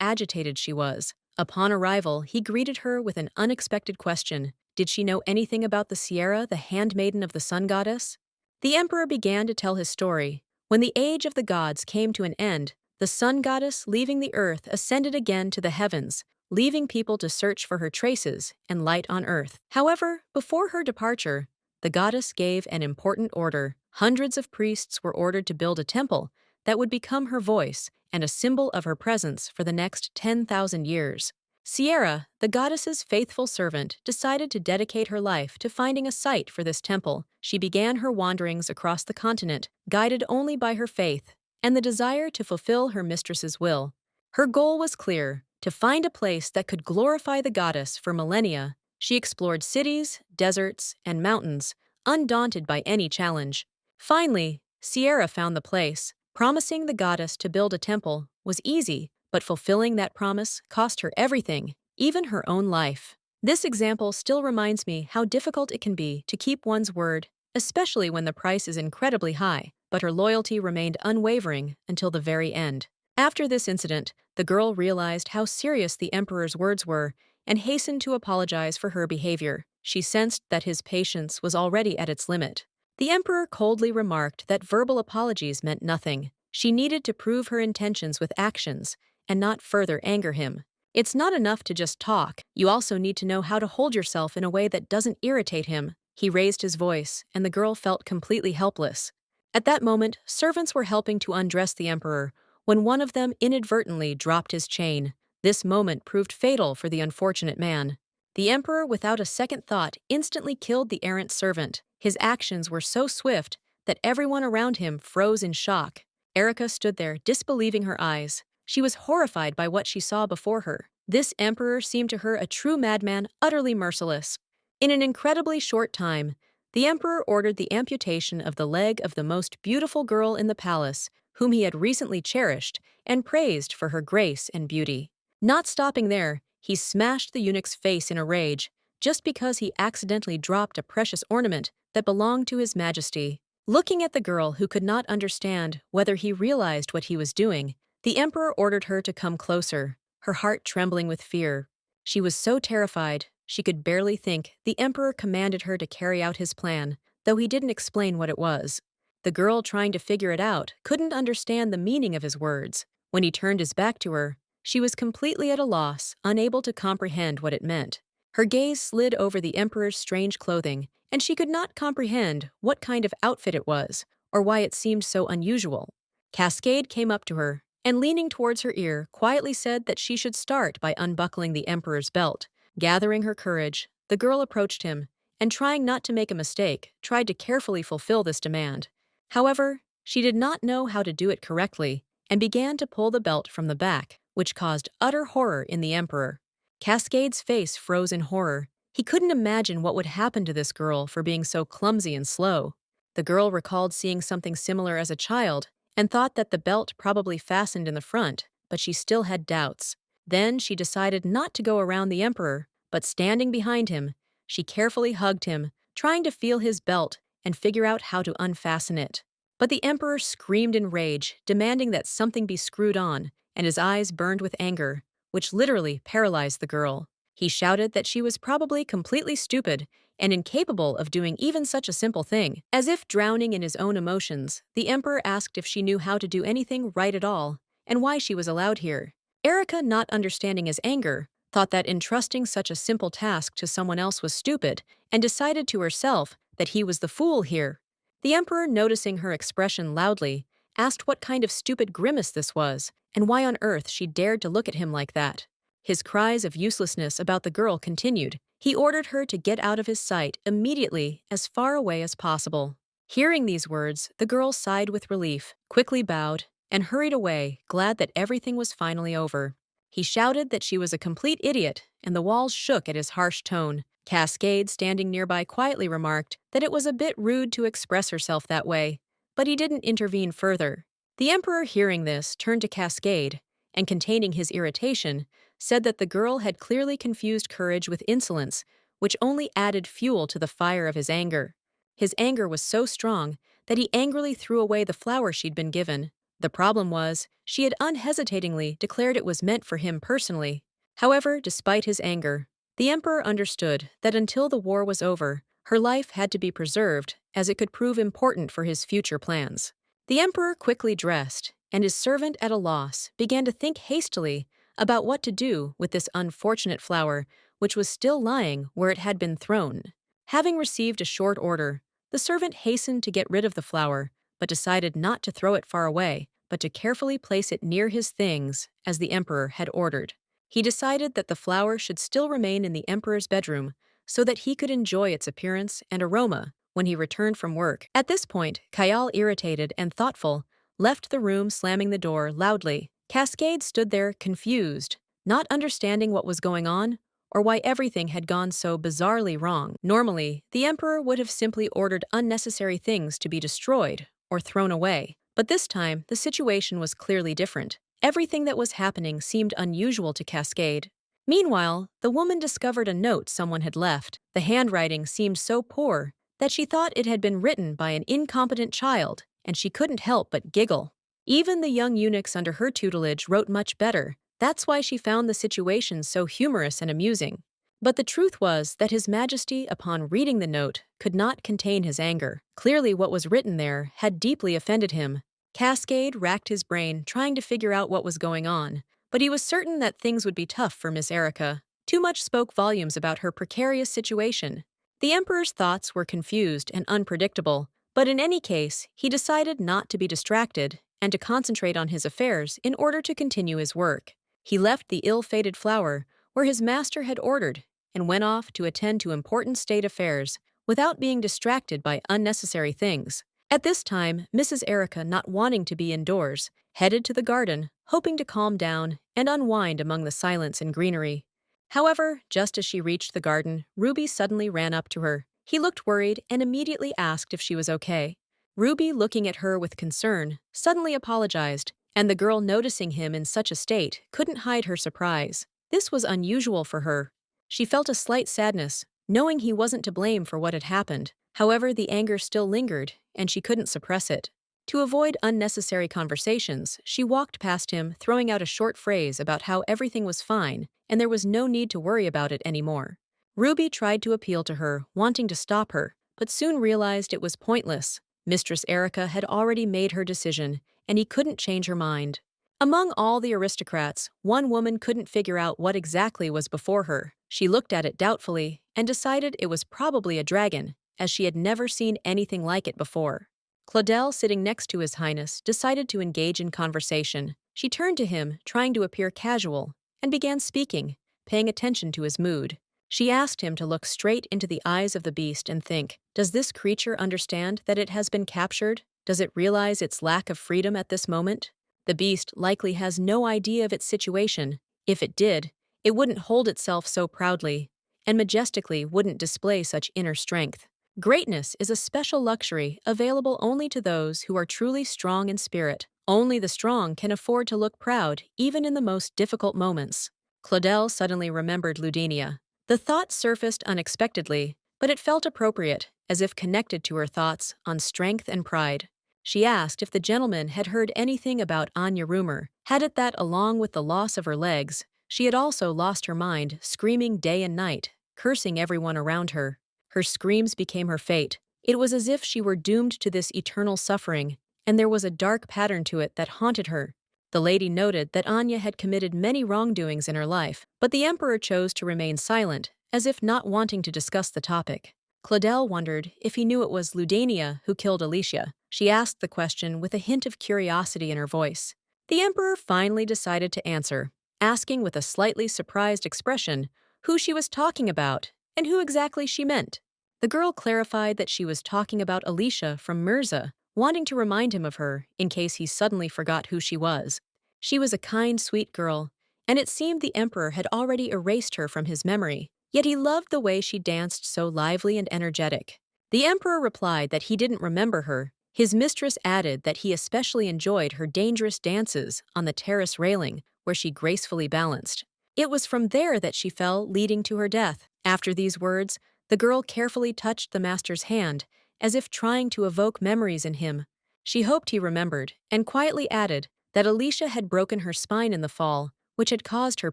agitated she was. Upon arrival, he greeted her with an unexpected question. Did she know anything about the Sierra, the handmaiden of the sun goddess? The emperor began to tell his story. When the age of the gods came to an end, the sun goddess, leaving the earth, ascended again to the heavens, leaving people to search for her traces and light on earth. However, before her departure, the goddess gave an important order. Hundreds of priests were ordered to build a temple that would become her voice and a symbol of her presence for the next 10,000 years. Sierra, the goddess's faithful servant, decided to dedicate her life to finding a site for this temple. She began her wanderings across the continent, guided only by her faith and the desire to fulfill her mistress's will. Her goal was clear: to find a place that could glorify the goddess for millennia. She explored cities, deserts, and mountains, undaunted by any challenge. Finally, Sierra found the place. Promising the goddess to build a temple was easy, but fulfilling that promise cost her everything, even her own life. This example still reminds me how difficult it can be to keep one's word, especially when the price is incredibly high, but her loyalty remained unwavering until the very end. After this incident, the girl realized how serious the emperor's words were and hastened to apologize for her behavior. She sensed that his patience was already at its limit. The emperor coldly remarked that verbal apologies meant nothing. She needed to prove her intentions with actions and not further anger him. It's not enough to just talk. You also need to know how to hold yourself in a way that doesn't irritate him. He raised his voice, and the girl felt completely helpless. At that moment, servants were helping to undress the emperor when one of them inadvertently dropped his chain. This moment proved fatal for the unfortunate man. The emperor, without a second thought, instantly killed the errant servant. His actions were so swift that everyone around him froze in shock. Erica stood there, disbelieving her eyes. She was horrified by what she saw before her. This emperor seemed to her a true madman, utterly merciless. In an incredibly short time, the emperor ordered the amputation of the leg of the most beautiful girl in the palace, whom he had recently cherished and praised for her grace and beauty. Not stopping there, he smashed the eunuch's face in a rage, just because he accidentally dropped a precious ornament that belonged to his majesty. Looking at the girl, who could not understand whether he realized what he was doing, the emperor ordered her to come closer, her heart trembling with fear. She was so terrified, she could barely think. The emperor commanded her to carry out his plan, though he didn't explain what it was. The girl, trying to figure it out, couldn't understand the meaning of his words. When he turned his back to her, she was completely at a loss, unable to comprehend what it meant. Her gaze slid over the emperor's strange clothing, and she could not comprehend what kind of outfit it was, or why it seemed so unusual. Cascade came up to her, and leaning towards her ear, quietly said that she should start by unbuckling the emperor's belt. Gathering her courage, the girl approached him, and trying not to make a mistake, tried to carefully fulfill this demand. However, she did not know how to do it correctly, and began to pull the belt from the back, which caused utter horror in the emperor. Cascade's face froze in horror. He couldn't imagine what would happen to this girl for being so clumsy and slow. The girl recalled seeing something similar as a child and thought that the belt probably fastened in the front, but she still had doubts. Then she decided not to go around the emperor, but standing behind him, she carefully hugged him, trying to feel his belt and figure out how to unfasten it. But the emperor screamed in rage, demanding that something be screwed on, and his eyes burned with anger, which literally paralyzed the girl. He shouted that she was probably completely stupid and incapable of doing even such a simple thing. As if drowning in his own emotions, the emperor asked if she knew how to do anything right at all, and why she was allowed here. Erica, not understanding his anger, thought that entrusting such a simple task to someone else was stupid, and decided to herself that he was the fool here. The emperor, noticing her expression loudly, asked what kind of stupid grimace this was, and why on earth she dared to look at him like that. His cries of uselessness about the girl continued. He ordered her to get out of his sight immediately, as far away as possible. Hearing these words, the girl sighed with relief, quickly bowed, and hurried away, glad that everything was finally over. He shouted that she was a complete idiot, and the walls shook at his harsh tone. Cascade, standing nearby, quietly remarked that it was a bit rude to express herself that way, but he didn't intervene further. The emperor, hearing this, turned to Cascade, and containing his irritation, said that the girl had clearly confused courage with insolence, which only added fuel to the fire of his anger. His anger was so strong that he angrily threw away the flower she'd been given. The problem was, she had unhesitatingly declared it was meant for him personally. However, despite his anger, The emperor understood that until the war was over, her life had to be preserved as it could prove important for his future plans. The emperor quickly dressed, and his servant at a loss began to think hastily about what to do with this unfortunate flower, which was still lying where it had been thrown. Having received a short order, the servant hastened to get rid of the flower, but decided not to throw it far away, but to carefully place it near his things, as the emperor had ordered. He decided that the flower should still remain in the emperor's bedroom so that he could enjoy its appearance and aroma when he returned from work. At this point, Kayal, irritated and thoughtful, left the room, slamming the door loudly. Cascade stood there, confused, not understanding what was going on or why everything had gone so bizarrely wrong. Normally, the emperor would have simply ordered unnecessary things to be destroyed or thrown away. But this time, the situation was clearly different. Everything that was happening seemed unusual to Cascade. Meanwhile, the woman discovered a note someone had left. The handwriting seemed so poor that she thought it had been written by an incompetent child, and she couldn't help but giggle. Even the young eunuchs under her tutelage wrote much better. That's why she found the situation so humorous and amusing. But the truth was that His Majesty, upon reading the note, could not contain his anger. Clearly what was written there had deeply offended him. Cascade racked his brain trying to figure out what was going on, but he was certain that things would be tough for Miss Erica. Too much spoke volumes about her precarious situation. The emperor's thoughts were confused and unpredictable, but in any case, he decided not to be distracted and to concentrate on his affairs in order to continue his work. He left the ill-fated flower where his master had ordered and went off to attend to important state affairs without being distracted by unnecessary things. At this time, Mrs. Erica, not wanting to be indoors, headed to the garden, hoping to calm down and unwind among the silence and greenery. However, just as she reached the garden, Ruby suddenly ran up to her. He looked worried and immediately asked if she was okay. Ruby, looking at her with concern, suddenly apologized, and the girl, noticing him in such a state, couldn't hide her surprise. This was unusual for her. She felt a slight sadness, knowing he wasn't to blame for what had happened. However, the anger still lingered, and she couldn't suppress it. To avoid unnecessary conversations, she walked past him, throwing out a short phrase about how everything was fine and there was no need to worry about it anymore. Ruby tried to appeal to her, wanting to stop her, but soon realized it was pointless. Mistress Erica had already made her decision, and he couldn't change her mind. Among all the aristocrats, one woman couldn't figure out what exactly was before her. She looked at it doubtfully and decided it was probably a dragon, as she had never seen anything like it before. Claudel, sitting next to His Highness, decided to engage in conversation. She turned to him, trying to appear casual, and began speaking, paying attention to his mood. She asked him to look straight into the eyes of the beast and think, does this creature understand that it has been captured? Does it realize its lack of freedom at this moment? The beast likely has no idea of its situation. If it did, it wouldn't hold itself so proudly, and majestically wouldn't display such inner strength. Greatness is a special luxury available only to those who are truly strong in spirit. Only the strong can afford to look proud even in the most difficult moments. Claudel suddenly remembered Ludinia. The thought surfaced unexpectedly, but it felt appropriate, as if connected to her thoughts on strength and pride. She asked if the gentleman had heard anything about Anya rumor. Had it that, along with the loss of her legs, she had also lost her mind, screaming day and night, cursing everyone around her. Her screams became her fate. It was as if she were doomed to this eternal suffering, and there was a dark pattern to it that haunted her. The lady noted that Anya had committed many wrongdoings in her life, but the emperor chose to remain silent, as if not wanting to discuss the topic. Claudel wondered if he knew it was Ludania who killed Alicia. She asked the question with a hint of curiosity in her voice. The emperor finally decided to answer, asking with a slightly surprised expression who she was talking about and who exactly she meant. The girl clarified that she was talking about Alicia from Mirza, wanting to remind him of her in case he suddenly forgot who she was. She was a kind, sweet girl, and it seemed the emperor had already erased her from his memory, yet he loved the way she danced so lively and energetic. The emperor replied that he didn't remember her. His mistress added that he especially enjoyed her dangerous dances on the terrace railing, where she gracefully balanced. It was from there that she fell, leading to her death. After these words, the girl carefully touched the master's hand, as if trying to evoke memories in him. She hoped he remembered, and quietly added that Alicia had broken her spine in the fall, which had caused her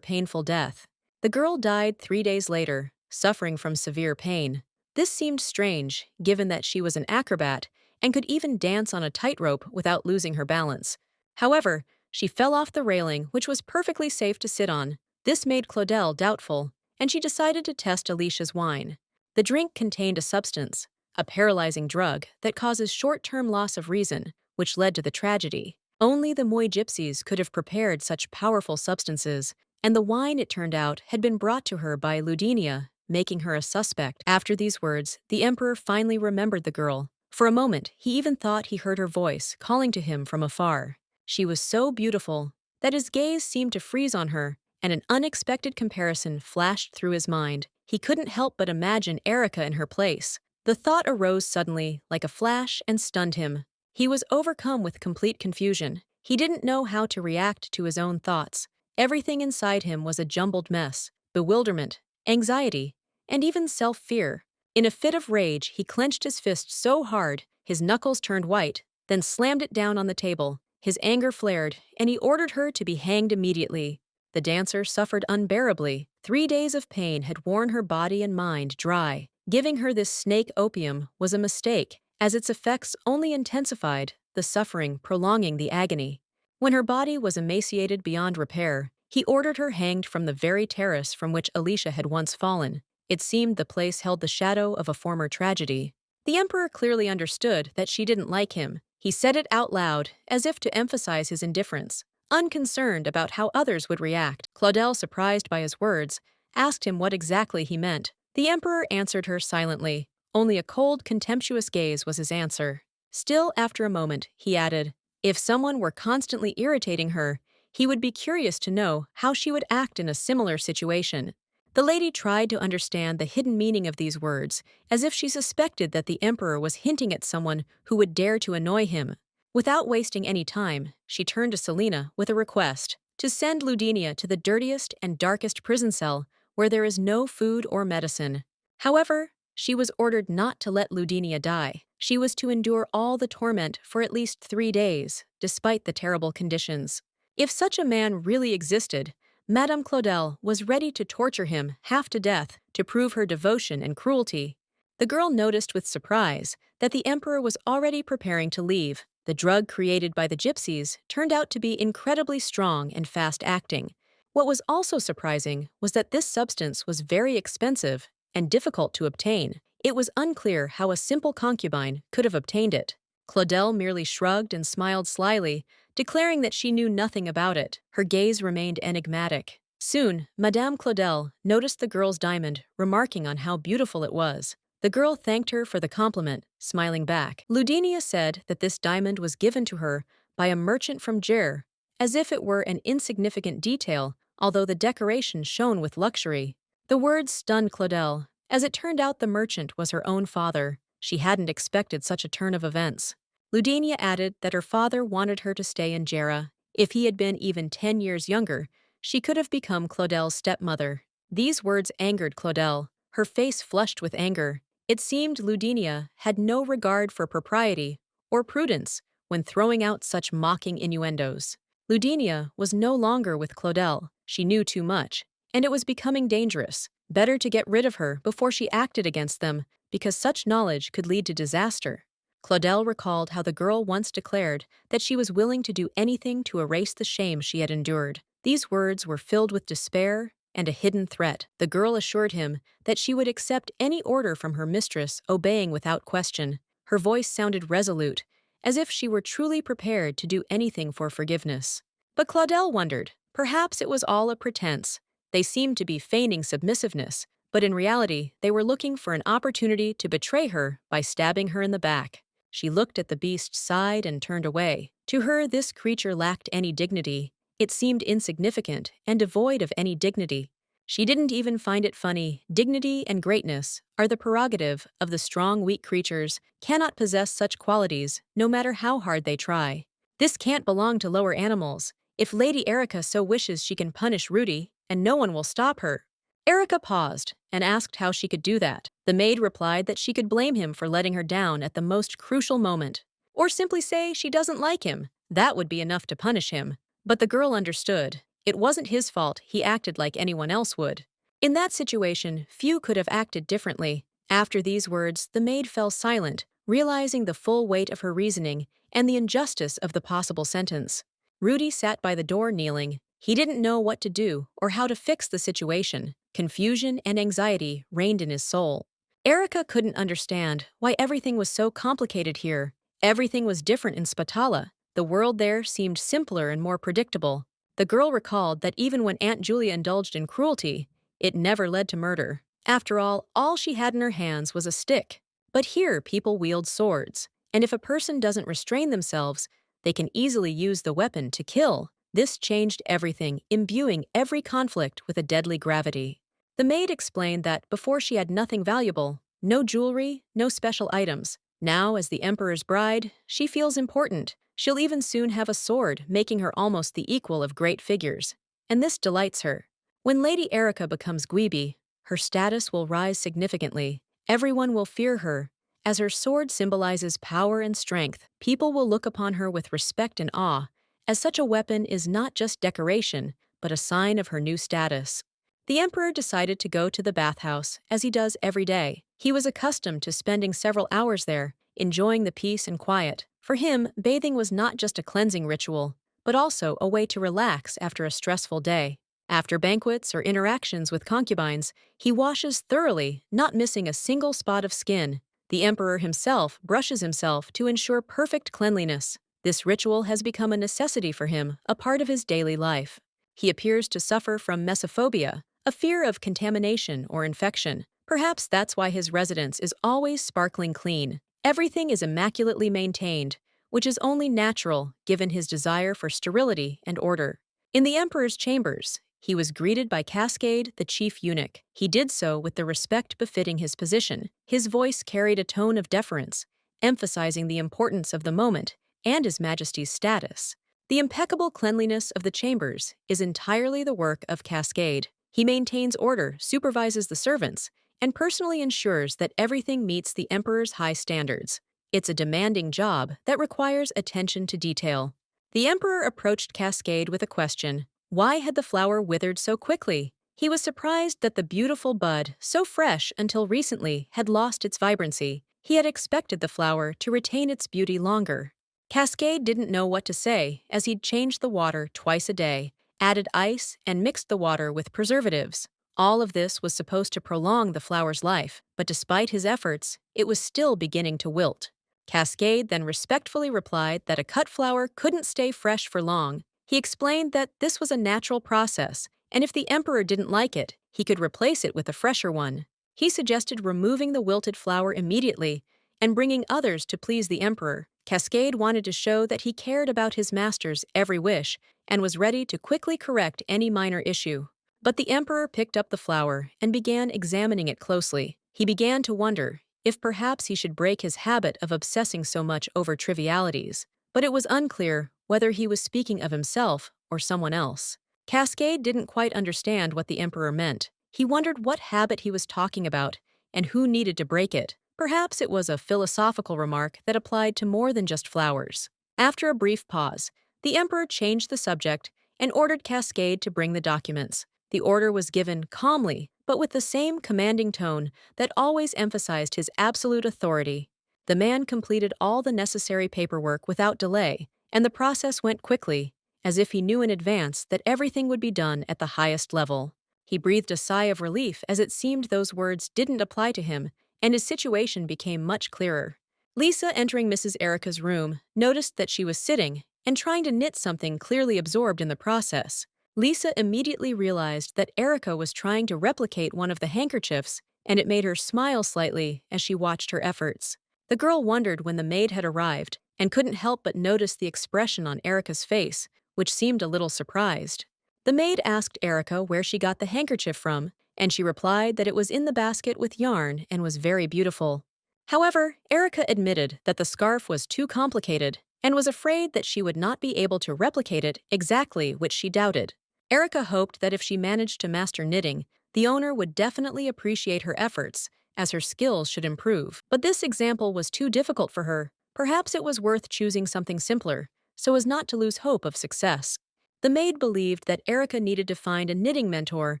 painful death. The girl died 3 days later, suffering from severe pain. This seemed strange, given that she was an acrobat and could even dance on a tightrope without losing her balance. However, she fell off the railing, which was perfectly safe to sit on. This made Claudel doubtful, and she decided to test Alicia's wine. The drink contained a substance, a paralyzing drug that causes short-term loss of reason, which led to the tragedy. Only the Moy gypsies could have prepared such powerful substances, and the wine, it turned out, had been brought to her by Ludinia, making her a suspect. After these words, the emperor finally remembered the girl. For a moment, he even thought he heard her voice calling to him from afar. She was so beautiful that his gaze seemed to freeze on her, and an unexpected comparison flashed through his mind. He couldn't help but imagine Erica in her place. The thought arose suddenly, like a flash, and stunned him. He was overcome with complete confusion. He didn't know how to react to his own thoughts. Everything inside him was a jumbled mess: bewilderment, anxiety, and even self-fear. In a fit of rage, he clenched his fist so hard, his knuckles turned white, then slammed it down on the table. His anger flared, and he ordered her to be hanged immediately. The dancer suffered unbearably. 3 days of pain had worn her body and mind dry. Giving her this snake opium was a mistake, as its effects only intensified the suffering, prolonging the agony. When her body was emaciated beyond repair, he ordered her hanged from the very terrace from which Alicia had once fallen. It seemed the place held the shadow of a former tragedy. The emperor clearly understood that she didn't like him. He said it out loud, as if to emphasize his indifference, unconcerned about how others would react. Claudel, surprised by his words, asked him what exactly he meant. The emperor answered her silently. Only a cold, contemptuous gaze was his answer. Still, after a moment, he added, if someone were constantly irritating her, he would be curious to know how she would act in a similar situation. The lady tried to understand the hidden meaning of these words, as if she suspected that the emperor was hinting at someone who would dare to annoy him. Without wasting any time, she turned to Selina with a request to send Ludinia to the dirtiest and darkest prison cell where there is no food or medicine. However, she was ordered not to let Ludinia die. She was to endure all the torment for at least 3 days, despite the terrible conditions. If such a man really existed, Madame Claudel was ready to torture him half to death to prove her devotion and cruelty. The girl noticed with surprise that the emperor was already preparing to leave. The drug created by the gypsies turned out to be incredibly strong and fast-acting. What was also surprising was that this substance was very expensive and difficult to obtain. It was unclear how a simple concubine could have obtained it. Claudel merely shrugged and smiled slyly, declaring that she knew nothing about it. Her gaze remained enigmatic. Soon, Madame Claudel noticed the girl's diamond, remarking on how beautiful it was. The girl thanked her for the compliment, smiling back. Ludinia said that this diamond was given to her by a merchant from Ger, as if it were an insignificant detail, although the decoration shone with luxury. The words stunned Claudel. As it turned out, the merchant was her own father. She hadn't expected such a turn of events. Ludinia added that her father wanted her to stay in Jera. If he had been even 10 years younger, she could have become Claudel's stepmother. These words angered Claudel. Her face flushed with anger. It seemed Ludinia had no regard for propriety or prudence when throwing out such mocking innuendos. Ludinia was no longer with Claudel. She knew too much, and it was becoming dangerous. Better to get rid of her before she acted against them, because such knowledge could lead to disaster. Claudel recalled how the girl once declared that she was willing to do anything to erase the shame she had endured. These words were filled with despair and a hidden threat. The girl assured him that she would accept any order from her mistress, obeying without question. Her voice sounded resolute, as if she were truly prepared to do anything for forgiveness. But Claudel wondered, perhaps it was all a pretense. They seemed to be feigning submissiveness, but in reality, they were looking for an opportunity to betray her by stabbing her in the back. She looked at the beast's side and turned away. To her, this creature lacked any dignity. It seemed insignificant and devoid of any dignity. She didn't even find it funny. Dignity and greatness are the prerogative of the strong, weak creatures, cannot possess such qualities, no matter how hard they try. This can't belong to lower animals. If Lady Erica so wishes, she can punish Rudy, and no one will stop her. Erica paused and asked how she could do that. The maid replied that she could blame him for letting her down at the most crucial moment, or simply say she doesn't like him. That would be enough to punish him. But the girl understood. It wasn't his fault he acted like anyone else would. In that situation, few could have acted differently. After these words, the maid fell silent, realizing the full weight of her reasoning and the injustice of the possible sentence. Rudy sat by the door kneeling. He didn't know what to do or how to fix the situation. Confusion and anxiety reigned in his soul. Erica couldn't understand why everything was so complicated here. Everything was different in Spatala. The world there seemed simpler and more predictable. The girl recalled that even when Aunt Julia indulged in cruelty, it never led to murder. After all she had in her hands was a stick. But here people wield swords, and if a person doesn't restrain themselves, they can easily use the weapon to kill. This changed everything, imbuing every conflict with a deadly gravity. The maid explained that before she had nothing valuable, no jewelry, no special items. Now, as the emperor's bride, she feels important. She'll even soon have a sword, making her almost the equal of great figures. And this delights her. When Lady Erica becomes Gweeby, her status will rise significantly. Everyone will fear her. As her sword symbolizes power and strength, people will look upon her with respect and awe, as such a weapon is not just decoration, but a sign of her new status. The emperor decided to go to the bathhouse, as he does every day. He was accustomed to spending several hours there, enjoying the peace and quiet. For him, bathing was not just a cleansing ritual, but also a way to relax after a stressful day. After banquets or interactions with concubines, he washes thoroughly, not missing a single spot of skin. The emperor himself brushes himself to ensure perfect cleanliness. This ritual has become a necessity for him, a part of his daily life. He appears to suffer from mesophobia, a fear of contamination or infection. Perhaps that's why his residence is always sparkling clean. Everything is immaculately maintained, which is only natural given his desire for sterility and order. In the emperor's chambers, he was greeted by Cascade, the chief eunuch. He did so with the respect befitting his position. His voice carried a tone of deference, emphasizing the importance of the moment and His Majesty's status. The impeccable cleanliness of the chambers is entirely the work of Cascade. He maintains order, supervises the servants, and personally ensures that everything meets the emperor's high standards. It's a demanding job that requires attention to detail. The emperor approached Cascade with a question. Why had the flower withered so quickly? He was surprised that the beautiful bud, so fresh until recently, had lost its vibrancy. He had expected the flower to retain its beauty longer. Cascade didn't know what to say, as he'd changed the water twice a day, added ice, and mixed the water with preservatives. All of this was supposed to prolong the flower's life, but despite his efforts, it was still beginning to wilt. Cascade then respectfully replied that a cut flower couldn't stay fresh for long. He explained that this was a natural process, and if the emperor didn't like it, he could replace it with a fresher one. He suggested removing the wilted flower immediately and bringing others to please the emperor. Cascade wanted to show that he cared about his master's every wish and was ready to quickly correct any minor issue. But the emperor picked up the flower and began examining it closely. He began to wonder if perhaps he should break his habit of obsessing so much over trivialities. But it was unclear whether he was speaking of himself or someone else. Cascade didn't quite understand what the emperor meant. He wondered what habit he was talking about and who needed to break it. Perhaps it was a philosophical remark that applied to more than just flowers. After a brief pause, the emperor changed the subject and ordered Cascade to bring the documents. The order was given calmly, but with the same commanding tone that always emphasized his absolute authority. The man completed all the necessary paperwork without delay, and the process went quickly, as if he knew in advance that everything would be done at the highest level. He breathed a sigh of relief as it seemed those words didn't apply to him, and his situation became much clearer. Lisa, entering Mrs. Erica's room, noticed that she was sitting and trying to knit something, clearly absorbed in the process. Lisa immediately realized that Erica was trying to replicate one of the handkerchiefs, and it made her smile slightly as she watched her efforts. The girl wondered when the maid had arrived and couldn't help but notice the expression on Erica's face, which seemed a little surprised. The maid asked Erica where she got the handkerchief from, and she replied that it was in the basket with yarn and was very beautiful. However, Erica admitted that the scarf was too complicated and was afraid that she would not be able to replicate it exactly, which she doubted. Erica hoped that if she managed to master knitting, the owner would definitely appreciate her efforts, as her skills should improve. But this example was too difficult for her. Perhaps it was worth choosing something simpler, so as not to lose hope of success. The maid believed that Erica needed to find a knitting mentor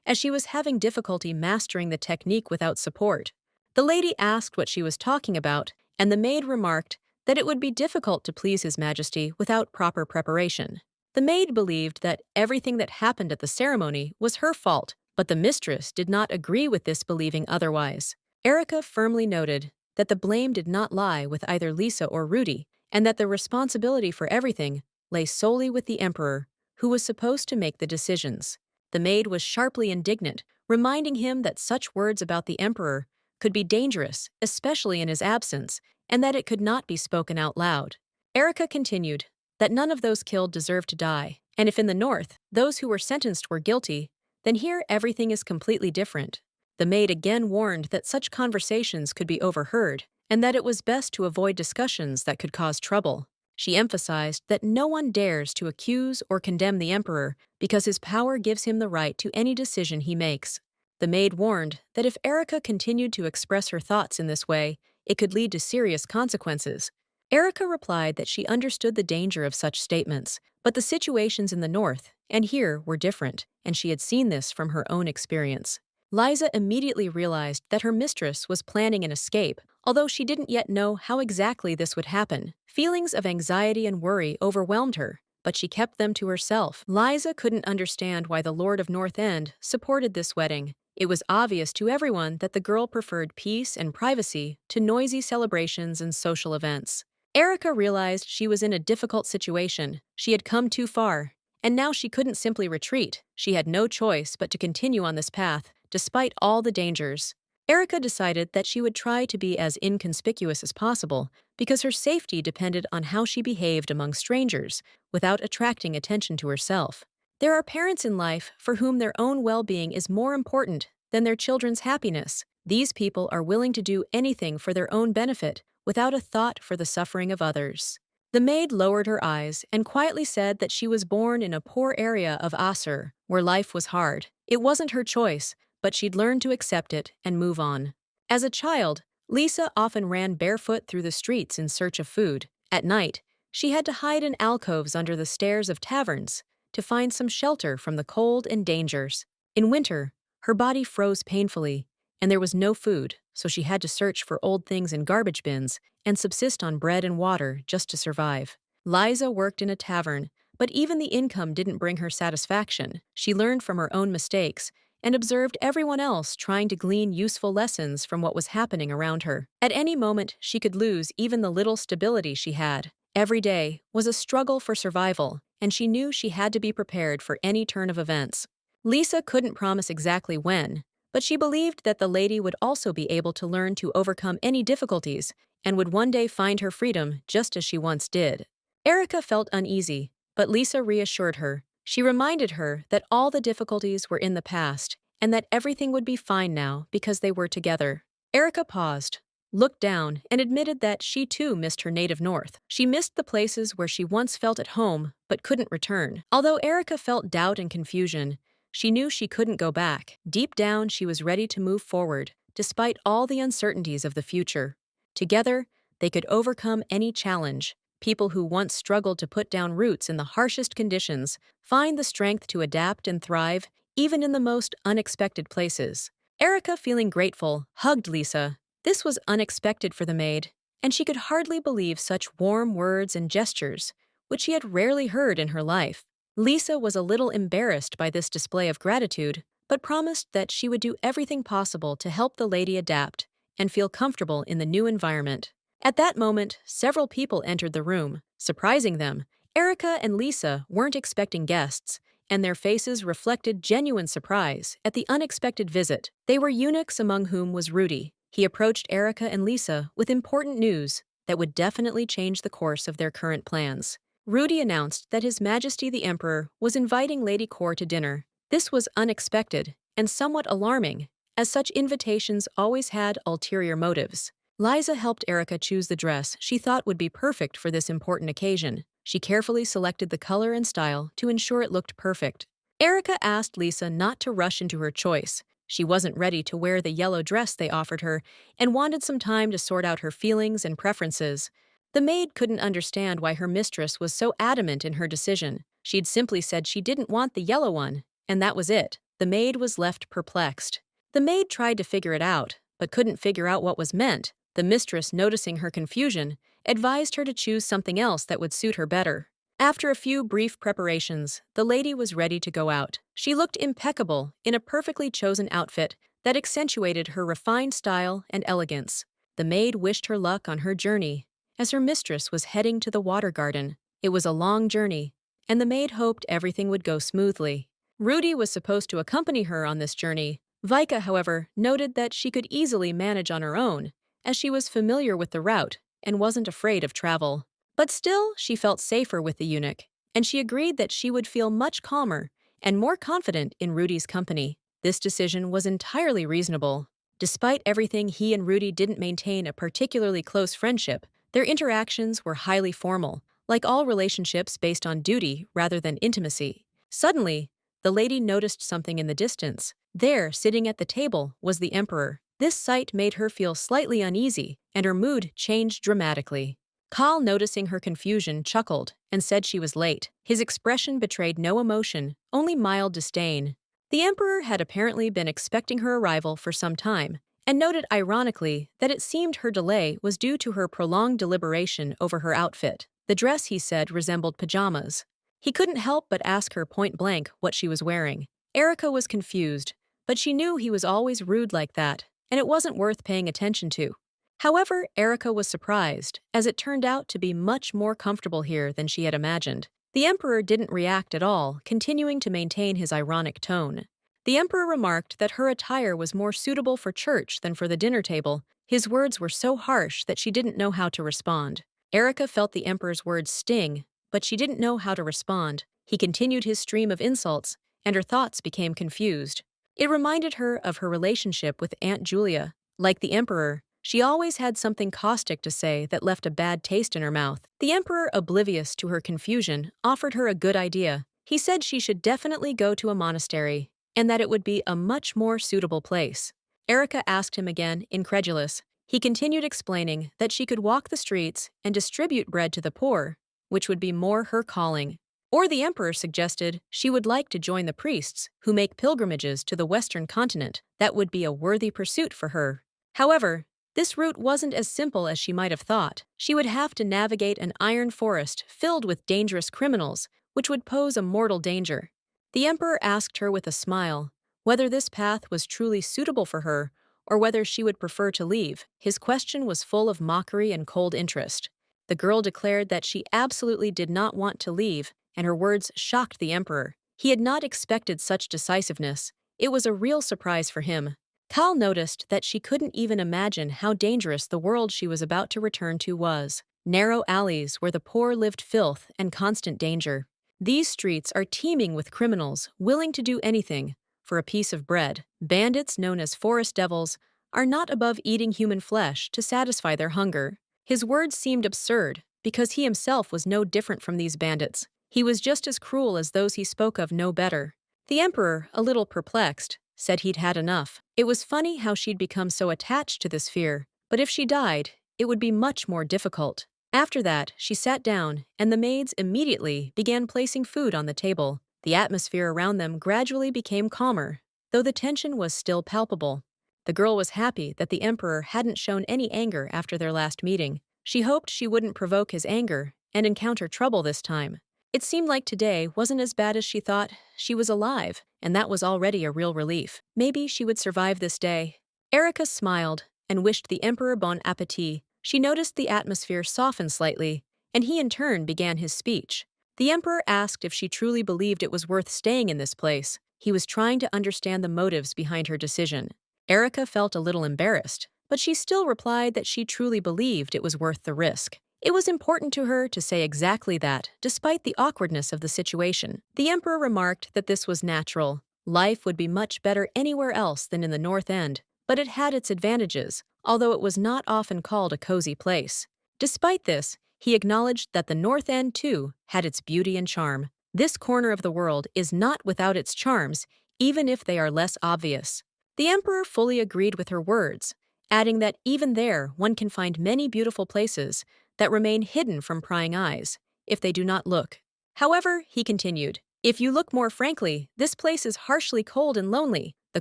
as she was having difficulty mastering the technique without support. The lady asked what she was talking about, and the maid remarked that it would be difficult to please His Majesty without proper preparation. The maid believed that everything that happened at the ceremony was her fault, but the mistress did not agree with this, believing otherwise. Erica firmly noted that the blame did not lie with either Lisa or Rudy, and that the responsibility for everything lay solely with the emperor, who was supposed to make the decisions. The maid was sharply indignant, reminding him that such words about the emperor could be dangerous, especially in his absence, and that it could not be spoken out loud. Erica continued that none of those killed deserved to die, and if in the north those who were sentenced were guilty, then here everything is completely different. The maid again warned that such conversations could be overheard, and that it was best to avoid discussions that could cause trouble. She emphasized that no one dares to accuse or condemn the emperor because his power gives him the right to any decision he makes. The maid warned that if Erica continued to express her thoughts in this way, it could lead to serious consequences. Erica replied that she understood the danger of such statements, but the situations in the north and here were different, and she had seen this from her own experience. Liza immediately realized that her mistress was planning an escape, although she didn't yet know how exactly this would happen. Feelings of anxiety and worry overwhelmed her, but she kept them to herself. Liza couldn't understand why the Lord of North End supported this wedding. It was obvious to everyone that the girl preferred peace and privacy to noisy celebrations and social events. Erica realized she was in a difficult situation. She had come too far, and now she couldn't simply retreat. She had no choice but to continue on this path, despite all the dangers. Erica decided that she would try to be as inconspicuous as possible because her safety depended on how she behaved among strangers without attracting attention to herself. There are parents in life for whom their own well-being is more important than their children's happiness. These people are willing to do anything for their own benefit without a thought for the suffering of others. The maid lowered her eyes and quietly said that she was born in a poor area of Assur, where life was hard. It wasn't her choice, but she'd learned to accept it and move on. As a child, Lisa often ran barefoot through the streets in search of food. At night, she had to hide in alcoves under the stairs of taverns to find some shelter from the cold and dangers. In winter, her body froze painfully, and there was no food, so she had to search for old things in garbage bins and subsist on bread and water just to survive. Liza worked in a tavern, but even the income didn't bring her satisfaction. She learned from her own mistakes and observed everyone else trying to glean useful lessons from what was happening around her. At any moment, she could lose even the little stability she had. Every day was a struggle for survival, and she knew she had to be prepared for any turn of events. Lisa couldn't promise exactly when, but she believed that the lady would also be able to learn to overcome any difficulties and would one day find her freedom just as she once did. Erica felt uneasy, but Lisa reassured her. She reminded her that all the difficulties were in the past and that everything would be fine now because they were together. Erica paused, looked down, and admitted that she too missed her native north. She missed the places where she once felt at home but couldn't return. Although Erica felt doubt and confusion, she knew she couldn't go back. Deep down, she was ready to move forward, despite all the uncertainties of the future. Together, they could overcome any challenge. People who once struggled to put down roots in the harshest conditions find the strength to adapt and thrive, even in the most unexpected places. Erica, feeling grateful, hugged Lisa. This was unexpected for the maid, and she could hardly believe such warm words and gestures, which she had rarely heard in her life. Lisa was a little embarrassed by this display of gratitude, but promised that she would do everything possible to help the lady adapt and feel comfortable in the new environment. At that moment, several people entered the room, surprising them. Erica and Lisa weren't expecting guests, and their faces reflected genuine surprise at the unexpected visit. They were eunuchs, among whom was Rudy. He approached Erica and Lisa with important news that would definitely change the course of their current plans. Rudy announced that His Majesty the Emperor was inviting Lady Kor to dinner. This was unexpected and somewhat alarming, as such invitations always had ulterior motives. Liza helped Erica choose the dress she thought would be perfect for this important occasion. She carefully selected the color and style to ensure it looked perfect. Erica asked Lisa not to rush into her choice. She wasn't ready to wear the yellow dress they offered her and wanted some time to sort out her feelings and preferences. The maid couldn't understand why her mistress was so adamant in her decision. She'd simply said she didn't want the yellow one, and that was it. the maid was left perplexed. The maid tried to figure it out, but couldn't figure out what was meant. The mistress, noticing her confusion, advised her to choose something else that would suit her better. After a few brief preparations, the lady was ready to go out. She looked impeccable in a perfectly chosen outfit that accentuated her refined style and elegance. The maid wished her luck on her journey as her mistress was heading to the water garden. It was a long journey, and the maid hoped everything would go smoothly. Rudy was supposed to accompany her on this journey. Vika, however, noted that she could easily manage on her own, as she was familiar with the route and wasn't afraid of travel. But still, she felt safer with the eunuch, and she agreed that she would feel much calmer and more confident in Rudy's company. This decision was entirely reasonable. Despite everything, he and Rudy didn't maintain a particularly close friendship. Their interactions were highly formal, like all relationships based on duty rather than intimacy. Suddenly, the lady noticed something in the distance. There, sitting at the table, was the emperor. This sight made her feel slightly uneasy, and her mood changed dramatically. Kal, noticing her confusion, chuckled and said she was late. His expression betrayed no emotion, only mild disdain. The emperor had apparently been expecting her arrival for some time, and noted ironically that it seemed her delay was due to her prolonged deliberation over her outfit. The dress, he said, resembled pajamas. He couldn't help but ask her point-blank what she was wearing. Erica was confused, but she knew he was always rude like that, and it wasn't worth paying attention to. However, Erica was surprised, as it turned out to be much more comfortable here than she had imagined. The emperor didn't react at all, continuing to maintain his ironic tone. The emperor remarked that her attire was more suitable for church than for the dinner table. His words were so harsh that she didn't know how to respond. Erica felt the emperor's words sting, but she didn't know how to respond. He continued his stream of insults, and her thoughts became confused. It reminded her of her relationship with Aunt Julia. Like the emperor, she always had something caustic to say that left a bad taste in her mouth. The emperor, oblivious to her confusion, offered her a good idea. He said she should definitely go to a monastery, and that it would be a much more suitable place. Erica asked him again, incredulous. He continued explaining that she could walk the streets and distribute bread to the poor, which would be more her calling. Or the emperor suggested she would like to join the priests who make pilgrimages to the Western continent. That would be a worthy pursuit for her. However, this route wasn't as simple as she might have thought. She would have to navigate an iron forest filled with dangerous criminals, which would pose a mortal danger. The emperor asked her with a smile whether this path was truly suitable for her or whether she would prefer to leave. His question was full of mockery and cold interest. The girl declared that she absolutely did not want to leave, and her words shocked the emperor. He had not expected such decisiveness. It was a real surprise for him. Kal noticed that she couldn't even imagine how dangerous the world she was about to return to was. Narrow alleys where the poor lived filth and constant danger. These streets are teeming with criminals willing to do anything for a piece of bread. Bandits, known as forest devils, are not above eating human flesh to satisfy their hunger. His words seemed absurd because he himself was no different from these bandits. He was just as cruel as those he spoke of, no better. The emperor, a little perplexed, said he'd had enough. It was funny how she'd become so attached to this fear, but if she died, it would be much more difficult. After that, she sat down, and the maids immediately began placing food on the table. The atmosphere around them gradually became calmer, though the tension was still palpable. The girl was happy that the emperor hadn't shown any anger after their last meeting. She hoped she wouldn't provoke his anger and encounter trouble this time. It seemed like today wasn't as bad as she thought. She was alive, and that was already a real relief. Maybe she would survive this day. Erica smiled and wished the emperor bon appétit. She noticed the atmosphere soften slightly, and he in turn began his speech. The emperor asked if she truly believed it was worth staying in this place. He was trying to understand the motives behind her decision. Erica felt a little embarrassed, but she still replied that she truly believed it was worth the risk. It was important to her to say exactly that, despite the awkwardness of the situation. The emperor remarked that this was natural. Life would be much better anywhere else than in the North End, but it had its advantages, although it was not often called a cozy place. Despite this, he acknowledged that the North End, too, had its beauty and charm. This corner of the world is not without its charms, even if they are less obvious. The emperor fully agreed with her words, adding that even there one can find many beautiful places that remain hidden from prying eyes, if they do not look. However, he continued, If you look more frankly, this place is harshly cold and lonely. The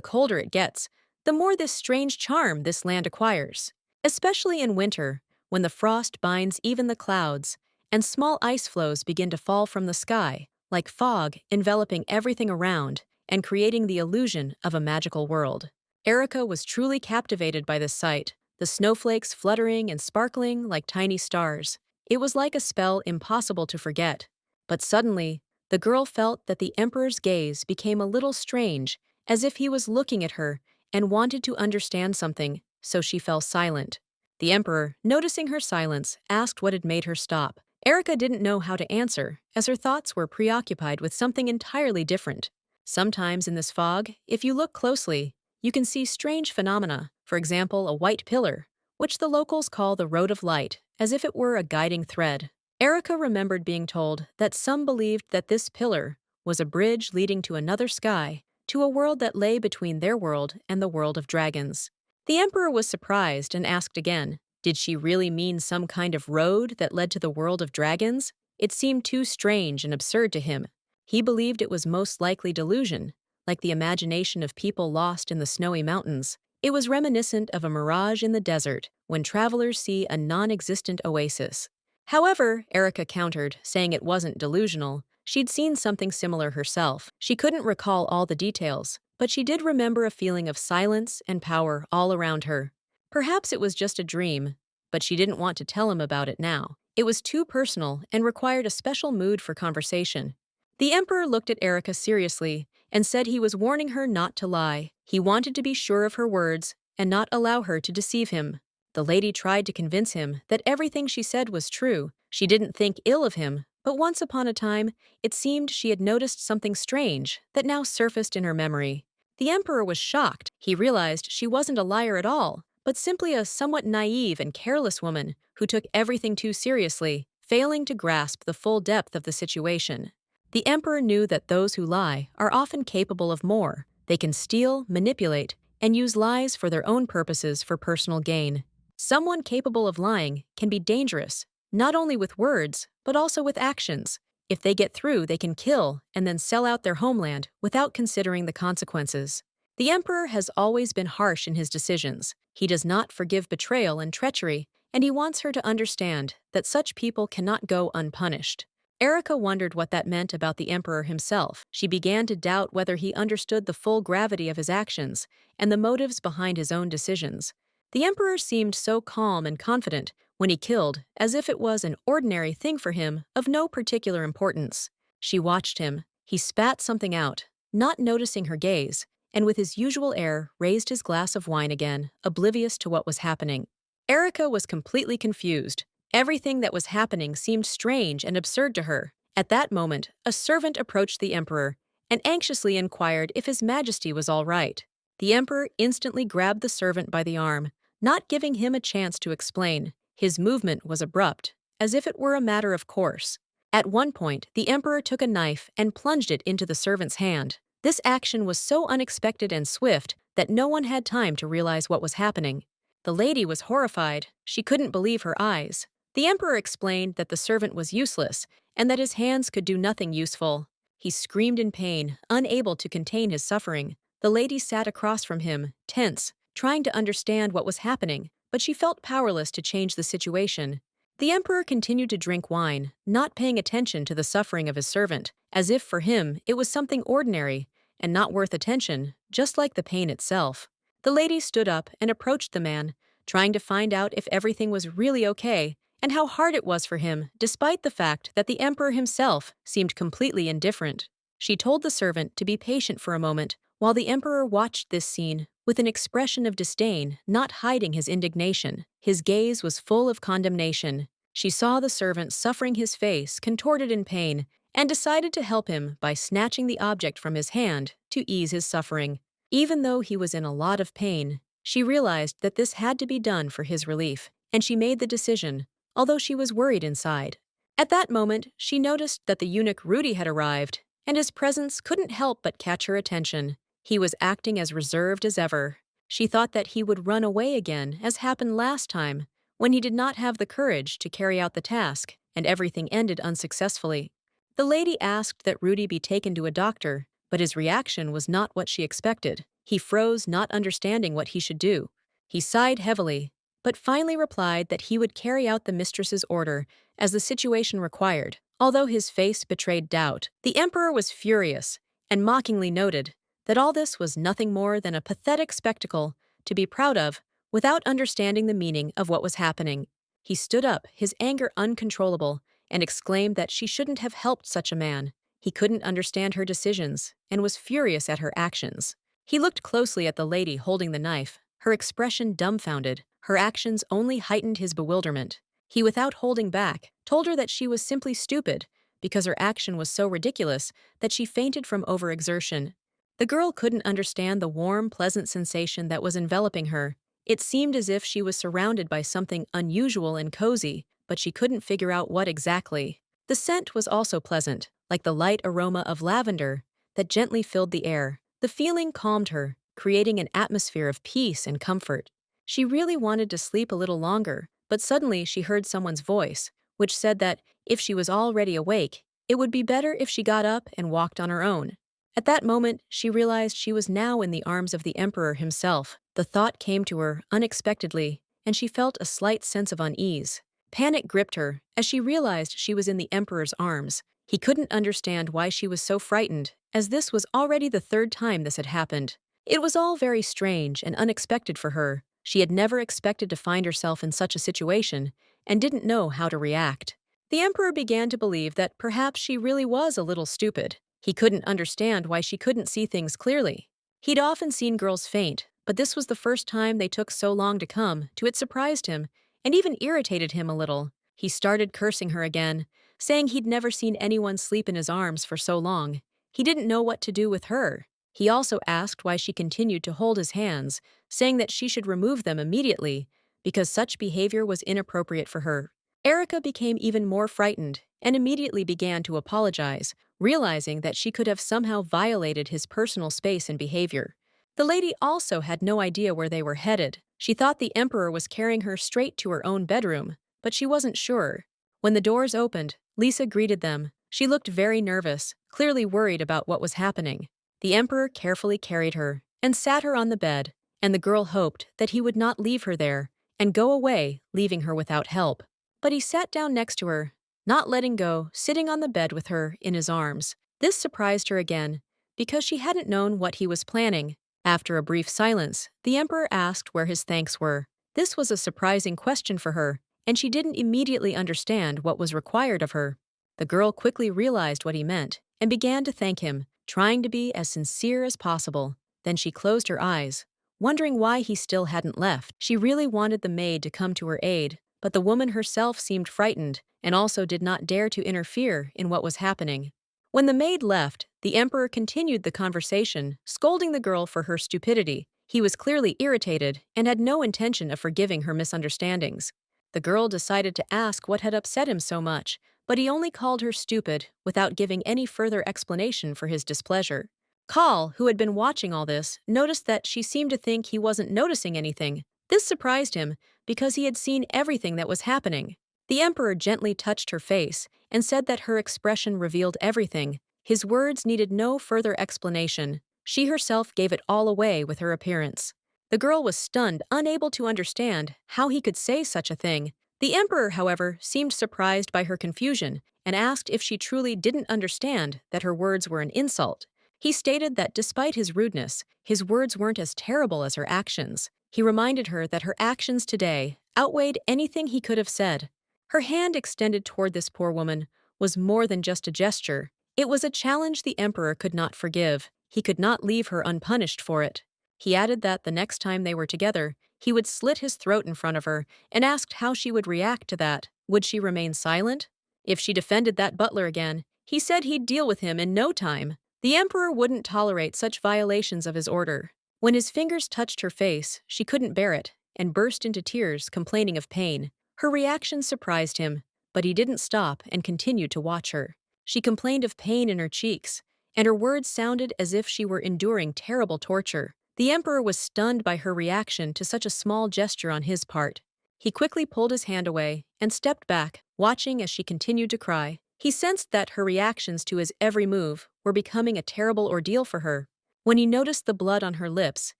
colder it gets, the more this strange charm this land acquires. Especially in winter, when the frost binds even the clouds, and small ice floes begin to fall from the sky, like fog enveloping everything around and creating the illusion of a magical world. Erica was truly captivated by this sight, the snowflakes fluttering and sparkling like tiny stars. It was like a spell impossible to forget. But suddenly, the girl felt that the Emperor's gaze became a little strange, as if he was looking at her and wanted to understand something, so she fell silent. The Emperor, noticing her silence, asked what had made her stop. Erica didn't know how to answer, as her thoughts were preoccupied with something entirely different. Sometimes in this fog, if you look closely, you can see strange phenomena, for example, a white pillar, which the locals call the Road of Light, as if it were a guiding thread. Erica remembered being told that some believed that this pillar was a bridge leading to another sky, to a world that lay between their world and the world of dragons. The Emperor was surprised and asked again, did she really mean some kind of road that led to the world of dragons? It seemed too strange and absurd to him. He believed it was most likely delusion, like the imagination of people lost in the snowy mountains. It was reminiscent of a mirage in the desert when travelers see a non-existent oasis. However, Erica countered, saying it wasn't delusional. She'd seen something similar herself. She couldn't recall all the details, but she did remember a feeling of silence and power all around her. Perhaps it was just a dream, but she didn't want to tell him about it now. It was too personal and required a special mood for conversation. The Emperor looked at Erica seriously and said he was warning her not to lie. He wanted to be sure of her words and not allow her to deceive him. The lady tried to convince him that everything she said was true. She didn't think ill of him, but once upon a time, it seemed she had noticed something strange that now surfaced in her memory. The Emperor was shocked. He realized she wasn't a liar at all, but simply a somewhat naive and careless woman who took everything too seriously, failing to grasp the full depth of the situation. The Emperor knew that those who lie are often capable of more. They can steal, manipulate, and use lies for their own purposes for personal gain. Someone capable of lying can be dangerous, not only with words, but also with actions. If they get through, they can kill and then sell out their homeland without considering the consequences. The Emperor has always been harsh in his decisions. He does not forgive betrayal and treachery, and he wants her to understand that such people cannot go unpunished. Erica wondered what that meant about the Emperor himself. She began to doubt whether he understood the full gravity of his actions and the motives behind his own decisions. The Emperor seemed so calm and confident when he killed, as if it was an ordinary thing for him of no particular importance. She watched him. He spat something out, not noticing her gaze, and with his usual air raised his glass of wine again, oblivious to what was happening. Erica was completely confused. Everything that was happening seemed strange and absurd to her. At that moment, a servant approached the Emperor and anxiously inquired if His Majesty was all right. The Emperor instantly grabbed the servant by the arm, not giving him a chance to explain. His movement was abrupt, as if it were a matter of course. At one point, the Emperor took a knife and plunged it into the servant's hand. This action was so unexpected and swift that no one had time to realize what was happening. The lady was horrified. She couldn't believe her eyes. The Emperor explained that the servant was useless and that his hands could do nothing useful. He screamed in pain, unable to contain his suffering. The lady sat across from him, tense, trying to understand what was happening, but she felt powerless to change the situation. The Emperor continued to drink wine, not paying attention to the suffering of his servant, as if for him it was something ordinary and not worth attention, just like the pain itself. The lady stood up and approached the man, trying to find out if everything was really okay and how hard it was for him, despite the fact that the Emperor himself seemed completely indifferent. She told the servant to be patient for a moment, while the Emperor watched this scene with an expression of disdain, not hiding his indignation. His gaze was full of condemnation. She saw the servant suffering, his face contorted in pain, and decided to help him by snatching the object from his hand to ease his suffering. Even though he was in a lot of pain, she realized that this had to be done for his relief, and she made the decision, although she was worried inside. At that moment, she noticed that the eunuch Rudy had arrived, and his presence couldn't help but catch her attention. He was acting as reserved as ever. She thought that he would run away again, as happened last time, when he did not have the courage to carry out the task, and everything ended unsuccessfully. The lady asked that Rudy be taken to a doctor, but his reaction was not what she expected. He froze, not understanding what he should do. He sighed heavily, but finally replied that he would carry out the mistress's order as the situation required. Although his face betrayed doubt, the emperor was furious and mockingly noted that all this was nothing more than a pathetic spectacle to be proud of without understanding the meaning of what was happening. He stood up, his anger uncontrollable, and exclaimed that she shouldn't have helped such a man. He couldn't understand her decisions and was furious at her actions. He looked closely at the lady holding the knife, her expression dumbfounded. Her actions only heightened his bewilderment. He, without holding back, told her that she was simply stupid because her action was so ridiculous that she fainted from overexertion. The girl couldn't understand the warm, pleasant sensation that was enveloping her. It seemed as if she was surrounded by something unusual and cozy, but she couldn't figure out what exactly. The scent was also pleasant, like the light aroma of lavender that gently filled the air. The feeling calmed her, creating an atmosphere of peace and comfort. She really wanted to sleep a little longer, but suddenly she heard someone's voice, which said that if she was already awake, it would be better if she got up and walked on her own. At that moment, she realized she was now in the arms of the emperor himself. The thought came to her unexpectedly, and she felt a slight sense of unease. Panic gripped her as she realized she was in the emperor's arms. He couldn't understand why she was so frightened, as this was already the third time this had happened. It was all very strange and unexpected for her. She had never expected to find herself in such a situation and didn't know how to react. The emperor began to believe that perhaps she really was a little stupid. He couldn't understand why she couldn't see things clearly. He'd often seen girls faint, but this was the first time they took so long to come. It surprised him and even irritated him a little. He started cursing her again, saying he'd never seen anyone sleep in his arms for so long. He didn't know what to do with her. He also asked why she continued to hold his hands, saying that she should remove them immediately because such behavior was inappropriate for her. Erica became even more frightened and immediately began to apologize, realizing that she could have somehow violated his personal space and behavior. The lady also had no idea where they were headed. She thought the emperor was carrying her straight to her own bedroom, but she wasn't sure. When the doors opened, Lisa greeted them. She looked very nervous, clearly worried about what was happening. The emperor carefully carried her and sat her on the bed, and the girl hoped that he would not leave her there and go away, leaving her without help. But he sat down next to her, not letting go, sitting on the bed with her in his arms. This surprised her again, because she hadn't known what he was planning. After a brief silence, the emperor asked where his thanks were. This was a surprising question for her, and she didn't immediately understand what was required of her. The girl quickly realized what he meant and began to thank him, trying to be as sincere as possible. Then she closed her eyes, wondering why he still hadn't left. She really wanted the maid to come to her aid, but the woman herself seemed frightened and also did not dare to interfere in what was happening. When the maid left, the emperor continued the conversation, scolding the girl for her stupidity. He was clearly irritated and had no intention of forgiving her misunderstandings. The girl decided to ask what had upset him so much, but he only called her stupid without giving any further explanation for his displeasure. Kahl, who had been watching all this, noticed that she seemed to think he wasn't noticing anything. This surprised him because he had seen everything that was happening. The emperor gently touched her face and said that her expression revealed everything. His words needed no further explanation. She herself gave it all away with her appearance. The girl was stunned, unable to understand how he could say such a thing. The emperor, however, seemed surprised by her confusion and asked if she truly didn't understand that her words were an insult. He stated that despite his rudeness, his words weren't as terrible as her actions. He reminded her that her actions today outweighed anything he could have said. Her hand extended toward this poor woman was more than just a gesture. It was a challenge the emperor could not forgive. He could not leave her unpunished for it. He added that the next time they were together, he would slit his throat in front of her and asked how she would react to that. Would she remain silent? If she defended that butler again, he said he'd deal with him in no time. The emperor wouldn't tolerate such violations of his order. When his fingers touched her face, she couldn't bear it and burst into tears, complaining of pain. Her reaction surprised him, but he didn't stop and continued to watch her. She complained of pain in her cheeks, and her words sounded as if she were enduring terrible torture. The emperor was stunned by her reaction to such a small gesture on his part. He quickly pulled his hand away and stepped back, watching as she continued to cry. He sensed that her reactions to his every move were becoming a terrible ordeal for her. When he noticed the blood on her lips,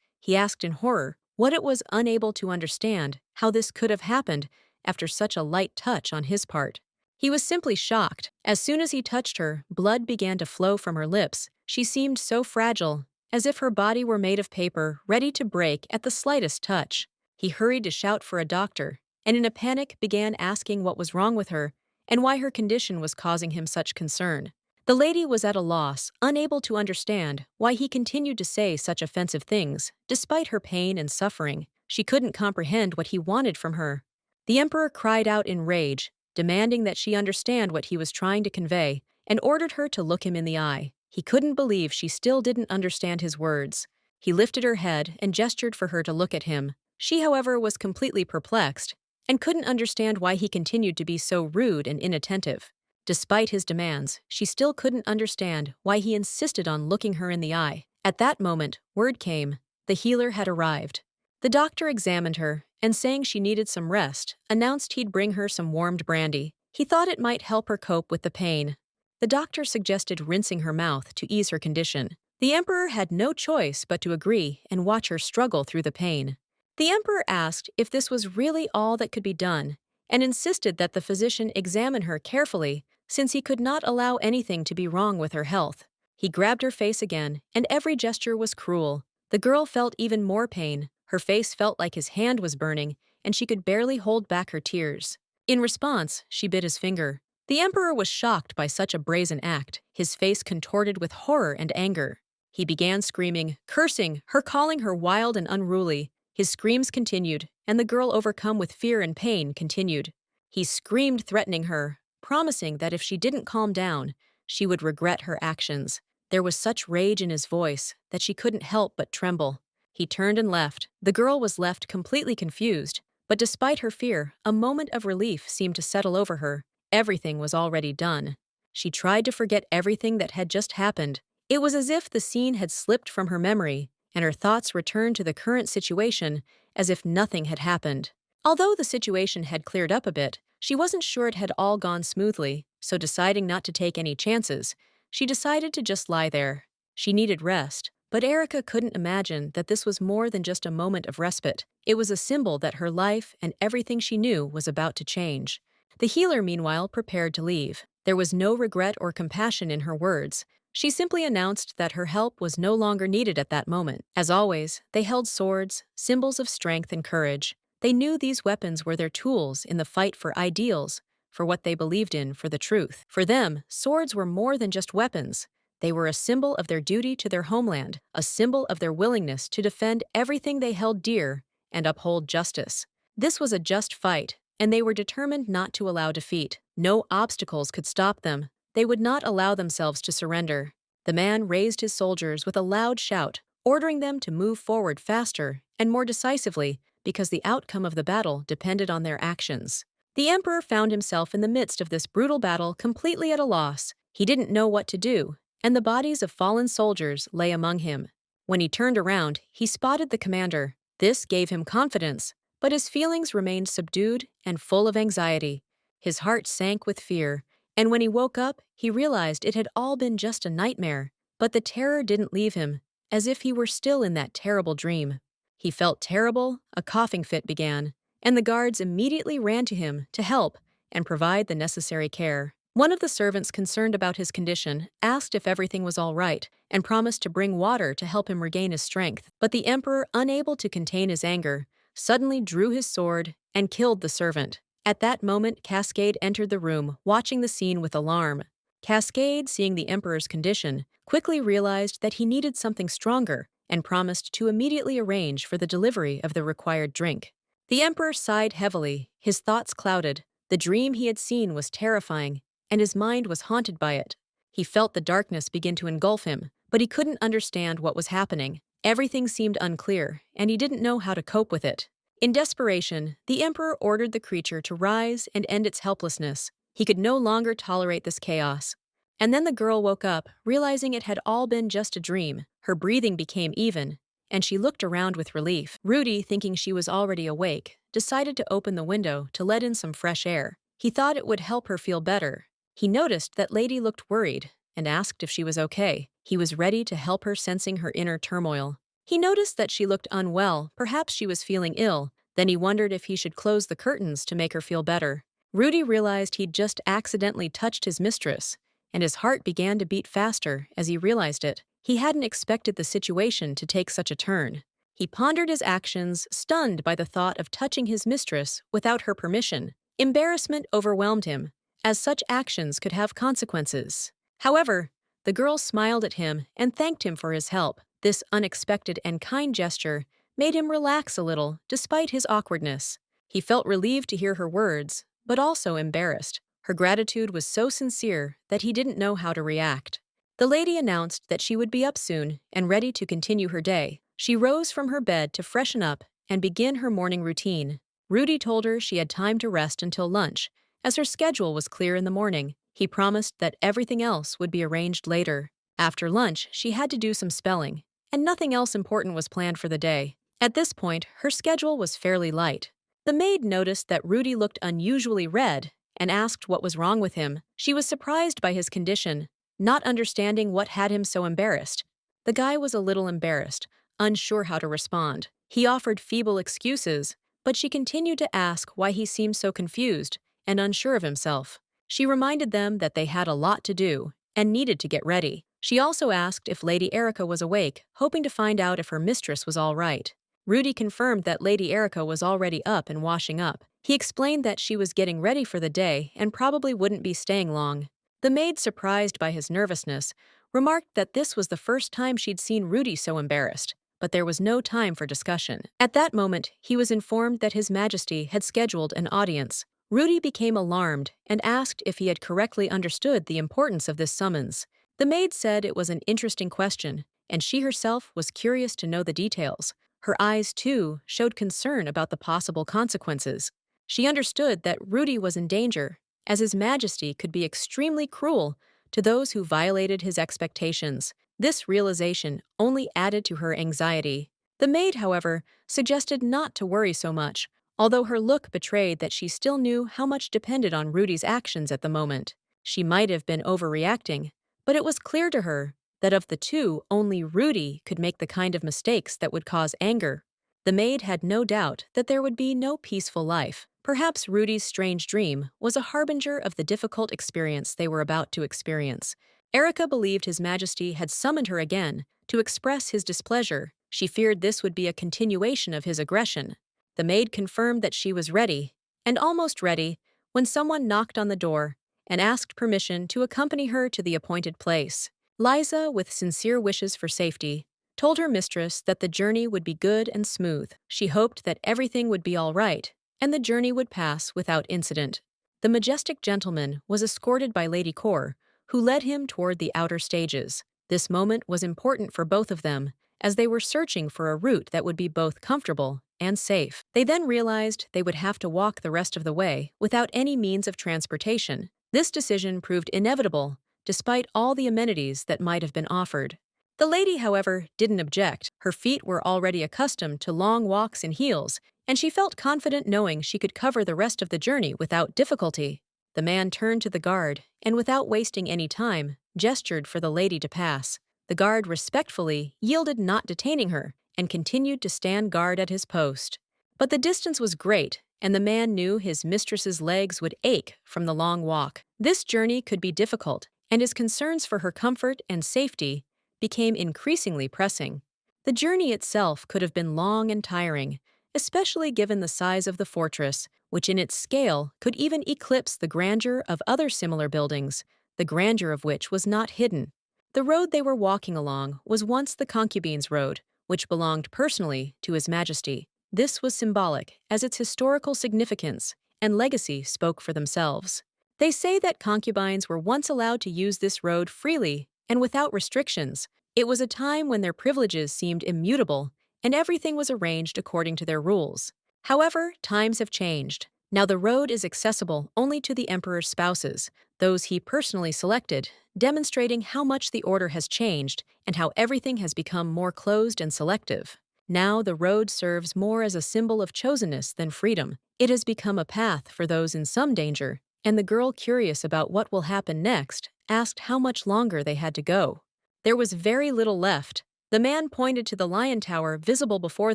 he asked in horror what it was, unable to understand how this could have happened after such a light touch on his part. He was simply shocked. As soon as he touched her, blood began to flow from her lips. She seemed so fragile, as if her body were made of paper, ready to break at the slightest touch. He hurried to shout for a doctor, and in a panic began asking what was wrong with her and why her condition was causing him such concern. The lady was at a loss, unable to understand why he continued to say such offensive things, despite her pain and suffering. She couldn't comprehend what he wanted from her. The emperor cried out in rage, demanding that she understand what he was trying to convey, and ordered her to look him in the eye. He couldn't believe she still didn't understand his words. He lifted her head and gestured for her to look at him. She, however, was completely perplexed and couldn't understand why he continued to be so rude and inattentive. Despite his demands, she still couldn't understand why he insisted on looking her in the eye. At that moment, word came. The healer had arrived. The doctor examined her, and saying she needed some rest, announced he'd bring her some warmed brandy. He thought it might help her cope with the pain. The doctor suggested rinsing her mouth to ease her condition. The emperor had no choice but to agree and watch her struggle through the pain. The emperor asked if this was really all that could be done, and insisted that the physician examine her carefully, since he could not allow anything to be wrong with her health. He grabbed her face again, and every gesture was cruel. The girl felt even more pain. Her face felt like his hand was burning, and she could barely hold back her tears. In response, she bit his finger. The emperor was shocked by such a brazen act, his face contorted with horror and anger. He began screaming, cursing her, calling her wild and unruly. His screams continued, and the girl, overcome with fear and pain, continued. He screamed, threatening her, promising that if she didn't calm down, she would regret her actions. There was such rage in his voice that she couldn't help but tremble. He turned and left. The girl was left completely confused, but despite her fear, a moment of relief seemed to settle over her. Everything was already done. She tried to forget everything that had just happened. It was as if the scene had slipped from her memory, and her thoughts returned to the current situation as if nothing had happened. Although the situation had cleared up a bit, she wasn't sure it had all gone smoothly, so deciding not to take any chances, she decided to just lie there. She needed rest, but Erica couldn't imagine that this was more than just a moment of respite. It was a symbol that her life and everything she knew was about to change. The healer, meanwhile, prepared to leave. There was no regret or compassion in her words. She simply announced that her help was no longer needed at that moment. As always, they held swords, symbols of strength and courage. They knew these weapons were their tools in the fight for ideals, for what they believed in, for the truth. For them, swords were more than just weapons. They were a symbol of their duty to their homeland, a symbol of their willingness to defend everything they held dear and uphold justice. This was a just fight, and they were determined not to allow defeat. No obstacles could stop them. They would not allow themselves to surrender. The man raised his soldiers with a loud shout, ordering them to move forward faster and more decisively because the outcome of the battle depended on their actions. The emperor found himself in the midst of this brutal battle, completely at a loss. He didn't know what to do, and the bodies of fallen soldiers lay among him. When he turned around, he spotted the commander. This gave him confidence, but his feelings remained subdued and full of anxiety. His heart sank with fear, and when he woke up, he realized it had all been just a nightmare. But the terror didn't leave him, as if he were still in that terrible dream. He felt terrible, a coughing fit began, and the guards immediately ran to him to help and provide the necessary care. One of the servants, concerned about his condition, asked if everything was all right and promised to bring water to help him regain his strength. But the emperor, unable to contain his anger, suddenly drew his sword and killed the servant. At that moment, Cascade entered the room, watching the scene with alarm. Cascade, seeing the emperor's condition, quickly realized that he needed something stronger and promised to immediately arrange for the delivery of the required drink. The emperor sighed heavily, his thoughts clouded. The dream he had seen was terrifying, and his mind was haunted by it. He felt the darkness begin to engulf him, but he couldn't understand what was happening. Everything seemed unclear, and he didn't know how to cope with it. In desperation, the emperor ordered the creature to rise and end its helplessness. He could no longer tolerate this chaos. And then the girl woke up, realizing it had all been just a dream. Her breathing became even, and she looked around with relief. Rudy, thinking she was already awake, decided to open the window to let in some fresh air. He thought it would help her feel better. He noticed that Lady looked worried and asked if she was okay. He was ready to help her, sensing her inner turmoil. He noticed that she looked unwell, perhaps she was feeling ill. Then he wondered if he should close the curtains to make her feel better. Rudy realized he'd just accidentally touched his mistress, and his heart began to beat faster as he realized it. He hadn't expected the situation to take such a turn. He pondered his actions, stunned by the thought of touching his mistress without her permission. Embarrassment overwhelmed him, as such actions could have consequences. However, the girl smiled at him and thanked him for his help. This unexpected and kind gesture made him relax a little despite his awkwardness. He felt relieved to hear her words, but also embarrassed. Her gratitude was so sincere that he didn't know how to react. The lady announced that she would be up soon and ready to continue her day. She rose from her bed to freshen up and begin her morning routine. Rudy told her she had time to rest until lunch, as her schedule was clear in the morning. He promised that everything else would be arranged later. After lunch, she had to do some spelling, and nothing else important was planned for the day. At this point, her schedule was fairly light. The maid noticed that Rudy looked unusually red and asked what was wrong with him. She was surprised by his condition, not understanding what had him so embarrassed. The guy was a little embarrassed, unsure how to respond. He offered feeble excuses, but she continued to ask why he seemed so confused and unsure of himself. She reminded them that they had a lot to do and needed to get ready. She also asked if Lady Erica was awake, hoping to find out if her mistress was all right. Rudy confirmed that Lady Erica was already up and washing up. He explained that she was getting ready for the day and probably wouldn't be staying long. The maid, surprised by his nervousness, remarked that this was the first time she'd seen Rudy so embarrassed, but there was no time for discussion. At that moment, he was informed that His Majesty had scheduled an audience. Rudy became alarmed and asked if he had correctly understood the importance of this summons. The maid said it was an interesting question, and she herself was curious to know the details. Her eyes, too, showed concern about the possible consequences. She understood that Rudy was in danger, as His Majesty could be extremely cruel to those who violated his expectations. This realization only added to her anxiety. The maid, however, suggested not to worry so much, although her look betrayed that she still knew how much depended on Rudy's actions at the moment. She might have been overreacting, but it was clear to her that of the two, only Rudy could make the kind of mistakes that would cause anger. The maid had no doubt that there would be no peaceful life. Perhaps Rudy's strange dream was a harbinger of the difficult experience they were about to experience. Erica believed His Majesty had summoned her again to express his displeasure. She feared this would be a continuation of his aggression. The maid confirmed that she was ready, and almost ready, when someone knocked on the door and asked permission to accompany her to the appointed place. Liza, with sincere wishes for safety, told her mistress that the journey would be good and smooth. She hoped that everything would be all right, and the journey would pass without incident. The majestic gentleman was escorted by Lady Cor, who led him toward the outer stages. This moment was important for both of them, as they were searching for a route that would be both comfortable and safe. They then realized they would have to walk the rest of the way without any means of transportation. This decision proved inevitable, despite all the amenities that might have been offered. The lady, however, didn't object. Her feet were already accustomed to long walks in heels, and she felt confident knowing she could cover the rest of the journey without difficulty. The man turned to the guard and, without wasting any time, gestured for the lady to pass. The guard respectfully yielded, not detaining her, and continued to stand guard at his post. But the distance was great, and the man knew his mistress's legs would ache from the long walk. This journey could be difficult, and his concerns for her comfort and safety became increasingly pressing. The journey itself could have been long and tiring, especially given the size of the fortress, which in its scale could even eclipse the grandeur of other similar buildings, the grandeur of which was not hidden. The road they were walking along was once the Concubines' Road, which belonged personally to His Majesty. This was symbolic, as its historical significance and legacy spoke for themselves. They say that concubines were once allowed to use this road freely and without restrictions. It was a time when their privileges seemed immutable, and everything was arranged according to their rules. However, times have changed. Now the road is accessible only to the emperor's spouses, those he personally selected, demonstrating how much the order has changed and how everything has become more closed and selective. Now the road serves more as a symbol of chosenness than freedom. It has become a path for those in some danger and the girl, curious about what will happen next, asked how much longer they had to go. There was very little left. The man pointed to the lion tower visible before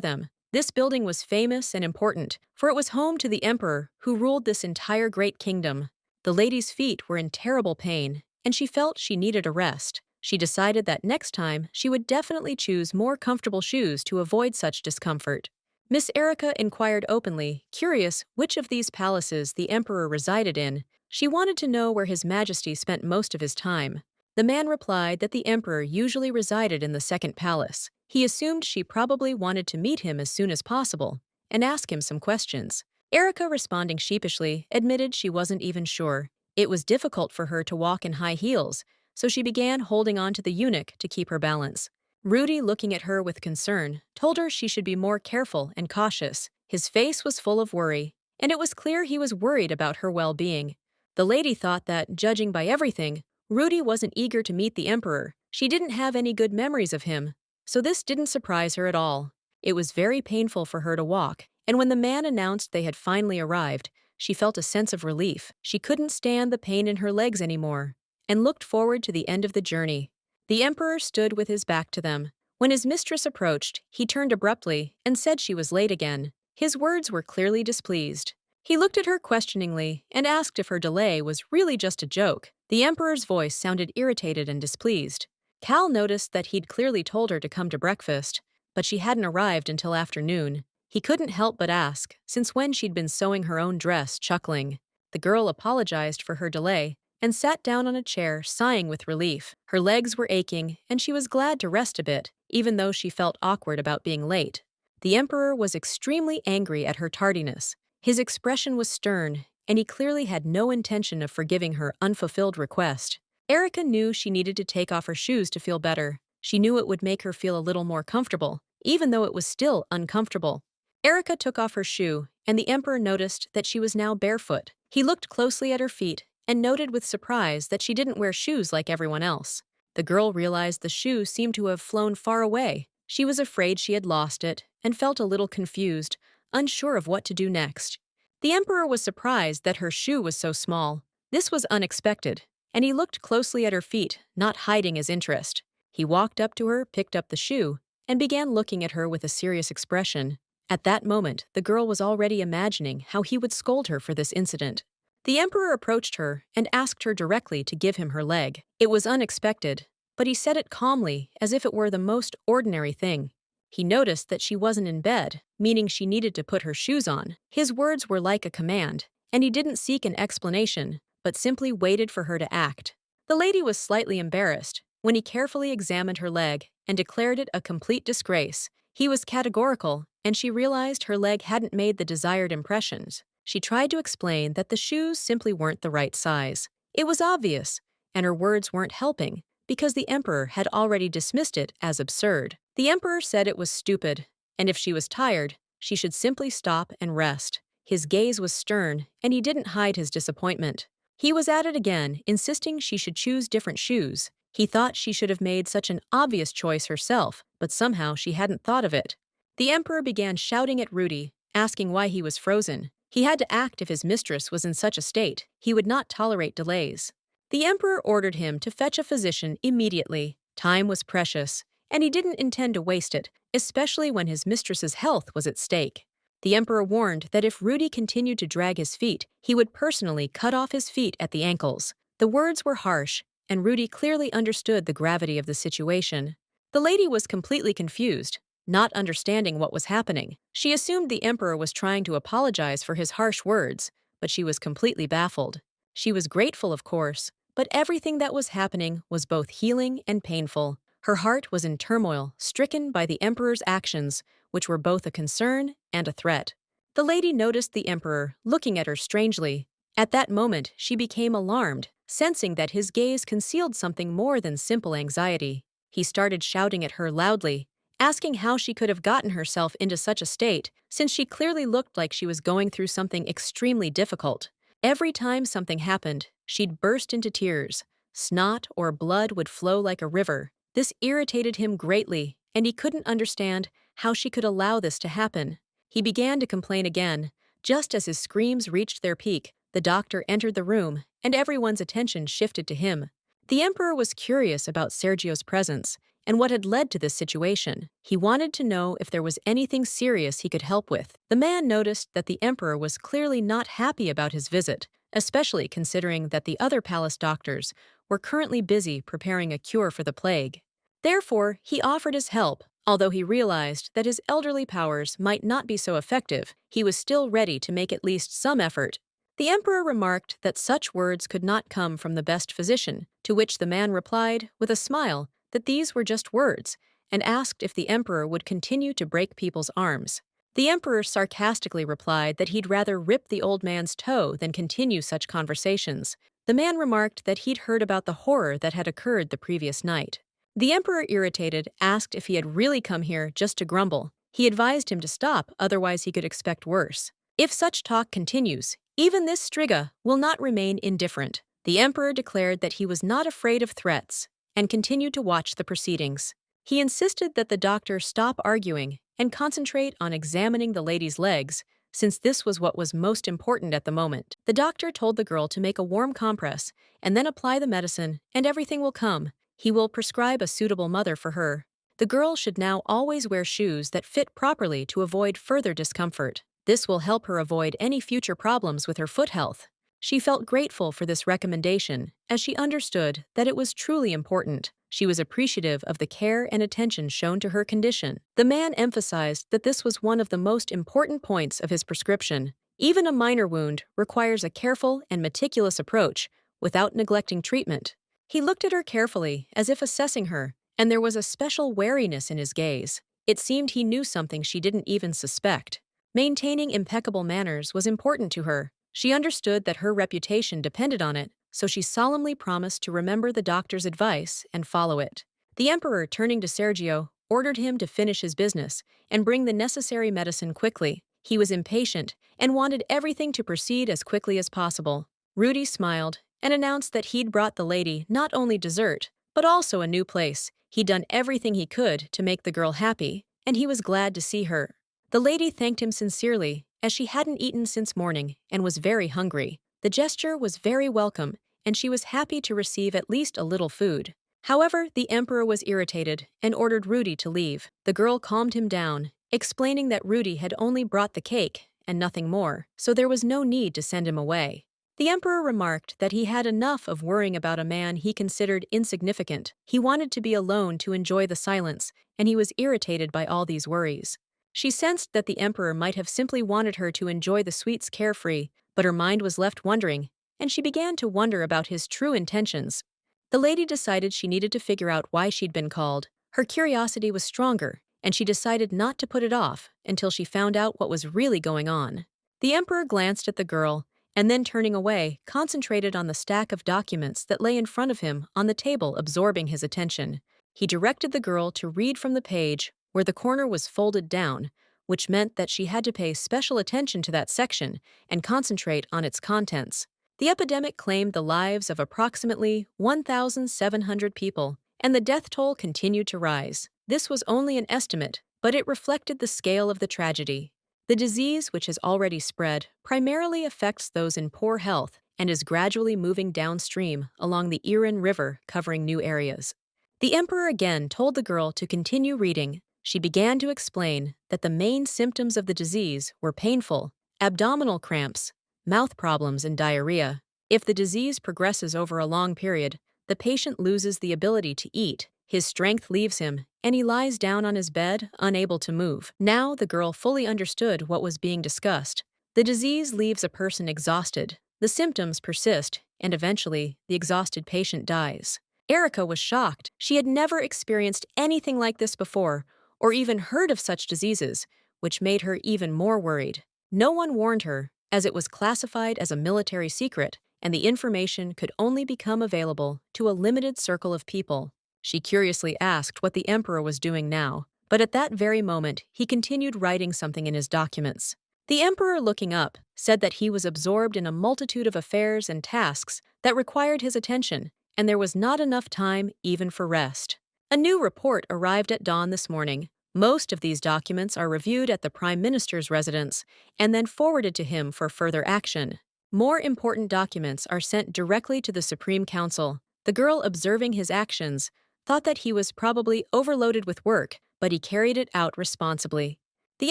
them. This building was famous and important, for it was home to the emperor who ruled this entire great kingdom. The lady's feet were in terrible pain, and she felt she needed a rest. She decided that next time she would definitely choose more comfortable shoes to avoid such discomfort. Miss Erica inquired openly, curious which of these palaces the emperor resided in. She wanted to know where His Majesty spent most of his time. The man replied that the emperor usually resided in the second palace. He assumed she probably wanted to meet him as soon as possible and ask him some questions. Erica, responding sheepishly, admitted she wasn't even sure. It was difficult for her to walk in high heels, so she began holding on to the eunuch to keep her balance. Rudy, looking at her with concern, told her she should be more careful and cautious. His face was full of worry, and it was clear he was worried about her well-being. The lady thought that, judging by everything, Rudy wasn't eager to meet the emperor. She didn't have any good memories of him, so this didn't surprise her at all. It was very painful for her to walk, and when the man announced they had finally arrived, she felt a sense of relief. She couldn't stand the pain in her legs anymore, and looked forward to the end of the journey. The emperor stood with his back to them. When his mistress approached, he turned abruptly and said she was late again. His words were clearly displeased. He looked at her questioningly and asked if her delay was really just a joke. The emperor's voice sounded irritated and displeased. Cal noticed that he'd clearly told her to come to breakfast, but she hadn't arrived until afternoon. He couldn't help but ask, since when she'd been sewing her own dress, chuckling. The girl apologized for her delay and sat down on a chair, sighing with relief. Her legs were aching, and she was glad to rest a bit, even though she felt awkward about being late. The emperor was extremely angry at her tardiness. His expression was stern, and he clearly had no intention of forgiving her unfulfilled request. Erica knew she needed to take off her shoes to feel better. She knew it would make her feel a little more comfortable, even though it was still uncomfortable. Erica took off her shoe, and the emperor noticed that she was now barefoot. He looked closely at her feet and noted with surprise that she didn't wear shoes like everyone else. The girl realized the shoe seemed to have flown far away. She was afraid she had lost it and felt a little confused, unsure of what to do next. The emperor was surprised that her shoe was so small. This was unexpected, and he looked closely at her feet, not hiding his interest. He walked up to her, picked up the shoe, and began looking at her with a serious expression. At that moment, the girl was already imagining how he would scold her for this incident. The emperor approached her and asked her directly to give him her leg. It was unexpected, but he said it calmly, as if it were the most ordinary thing. He noticed that she wasn't in bed, meaning she needed to put her shoes on. His words were like a command, and he didn't seek an explanation, but simply waited for her to act. The lady was slightly embarrassed when he carefully examined her leg and declared it a complete disgrace. He was categorical, and she realized her leg hadn't made the desired impressions. She tried to explain that the shoes simply weren't the right size. It was obvious, and her words weren't helping, because the emperor had already dismissed it as absurd. The emperor said it was stupid, and if she was tired, she should simply stop and rest. His gaze was stern, and he didn't hide his disappointment. He was at it again, insisting she should choose different shoes. He thought she should have made such an obvious choice herself, but somehow she hadn't thought of it. The emperor began shouting at Rudy, asking why he was frozen. He had to act if his mistress was in such a state. He would not tolerate delays. The emperor ordered him to fetch a physician immediately. Time was precious, and he didn't intend to waste it, especially when his mistress's health was at stake. The emperor warned that if Rudy continued to drag his feet, he would personally cut off his feet at the ankles. The words were harsh, and Rudy clearly understood the gravity of the situation. The lady was completely confused, not understanding what was happening. She assumed the emperor was trying to apologize for his harsh words, but she was completely baffled. She was grateful, of course, but everything that was happening was both healing and painful. Her heart was in turmoil, stricken by the emperor's actions, which were both a concern and a threat. The lady noticed the emperor looking at her strangely. At that moment, she became alarmed, sensing that his gaze concealed something more than simple anxiety. He started shouting at her loudly, asking how she could have gotten herself into such a state, since she clearly looked like she was going through something extremely difficult. Every time something happened, she'd burst into tears. Snot or blood would flow like a river. This irritated him greatly, and he couldn't understand how she could allow this to happen. He began to complain again, just as his screams reached their peak. The doctor entered the room, and everyone's attention shifted to him. The emperor was curious about Sergio's presence and what had led to this situation. He wanted to know if there was anything serious he could help with. The man noticed that the emperor was clearly not happy about his visit, especially considering that the other palace doctors were currently busy preparing a cure for the plague. Therefore, he offered his help. Although he realized that his elderly powers might not be so effective, he was still ready to make at least some effort. The emperor remarked that such words could not come from the best physician, to which the man replied, with a smile, that these were just words, and asked if the emperor would continue to break people's arms. The emperor sarcastically replied that he'd rather rip the old man's toe than continue such conversations. The man remarked that he'd heard about the horror that had occurred the previous night. The emperor, irritated, asked if he had really come here just to grumble. He advised him to stop, otherwise he could expect worse. If such talk continues, even this Striga will not remain indifferent. The emperor declared that he was not afraid of threats and continued to watch the proceedings. He insisted that the doctor stop arguing and concentrate on examining the lady's legs, since this was what was most important at the moment. The doctor told the girl to make a warm compress and then apply the medicine, and everything will come. He will prescribe a suitable mother for her. The girl should now always wear shoes that fit properly to avoid further discomfort. This will help her avoid any future problems with her foot health. She felt grateful for this recommendation, as she understood that it was truly important. She was appreciative of the care and attention shown to her condition. The man emphasized that this was one of the most important points of his prescription. Even a minor wound requires a careful and meticulous approach, without neglecting treatment. He looked at her carefully, as if assessing her, and there was a special wariness in his gaze. It seemed he knew something she didn't even suspect. Maintaining impeccable manners was important to her. She understood that her reputation depended on it, so she solemnly promised to remember the doctor's advice and follow it. The emperor, turning to Sergio, ordered him to finish his business and bring the necessary medicine quickly. He was impatient and wanted everything to proceed as quickly as possible. Rudy smiled and announced that he'd brought the lady not only dessert, but also a new place. He'd done everything he could to make the girl happy, and he was glad to see her. The lady thanked him sincerely, as she hadn't eaten since morning and was very hungry. The gesture was very welcome, and she was happy to receive at least a little food. However, the emperor was irritated and ordered Rudy to leave. The girl calmed him down, explaining that Rudy had only brought the cake and nothing more, so there was no need to send him away. The emperor remarked that he had enough of worrying about a man he considered insignificant. He wanted to be alone to enjoy the silence, and he was irritated by all these worries. She sensed that the emperor might have simply wanted her to enjoy the sweets carefree, but her mind was left wondering, and she began to wonder about his true intentions. The lady decided she needed to figure out why she'd been called. Her curiosity was stronger, and she decided not to put it off until she found out what was really going on. The emperor glanced at the girl, and then turning away, concentrated on the stack of documents that lay in front of him on the table, absorbing his attention. He directed the girl to read from the page where the corner was folded down, which meant that she had to pay special attention to that section and concentrate on its contents. The epidemic claimed the lives of approximately 1,700 people, and the death toll continued to rise. This was only an estimate, but it reflected the scale of the tragedy. The disease, which has already spread, primarily affects those in poor health and is gradually moving downstream along the Iran River, covering new areas. The emperor again told the girl to continue reading. She began to explain that the main symptoms of the disease were painful, abdominal cramps, mouth problems, and diarrhea. If the disease progresses over a long period, the patient loses the ability to eat, his strength leaves him, and he lies down on his bed, unable to move. Now the girl fully understood what was being discussed. The disease leaves a person exhausted. The symptoms persist, and eventually, the exhausted patient dies. Erica was shocked. She had never experienced anything like this before, or even heard of such diseases, which made her even more worried. No one warned her, as it was classified as a military secret, and the information could only become available to a limited circle of people. She curiously asked what the emperor was doing now, but at that very moment he continued writing something in his documents. The emperor, looking up, said that he was absorbed in a multitude of affairs and tasks that required his attention, and there was not enough time even for rest. A new report arrived at dawn this morning. Most of these documents are reviewed at the Prime Minister's residence and then forwarded to him for further action. More important documents are sent directly to the Supreme Council. The girl observing his actions thought that he was probably overloaded with work, but he carried it out responsibly. The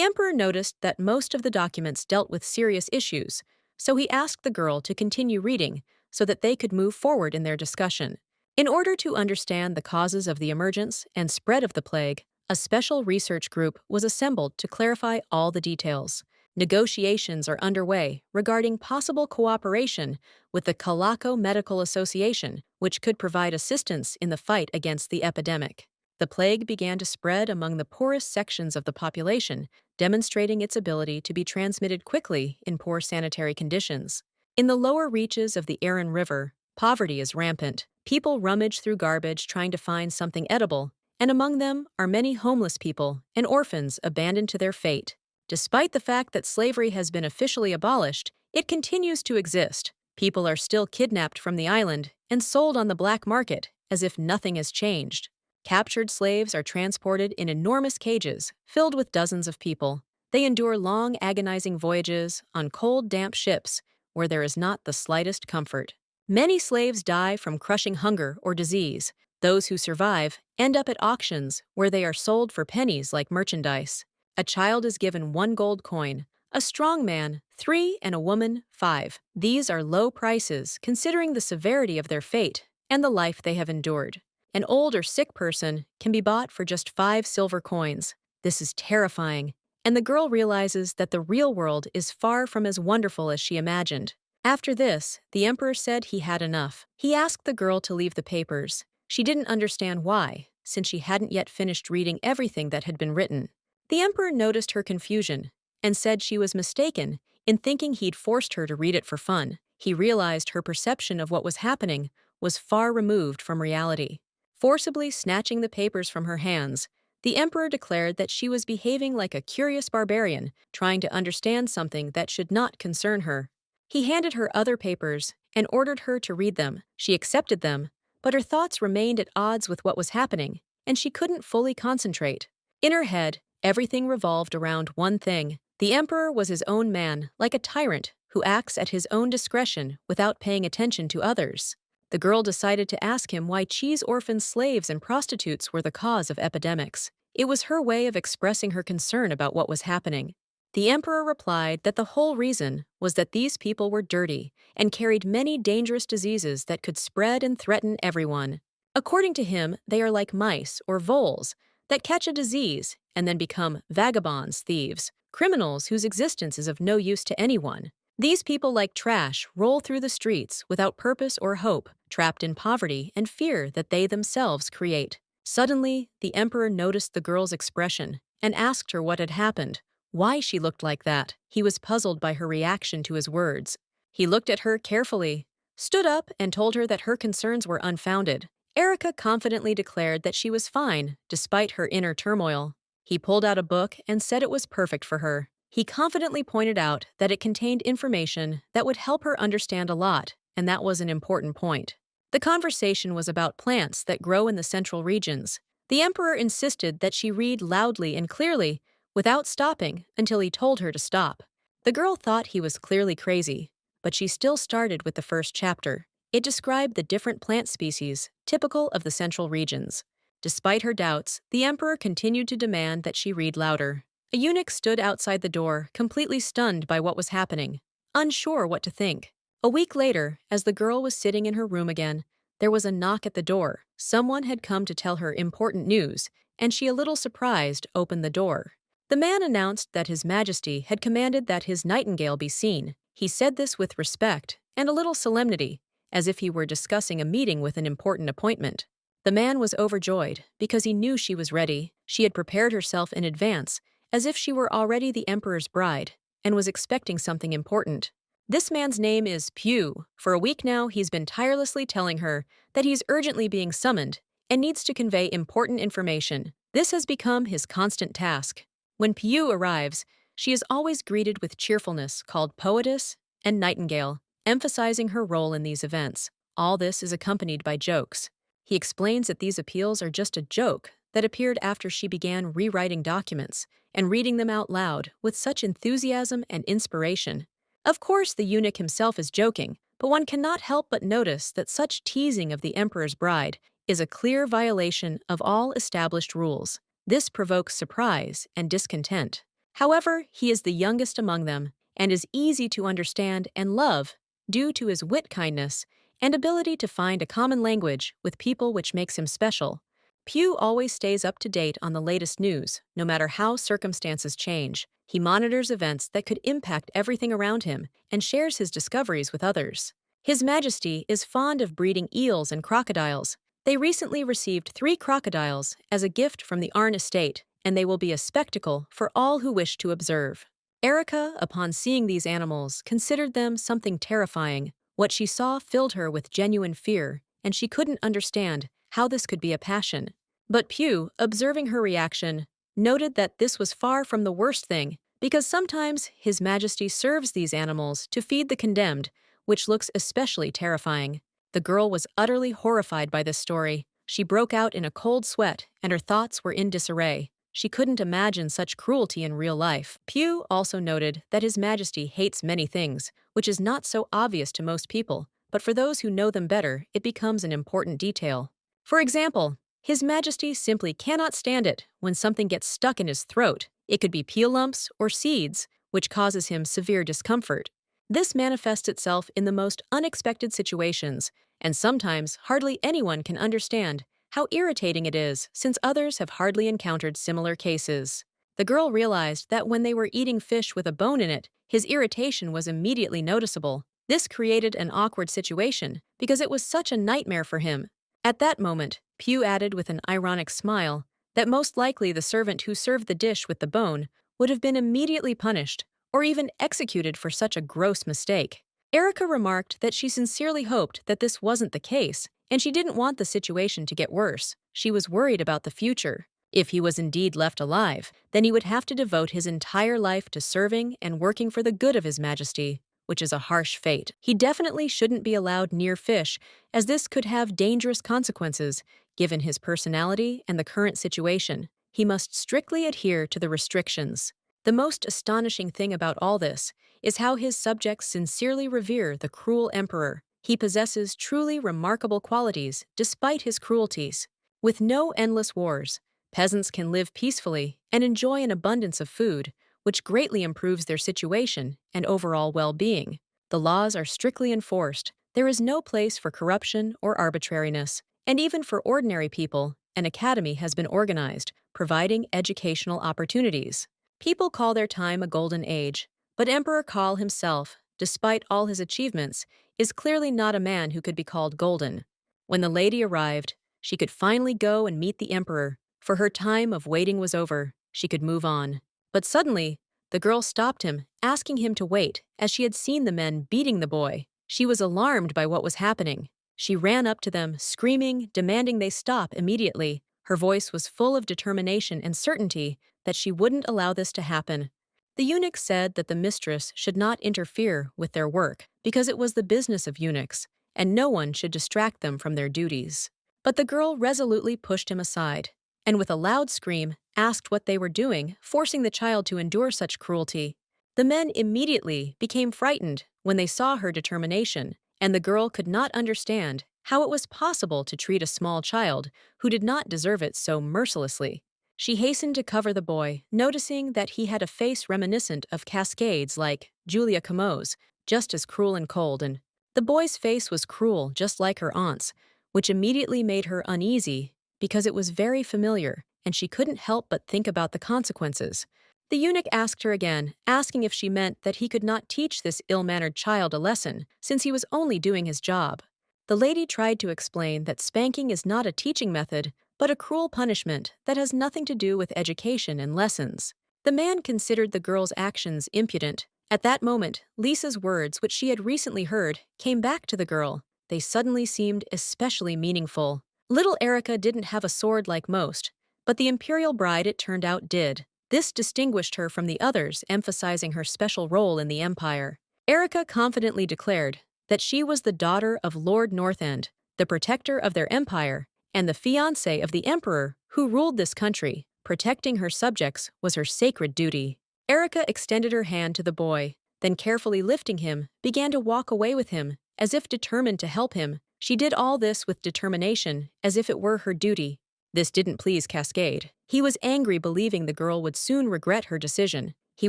emperor noticed that most of the documents dealt with serious issues, so he asked the girl to continue reading so that they could move forward in their discussion. In order to understand the causes of the emergence and spread of the plague, a special research group was assembled to clarify all the details. Negotiations are underway regarding possible cooperation with the Calaco Medical Association, which could provide assistance in the fight against the epidemic. The plague began to spread among the poorest sections of the population, demonstrating its ability to be transmitted quickly in poor sanitary conditions. In the lower reaches of the Aran River, poverty is rampant. People rummage through garbage trying to find something edible, and among them are many homeless people and orphans abandoned to their fate. Despite the fact that slavery has been officially abolished, it continues to exist. People are still kidnapped from the island and sold on the black market as if nothing has changed. Captured slaves are transported in enormous cages filled with dozens of people. They endure long, agonizing voyages on cold, damp ships where there is not the slightest comfort. Many slaves die from crushing hunger or disease. Those who survive end up at auctions where they are sold for pennies like merchandise. A child is given 1 gold coin, a strong man 3, and a woman 5. These are low prices considering the severity of their fate and the life they have endured. An old or sick person can be bought for just 5 silver coins. This is terrifying, and the girl realizes that the real world is far from as wonderful as she imagined. After this, the emperor said he had enough. He asked the girl to leave the papers. She didn't understand why, since she hadn't yet finished reading everything that had been written. The emperor noticed her confusion and said she was mistaken in thinking he'd forced her to read it for fun. He realized her perception of what was happening was far removed from reality. Forcibly snatching the papers from her hands, the emperor declared that she was behaving like a curious barbarian, trying to understand something that should not concern her. He handed her other papers and ordered her to read them. She accepted them, but her thoughts remained at odds with what was happening, and she couldn't fully concentrate. In her head, everything revolved around one thing. The emperor was his own man, like a tyrant who acts at his own discretion without paying attention to others. The girl decided to ask him why cheese-orphan slaves and prostitutes were the cause of epidemics. It was her way of expressing her concern about what was happening. The emperor replied that the whole reason was that these people were dirty and carried many dangerous diseases that could spread and threaten everyone. According to him, they are like mice or voles that catch a disease and then become vagabonds, thieves, criminals whose existence is of no use to anyone. These people like trash roll through the streets without purpose or hope, trapped in poverty and fear that they themselves create. Suddenly, the emperor noticed the girl's expression and asked her what had happened, why she looked like that. He was puzzled by her reaction to his words. He looked at her carefully, stood up, and told her that her concerns were unfounded. Erica confidently declared that she was fine, despite her inner turmoil. He pulled out a book and said it was perfect for her. He confidently pointed out that it contained information that would help her understand a lot, and that was an important point. The conversation was about plants that grow in the central regions. The emperor insisted that she read loudly and clearly, without stopping, until he told her to stop. The girl thought he was clearly crazy, but she still started with the first chapter. It described the different plant species typical of the central regions. Despite her doubts, the emperor continued to demand that she read louder. A eunuch stood outside the door, completely stunned by what was happening, unsure what to think. A week later, as the girl was sitting in her room again, there was a knock at the door. Someone had come to tell her important news, and she, a little surprised, opened the door. The man announced that His Majesty had commanded that his nightingale be seen. He said this with respect and a little solemnity, as if he were discussing a meeting with an important appointment. The man was overjoyed because he knew she was ready. She had prepared herself in advance, as if she were already the emperor's bride, and was expecting something important. This man's name is Pew. For a week now, he's been tirelessly telling her that he's urgently being summoned and needs to convey important information. This has become his constant task. When Pew arrives, she is always greeted with cheerfulness, called poetess and nightingale, emphasizing her role in these events. All this is accompanied by jokes. He explains that these appeals are just a joke that appeared after she began rewriting documents and reading them out loud with such enthusiasm and inspiration. Of course, the eunuch himself is joking, but one cannot help but notice that such teasing of the emperor's bride is a clear violation of all established rules. This provokes surprise and discontent. However, he is the youngest among them and is easy to understand and love due to his wit, kindness, and ability to find a common language with people, which makes him special. Pew always stays up to date on the latest news, no matter how circumstances change. He monitors events that could impact everything around him and shares his discoveries with others. His Majesty is fond of breeding eels and crocodiles. They recently received 3 crocodiles as a gift from the Arn estate, and they will be a spectacle for all who wish to observe. Erica, upon seeing these animals, considered them something terrifying. What she saw filled her with genuine fear, and she couldn't understand how this could be a passion. But Pew, observing her reaction, noted that this was far from the worst thing, because sometimes His Majesty serves these animals to feed the condemned, which looks especially terrifying. The girl was utterly horrified by this story. She broke out in a cold sweat, and her thoughts were in disarray. She couldn't imagine such cruelty in real life. Pew also noted that His Majesty hates many things, which is not so obvious to most people, but for those who know them better, it becomes an important detail. For example, His Majesty simply cannot stand it when something gets stuck in his throat. It could be peel lumps or seeds, which causes him severe discomfort. This manifests itself in the most unexpected situations, and sometimes hardly anyone can understand how irritating it is, since others have hardly encountered similar cases. The girl realized that when they were eating fish with a bone in it, his irritation was immediately noticeable. This created an awkward situation because it was such a nightmare for him. At that moment, Pew added with an ironic smile that most likely the servant who served the dish with the bone would have been immediately punished or even executed for such a gross mistake. Erica remarked that she sincerely hoped that this wasn't the case, and she didn't want the situation to get worse. She was worried about the future. If he was indeed left alive, then he would have to devote his entire life to serving and working for the good of His Majesty, which is a harsh fate. He definitely shouldn't be allowed near fish, as this could have dangerous consequences, given his personality and the current situation. He must strictly adhere to the restrictions. The most astonishing thing about all this is how his subjects sincerely revere the cruel emperor. He possesses truly remarkable qualities despite his cruelties. With no endless wars, peasants can live peacefully and enjoy an abundance of food, which greatly improves their situation and overall well-being. The laws are strictly enforced. There is no place for corruption or arbitrariness, and even for ordinary people, an academy has been organized, providing educational opportunities. People call their time a golden age, but Emperor Kal himself, despite all his achievements, is clearly not a man who could be called golden. When the lady arrived, she could finally go and meet the emperor, for her time of waiting was over. She could move on. But suddenly, the girl stopped him, asking him to wait, as she had seen the men beating the boy. She was alarmed by what was happening. She ran up to them, screaming, demanding they stop immediately. Her voice was full of determination and certainty that she wouldn't allow this to happen. The eunuch said that the mistress should not interfere with their work because it was the business of eunuchs, and no one should distract them from their duties. But the girl resolutely pushed him aside, and with a loud scream, asked what they were doing, forcing the child to endure such cruelty. The men immediately became frightened when they saw her determination, and the girl could not understand how it was possible to treat a small child who did not deserve it so mercilessly. She hastened to cover the boy, noticing that he had a face reminiscent of cascades like Julia Cameau's, just as cruel and cold, and the boy's face was cruel just like her aunt's, which immediately made her uneasy because it was very familiar, and she couldn't help but think about the consequences. The eunuch asked her again, asking if she meant that he could not teach this ill-mannered child a lesson, since he was only doing his job. The lady tried to explain that spanking is not a teaching method, but a cruel punishment that has nothing to do with education and lessons. The man considered the girl's actions impudent. At that moment, Lisa's words, which she had recently heard, came back to the girl. They suddenly seemed especially meaningful. Little Erica didn't have a sword like most, but the imperial bride, it turned out, did. This distinguished her from the others, emphasizing her special role in the empire. Erica confidently declared that she was the daughter of Lord Northend, the protector of their empire, and the fiancé of the emperor who ruled this country. Protecting her subjects was her sacred duty. Erica extended her hand to the boy, then carefully lifting him, began to walk away with him, as if determined to help him. She did all this with determination, as if it were her duty. This didn't please Cascade. He was angry, believing the girl would soon regret her decision. He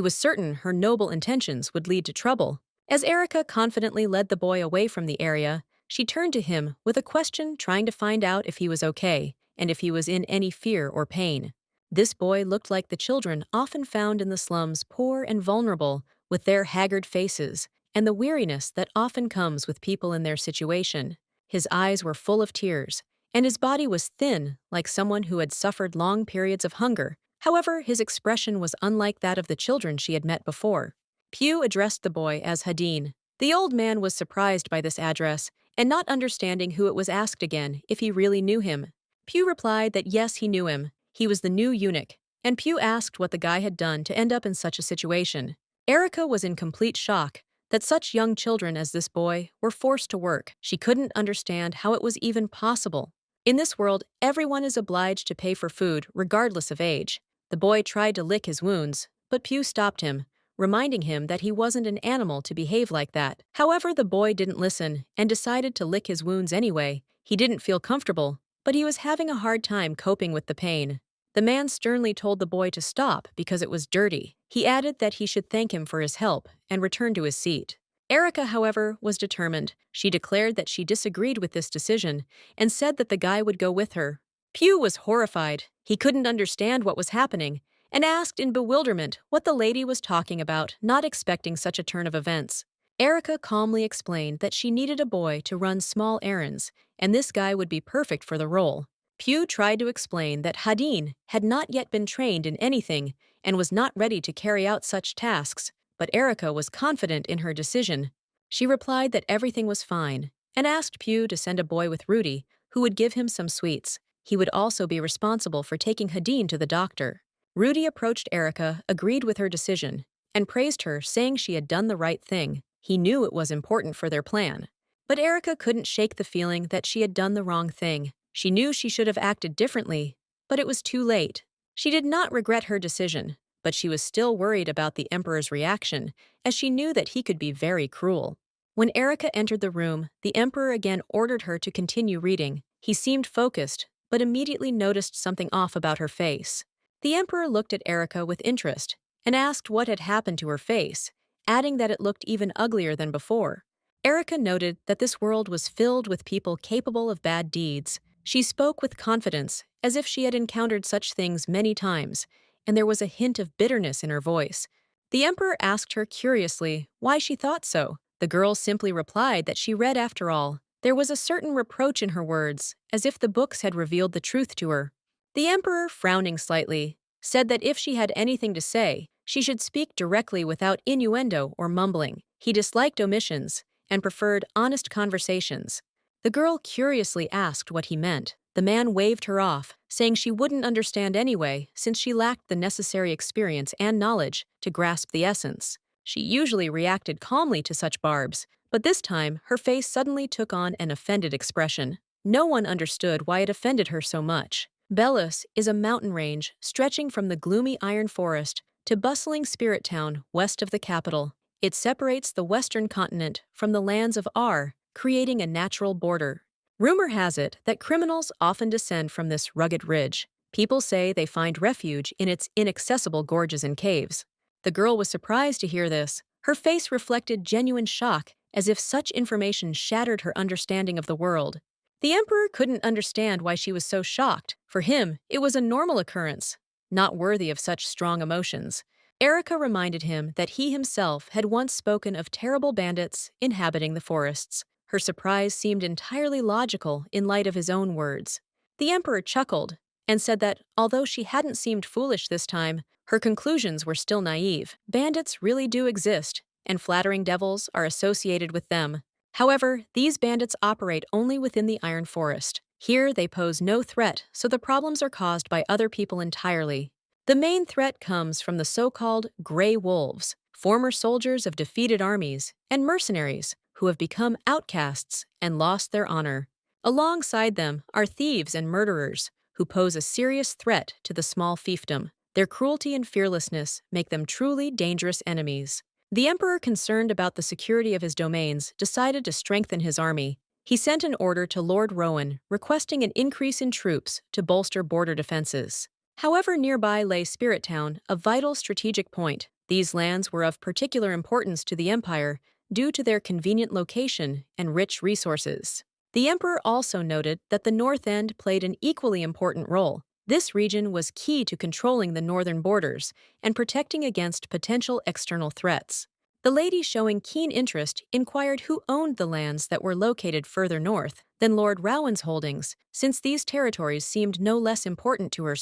was certain her noble intentions would lead to trouble. As Erica confidently led the boy away from the area, she turned to him with a question, trying to find out if he was okay and if he was in any fear or pain. This boy looked like the children often found in the slums, poor and vulnerable, with their haggard faces and the weariness that often comes with people in their situation. His eyes were full of tears, and his body was thin, like someone who had suffered long periods of hunger. However, his expression was unlike that of the children she had met before. Pew addressed the boy as Hadeen. The old man was surprised by this address, and not understanding who it was, asked again if he really knew him. Pew replied that yes, he knew him. He was the new eunuch, and Pew asked what the guy had done to end up in such a situation. Erica was in complete shock that such young children as this boy were forced to work. She couldn't understand how it was even possible. In this world, everyone is obliged to pay for food, regardless of age. The boy tried to lick his wounds, but Pew stopped him, reminding him that he wasn't an animal to behave like that. However, the boy didn't listen and decided to lick his wounds anyway. He didn't feel comfortable, but he was having a hard time coping with the pain. The man sternly told the boy to stop because it was dirty. He added that he should thank him for his help and return to his seat. Erica, however, was determined. She declared that she disagreed with this decision and said that the guy would go with her. Pew was horrified. He couldn't understand what was happening and asked in bewilderment what the lady was talking about, not expecting such a turn of events. Erica calmly explained that she needed a boy to run small errands, and this guy would be perfect for the role. Pew tried to explain that Hadeen had not yet been trained in anything and was not ready to carry out such tasks, but Erica was confident in her decision. She replied that everything was fine and asked Pew to send a boy with Rudy, who would give him some sweets. He would also be responsible for taking Hadeen to the doctor. Rudy approached Erica, agreed with her decision, and praised her, saying she had done the right thing. He knew it was important for their plan. But Erica couldn't shake the feeling that she had done the wrong thing. She knew she should have acted differently, but it was too late. She did not regret her decision, but she was still worried about the Emperor's reaction, as she knew that he could be very cruel. When Erica entered the room, the Emperor again ordered her to continue reading. He seemed focused, but immediately noticed something off about her face. The Emperor looked at Erica with interest and asked what had happened to her face, adding that it looked even uglier than before. Erica noted that this world was filled with people capable of bad deeds. She spoke with confidence, as if she had encountered such things many times, and there was a hint of bitterness in her voice. The Emperor asked her curiously why she thought so. The girl simply replied that she read after all. There was a certain reproach in her words, as if the books had revealed the truth to her. The Emperor, frowning slightly, said that if she had anything to say, she should speak directly without innuendo or mumbling. He disliked omissions and preferred honest conversations. The girl curiously asked what he meant. The man waved her off, saying she wouldn't understand anyway, since she lacked the necessary experience and knowledge to grasp the essence. She usually reacted calmly to such barbs, but this time her face suddenly took on an offended expression. No one understood why it offended her so much. Belus is a mountain range stretching from the gloomy iron forest to bustling spirit town west of the capital. It separates the western continent from the lands of Ar, creating a natural border. Rumor has it that criminals often descend from this rugged ridge. People say they find refuge in its inaccessible gorges and caves. The girl was surprised to hear this. Her face reflected genuine shock, as if such information shattered her understanding of the world. The Emperor couldn't understand why she was so shocked. For him, it was a normal occurrence, not worthy of such strong emotions. Erica reminded him that he himself had once spoken of terrible bandits inhabiting the forests. Her surprise seemed entirely logical in light of his own words. The Emperor chuckled and said that, although she hadn't seemed foolish this time, her conclusions were still naive. Bandits really do exist, and flattering devils are associated with them. However, these bandits operate only within the Iron Forest. Here, they pose no threat, so the problems are caused by other people entirely. The main threat comes from the so-called Grey Wolves, former soldiers of defeated armies, and mercenaries who have become outcasts and lost their honor. Alongside them are thieves and murderers who pose a serious threat to the small fiefdom. Their cruelty and fearlessness make them truly dangerous enemies. The emperor, concerned about the security of his domains, decided to strengthen his army. He sent an order to Lord Rowan requesting an increase in troops to bolster border defenses. However, nearby lay Spirit Town, a vital strategic point. These lands were of particular importance to the empire due to their convenient location and rich resources. The emperor also noted that the North End played an equally important role. This region was key to controlling the northern borders and protecting against potential external threats. The lady, showing keen interest, inquired who owned the lands that were located further north than Lord Rowan's holdings, since these territories seemed no less important to her.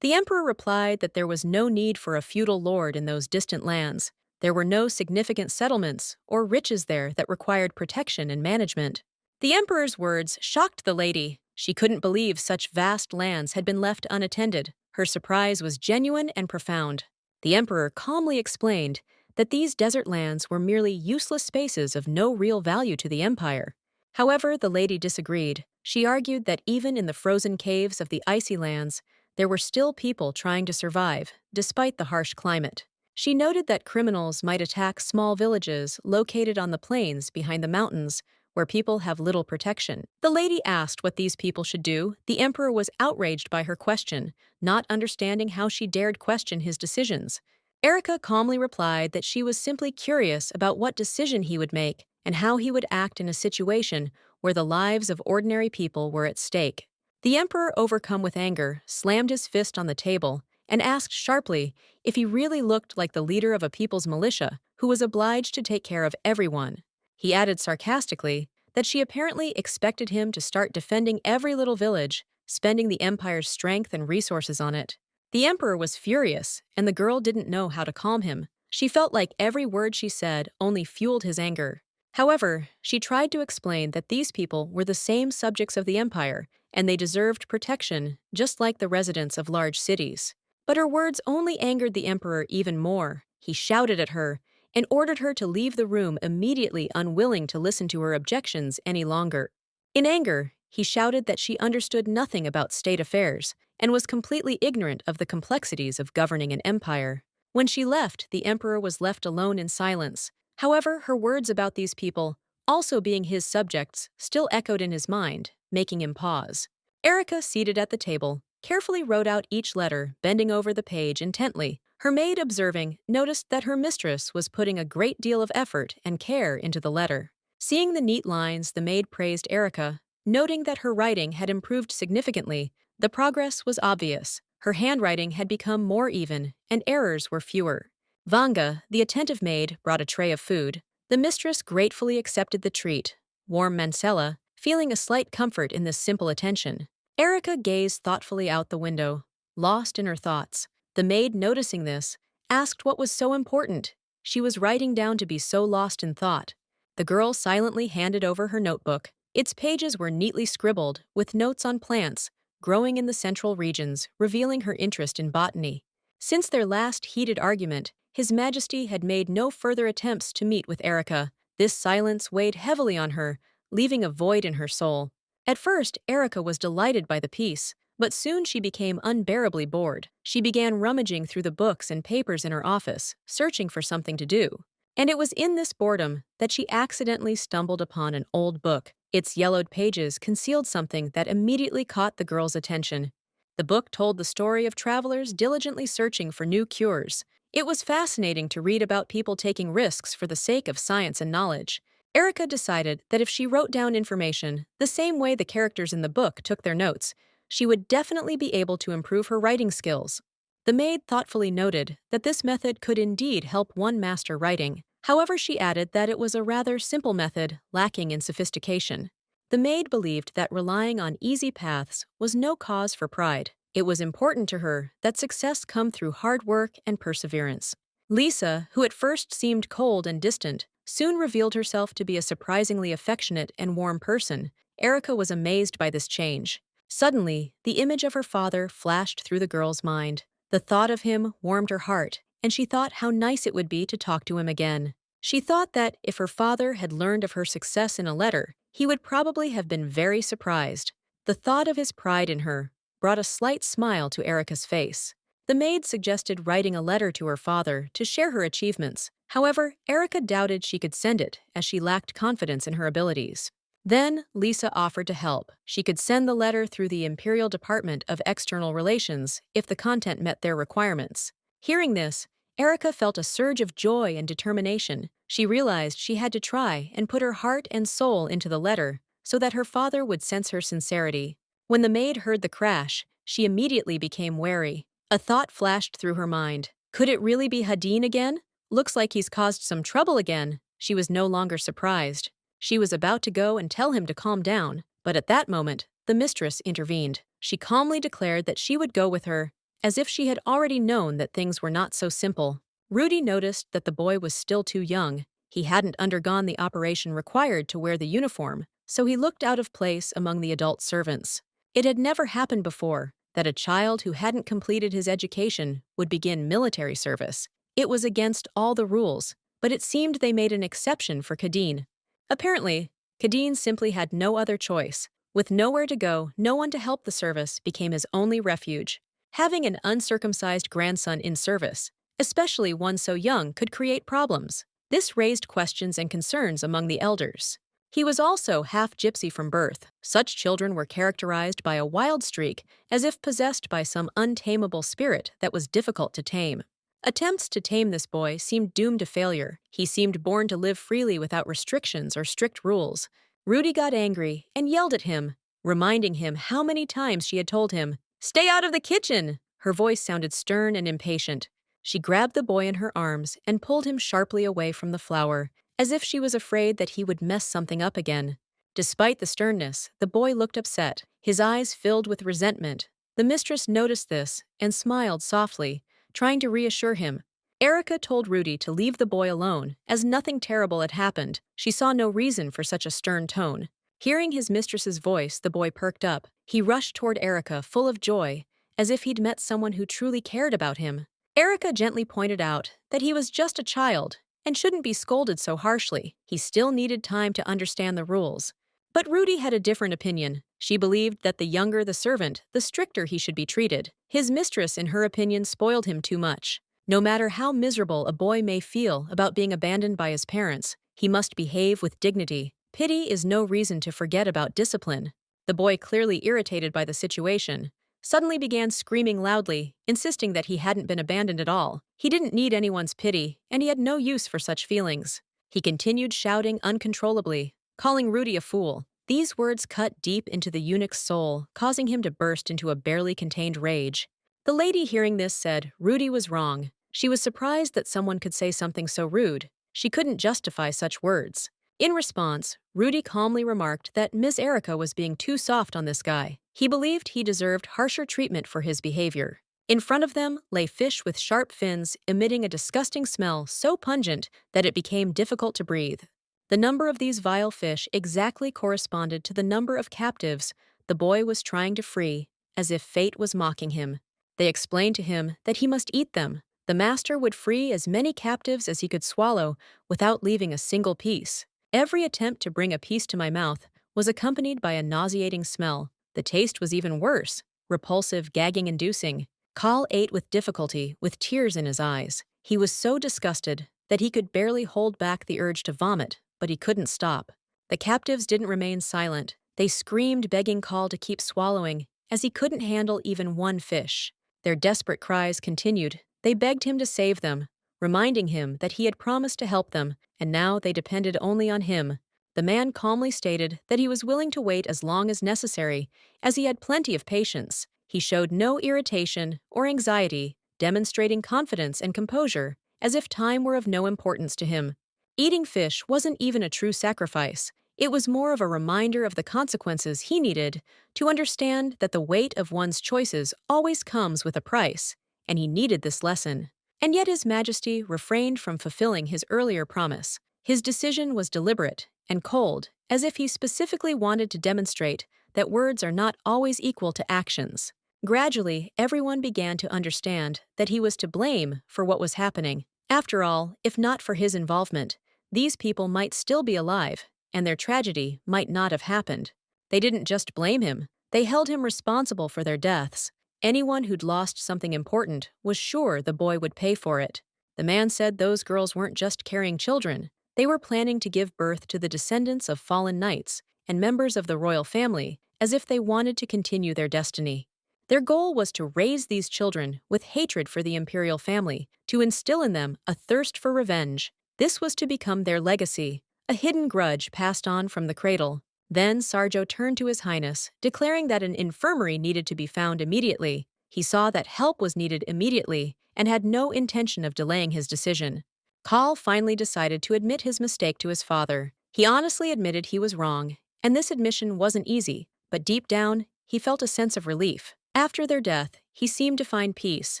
The emperor replied that there was no need for a feudal lord in those distant lands. There were no significant settlements or riches there that required protection and management. The emperor's words shocked the lady. She couldn't believe such vast lands had been left unattended. Her surprise was genuine and profound. The emperor calmly explained that these desert lands were merely useless spaces of no real value to the empire. However, the lady disagreed. She argued that even in the frozen caves of the icy lands, there were still people trying to survive, despite the harsh climate. She noted that criminals might attack small villages located on the plains behind the mountains, where people have little protection. The lady asked what these people should do. The emperor was outraged by her question, not understanding how she dared question his decisions. Erica calmly replied that she was simply curious about what decision he would make and how he would act in a situation where the lives of ordinary people were at stake. The emperor, overcome with anger, slammed his fist on the table and asked sharply if he really looked like the leader of a people's militia who was obliged to take care of everyone. He added sarcastically that she apparently expected him to start defending every little village, spending the empire's strength and resources on it. The emperor was furious, and the girl didn't know how to calm him. She felt like every word she said only fueled his anger. However, she tried to explain that these people were the same subjects of the empire, and they deserved protection, just like the residents of large cities. But her words only angered the emperor even more. He shouted at her and ordered her to leave the room immediately, unwilling to listen to her objections any longer. In anger, he shouted that she understood nothing about state affairs and was completely ignorant of the complexities of governing an empire. When she left, the emperor was left alone in silence. However, her words about these people, also being his subjects, still echoed in his mind, making him pause. Erica, seated at the table, carefully wrote out each letter, bending over the page intently. Her maid, observing, noticed that her mistress was putting a great deal of effort and care into the letter. Seeing the neat lines, the maid praised Erica, noting that her writing had improved significantly. The progress was obvious. Her handwriting had become more even, and errors were fewer. Vanga, the attentive maid, brought a tray of food. The mistress gratefully accepted the treat. Warm Mancella, feeling a slight comfort in this simple attention. Erica gazed thoughtfully out the window, lost in her thoughts. The maid, noticing this, asked what was so important. She was writing down to be so lost in thought. The girl silently handed over her notebook. Its pages were neatly scribbled, with notes on plants growing in the central regions, revealing her interest in botany. Since their last heated argument, His Majesty had made no further attempts to meet with Erica. This silence weighed heavily on her, leaving a void in her soul. At first, Erica was delighted by the peace, but soon she became unbearably bored. She began rummaging through the books and papers in her office, searching for something to do. And it was in this boredom that she accidentally stumbled upon an old book. Its yellowed pages concealed something that immediately caught the girl's attention. The book told the story of travelers diligently searching for new cures. It was fascinating to read about people taking risks for the sake of science and knowledge. Erica decided that if she wrote down information the same way the characters in the book took their notes, she would definitely be able to improve her writing skills. The maid thoughtfully noted that this method could indeed help one master writing. However, she added that it was a rather simple method, lacking in sophistication. The maid believed that relying on easy paths was no cause for pride. It was important to her that success come through hard work and perseverance. Lisa, who at first seemed cold and distant, soon revealed herself to be a surprisingly affectionate and warm person. Erica was amazed by this change. Suddenly, the image of her father flashed through the girl's mind. The thought of him warmed her heart, and she thought how nice it would be to talk to him again. She thought that if her father had learned of her success in a letter, he would probably have been very surprised. The thought of his pride in her brought a slight smile to Erica's face. The maid suggested writing a letter to her father to share her achievements. However, Erica doubted she could send it as she lacked confidence in her abilities. Then, Lisa offered to help. She could send the letter through the Imperial Department of External Relations if the content met their requirements. Hearing this, Erica felt a surge of joy and determination. She realized she had to try and put her heart and soul into the letter so that her father would sense her sincerity. When the maid heard the crash, she immediately became wary. A thought flashed through her mind. Could it really be Hadin again? Looks like he's caused some trouble again. She was no longer surprised. She was about to go and tell him to calm down, but at that moment, the mistress intervened. She calmly declared that she would go with her, as if she had already known that things were not so simple. Rudy noticed that the boy was still too young. He hadn't undergone the operation required to wear the uniform, so he looked out of place among the adult servants. It had never happened before that a child who hadn't completed his education would begin military service. It was against all the rules, but it seemed they made an exception for Kadeen. Apparently, Kadeen simply had no other choice. With nowhere to go, no one to help the service became his only refuge. Having an uncircumcised grandson in service, especially one so young, could create problems. This raised questions and concerns among the elders. He was also half gypsy from birth. Such children were characterized by a wild streak, as if possessed by some untamable spirit that was difficult to tame. Attempts to tame this boy seemed doomed to failure. He seemed born to live freely without restrictions or strict rules. Rudy got angry and yelled at him, reminding him how many times she had told him, "Stay out of the kitchen!" Her voice sounded stern and impatient. She grabbed the boy in her arms and pulled him sharply away from the flower, as if she was afraid that he would mess something up again. Despite the sternness, the boy looked upset, his eyes filled with resentment. The mistress noticed this and smiled softly, trying to reassure him. Erica told Rudy to leave the boy alone, as nothing terrible had happened. She saw no reason for such a stern tone. Hearing his mistress's voice, the boy perked up. He rushed toward Erica, full of joy, as if he'd met someone who truly cared about him. Erica gently pointed out that he was just a child and shouldn't be scolded so harshly. He still needed time to understand the rules. But Rudy had a different opinion. She believed that the younger the servant, the stricter he should be treated. His mistress, in her opinion, spoiled him too much. No matter how miserable a boy may feel about being abandoned by his parents, he must behave with dignity. Pity is no reason to forget about discipline. The boy, clearly irritated by the situation, suddenly began screaming loudly, insisting that he hadn't been abandoned at all. He didn't need anyone's pity, and he had no use for such feelings. He continued shouting uncontrollably, calling Rudy a fool. These words cut deep into the eunuch's soul, causing him to burst into a barely contained rage. The lady, hearing this, said Rudy was wrong. She was surprised that someone could say something so rude. She couldn't justify such words. In response, Rudy calmly remarked that Miss Erica was being too soft on this guy. He believed he deserved harsher treatment for his behavior. In front of them lay fish with sharp fins, emitting a disgusting smell so pungent that it became difficult to breathe. The number of these vile fish exactly corresponded to the number of captives the boy was trying to free, as if fate was mocking him. They explained to him that he must eat them. The master would free as many captives as he could swallow without leaving a single piece. Every attempt to bring a piece to my mouth was accompanied by a nauseating smell. The taste was even worse, repulsive, gagging-inducing. Kal ate with difficulty, with tears in his eyes. He was so disgusted that he could barely hold back the urge to vomit, but he couldn't stop. The captives didn't remain silent. They screamed, begging Kal to keep swallowing, as he couldn't handle even one fish. Their desperate cries continued. They begged him to save them, reminding him that he had promised to help them, and now they depended only on him. The man calmly stated that he was willing to wait as long as necessary, as he had plenty of patience. He showed no irritation or anxiety, demonstrating confidence and composure, as if time were of no importance to him. Eating fish wasn't even a true sacrifice. It was more of a reminder of the consequences he needed to understand that the weight of one's choices always comes with a price, and he needed this lesson. And yet His Majesty refrained from fulfilling his earlier promise. His decision was deliberate and cold, as if he specifically wanted to demonstrate that words are not always equal to actions. Gradually, everyone began to understand that he was to blame for what was happening. After all, if not for his involvement, these people might still be alive, and their tragedy might not have happened. They didn't just blame him, they held him responsible for their deaths. Anyone who'd lost something important was sure the boy would pay for it. The man said those girls weren't just carrying children, they were planning to give birth to the descendants of fallen knights and members of the royal family, as if they wanted to continue their destiny. Their goal was to raise these children with hatred for the imperial family, to instill in them a thirst for revenge. This was to become their legacy, a hidden grudge passed on from the cradle. Then Sarjo turned to His Highness, declaring that an infirmary needed to be found immediately. He saw that help was needed immediately and had no intention of delaying his decision. Kaul finally decided to admit his mistake to his father. He honestly admitted he was wrong, and this admission wasn't easy, but deep down, he felt a sense of relief. After their death, he seemed to find peace,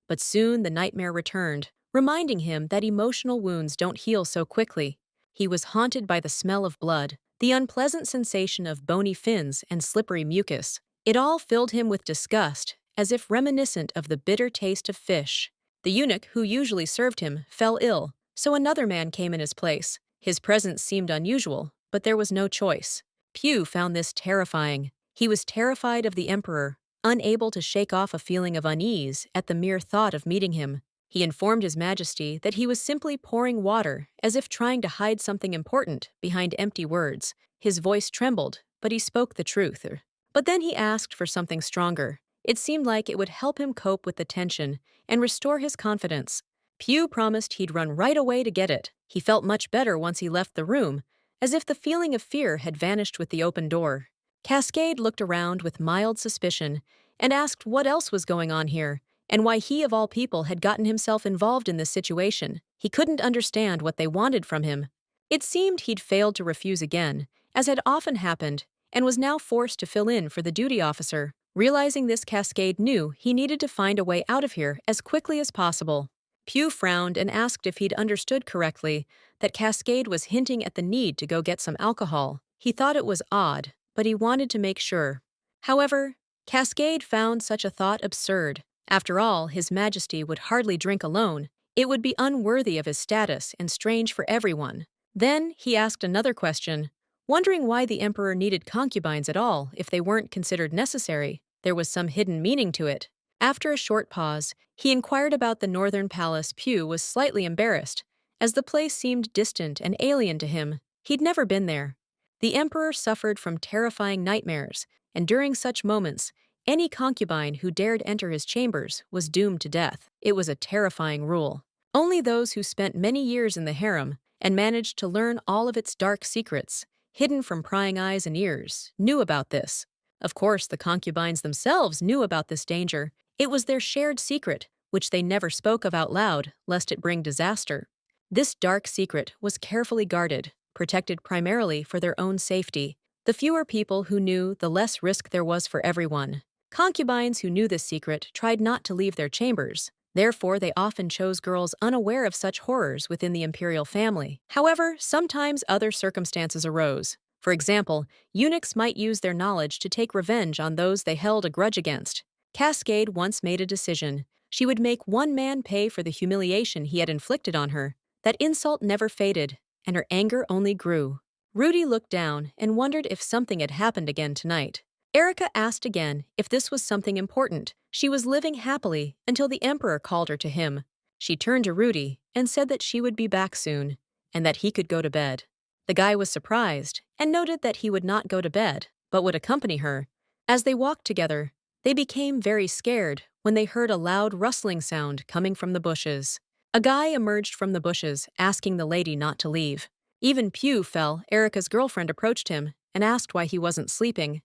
but soon the nightmare returned, reminding him that emotional wounds don't heal so quickly. He was haunted by the smell of blood, the unpleasant sensation of bony fins and slippery mucus. It all filled him with disgust, as if reminiscent of the bitter taste of fish. The eunuch who usually served him fell ill, so another man came in his place. His presence seemed unusual, but there was no choice. Pew found this terrifying. He was terrified of the emperor, unable to shake off a feeling of unease at the mere thought of meeting him. He informed His Majesty that he was simply pouring water, as if trying to hide something important behind empty words. His voice trembled, but he spoke the truth. But then he asked for something stronger. It seemed like it would help him cope with the tension and restore his confidence. Pew promised he'd run right away to get it. He felt much better once he left the room, as if the feeling of fear had vanished with the open door. Cascade looked around with mild suspicion and asked what else was going on here, and why he of all people had gotten himself involved in this situation. He couldn't understand what they wanted from him. It seemed he'd failed to refuse again, as had often happened, and was now forced to fill in for the duty officer. Realizing this, Cascade knew he needed to find a way out of here as quickly as possible. Pew frowned and asked if he'd understood correctly that Cascade was hinting at the need to go get some alcohol. He thought it was odd, but he wanted to make sure. However, Cascade found such a thought absurd. After all, His Majesty would hardly drink alone. It would be unworthy of his status and strange for everyone. Then he asked another question, wondering why the emperor needed concubines at all if they weren't considered necessary. There was some hidden meaning to it. After a short pause, he inquired about the northern palace. Pew was slightly embarrassed, as the place seemed distant and alien to him. He'd never been there. The emperor suffered from terrifying nightmares, and during such moments, any concubine who dared enter his chambers was doomed to death. It was a terrifying rule. Only those who spent many years in the harem and managed to learn all of its dark secrets, hidden from prying eyes and ears, knew about this. Of course, the concubines themselves knew about this danger. It was their shared secret, which they never spoke of out loud, lest it bring disaster. This dark secret was carefully guarded, protected primarily for their own safety. The fewer people who knew, the less risk there was for everyone. Concubines who knew this secret tried not to leave their chambers. Therefore, they often chose girls unaware of such horrors within the imperial family. However, sometimes other circumstances arose. For example, eunuchs might use their knowledge to take revenge on those they held a grudge against. Cascade once made a decision. She would make one man pay for the humiliation he had inflicted on her. That insult never faded, and her anger only grew. Rudy looked down and wondered if something had happened again tonight. Erica asked again if this was something important. She was living happily until the emperor called her to him. She turned to Rudy and said that she would be back soon, and that he could go to bed. The guy was surprised and noted that he would not go to bed, but would accompany her. As they walked together, they became very scared when they heard a loud rustling sound coming from the bushes. A guy emerged from the bushes, asking the lady not to leave. Even Pew fell. Erica's girlfriend approached him and asked why he wasn't sleeping.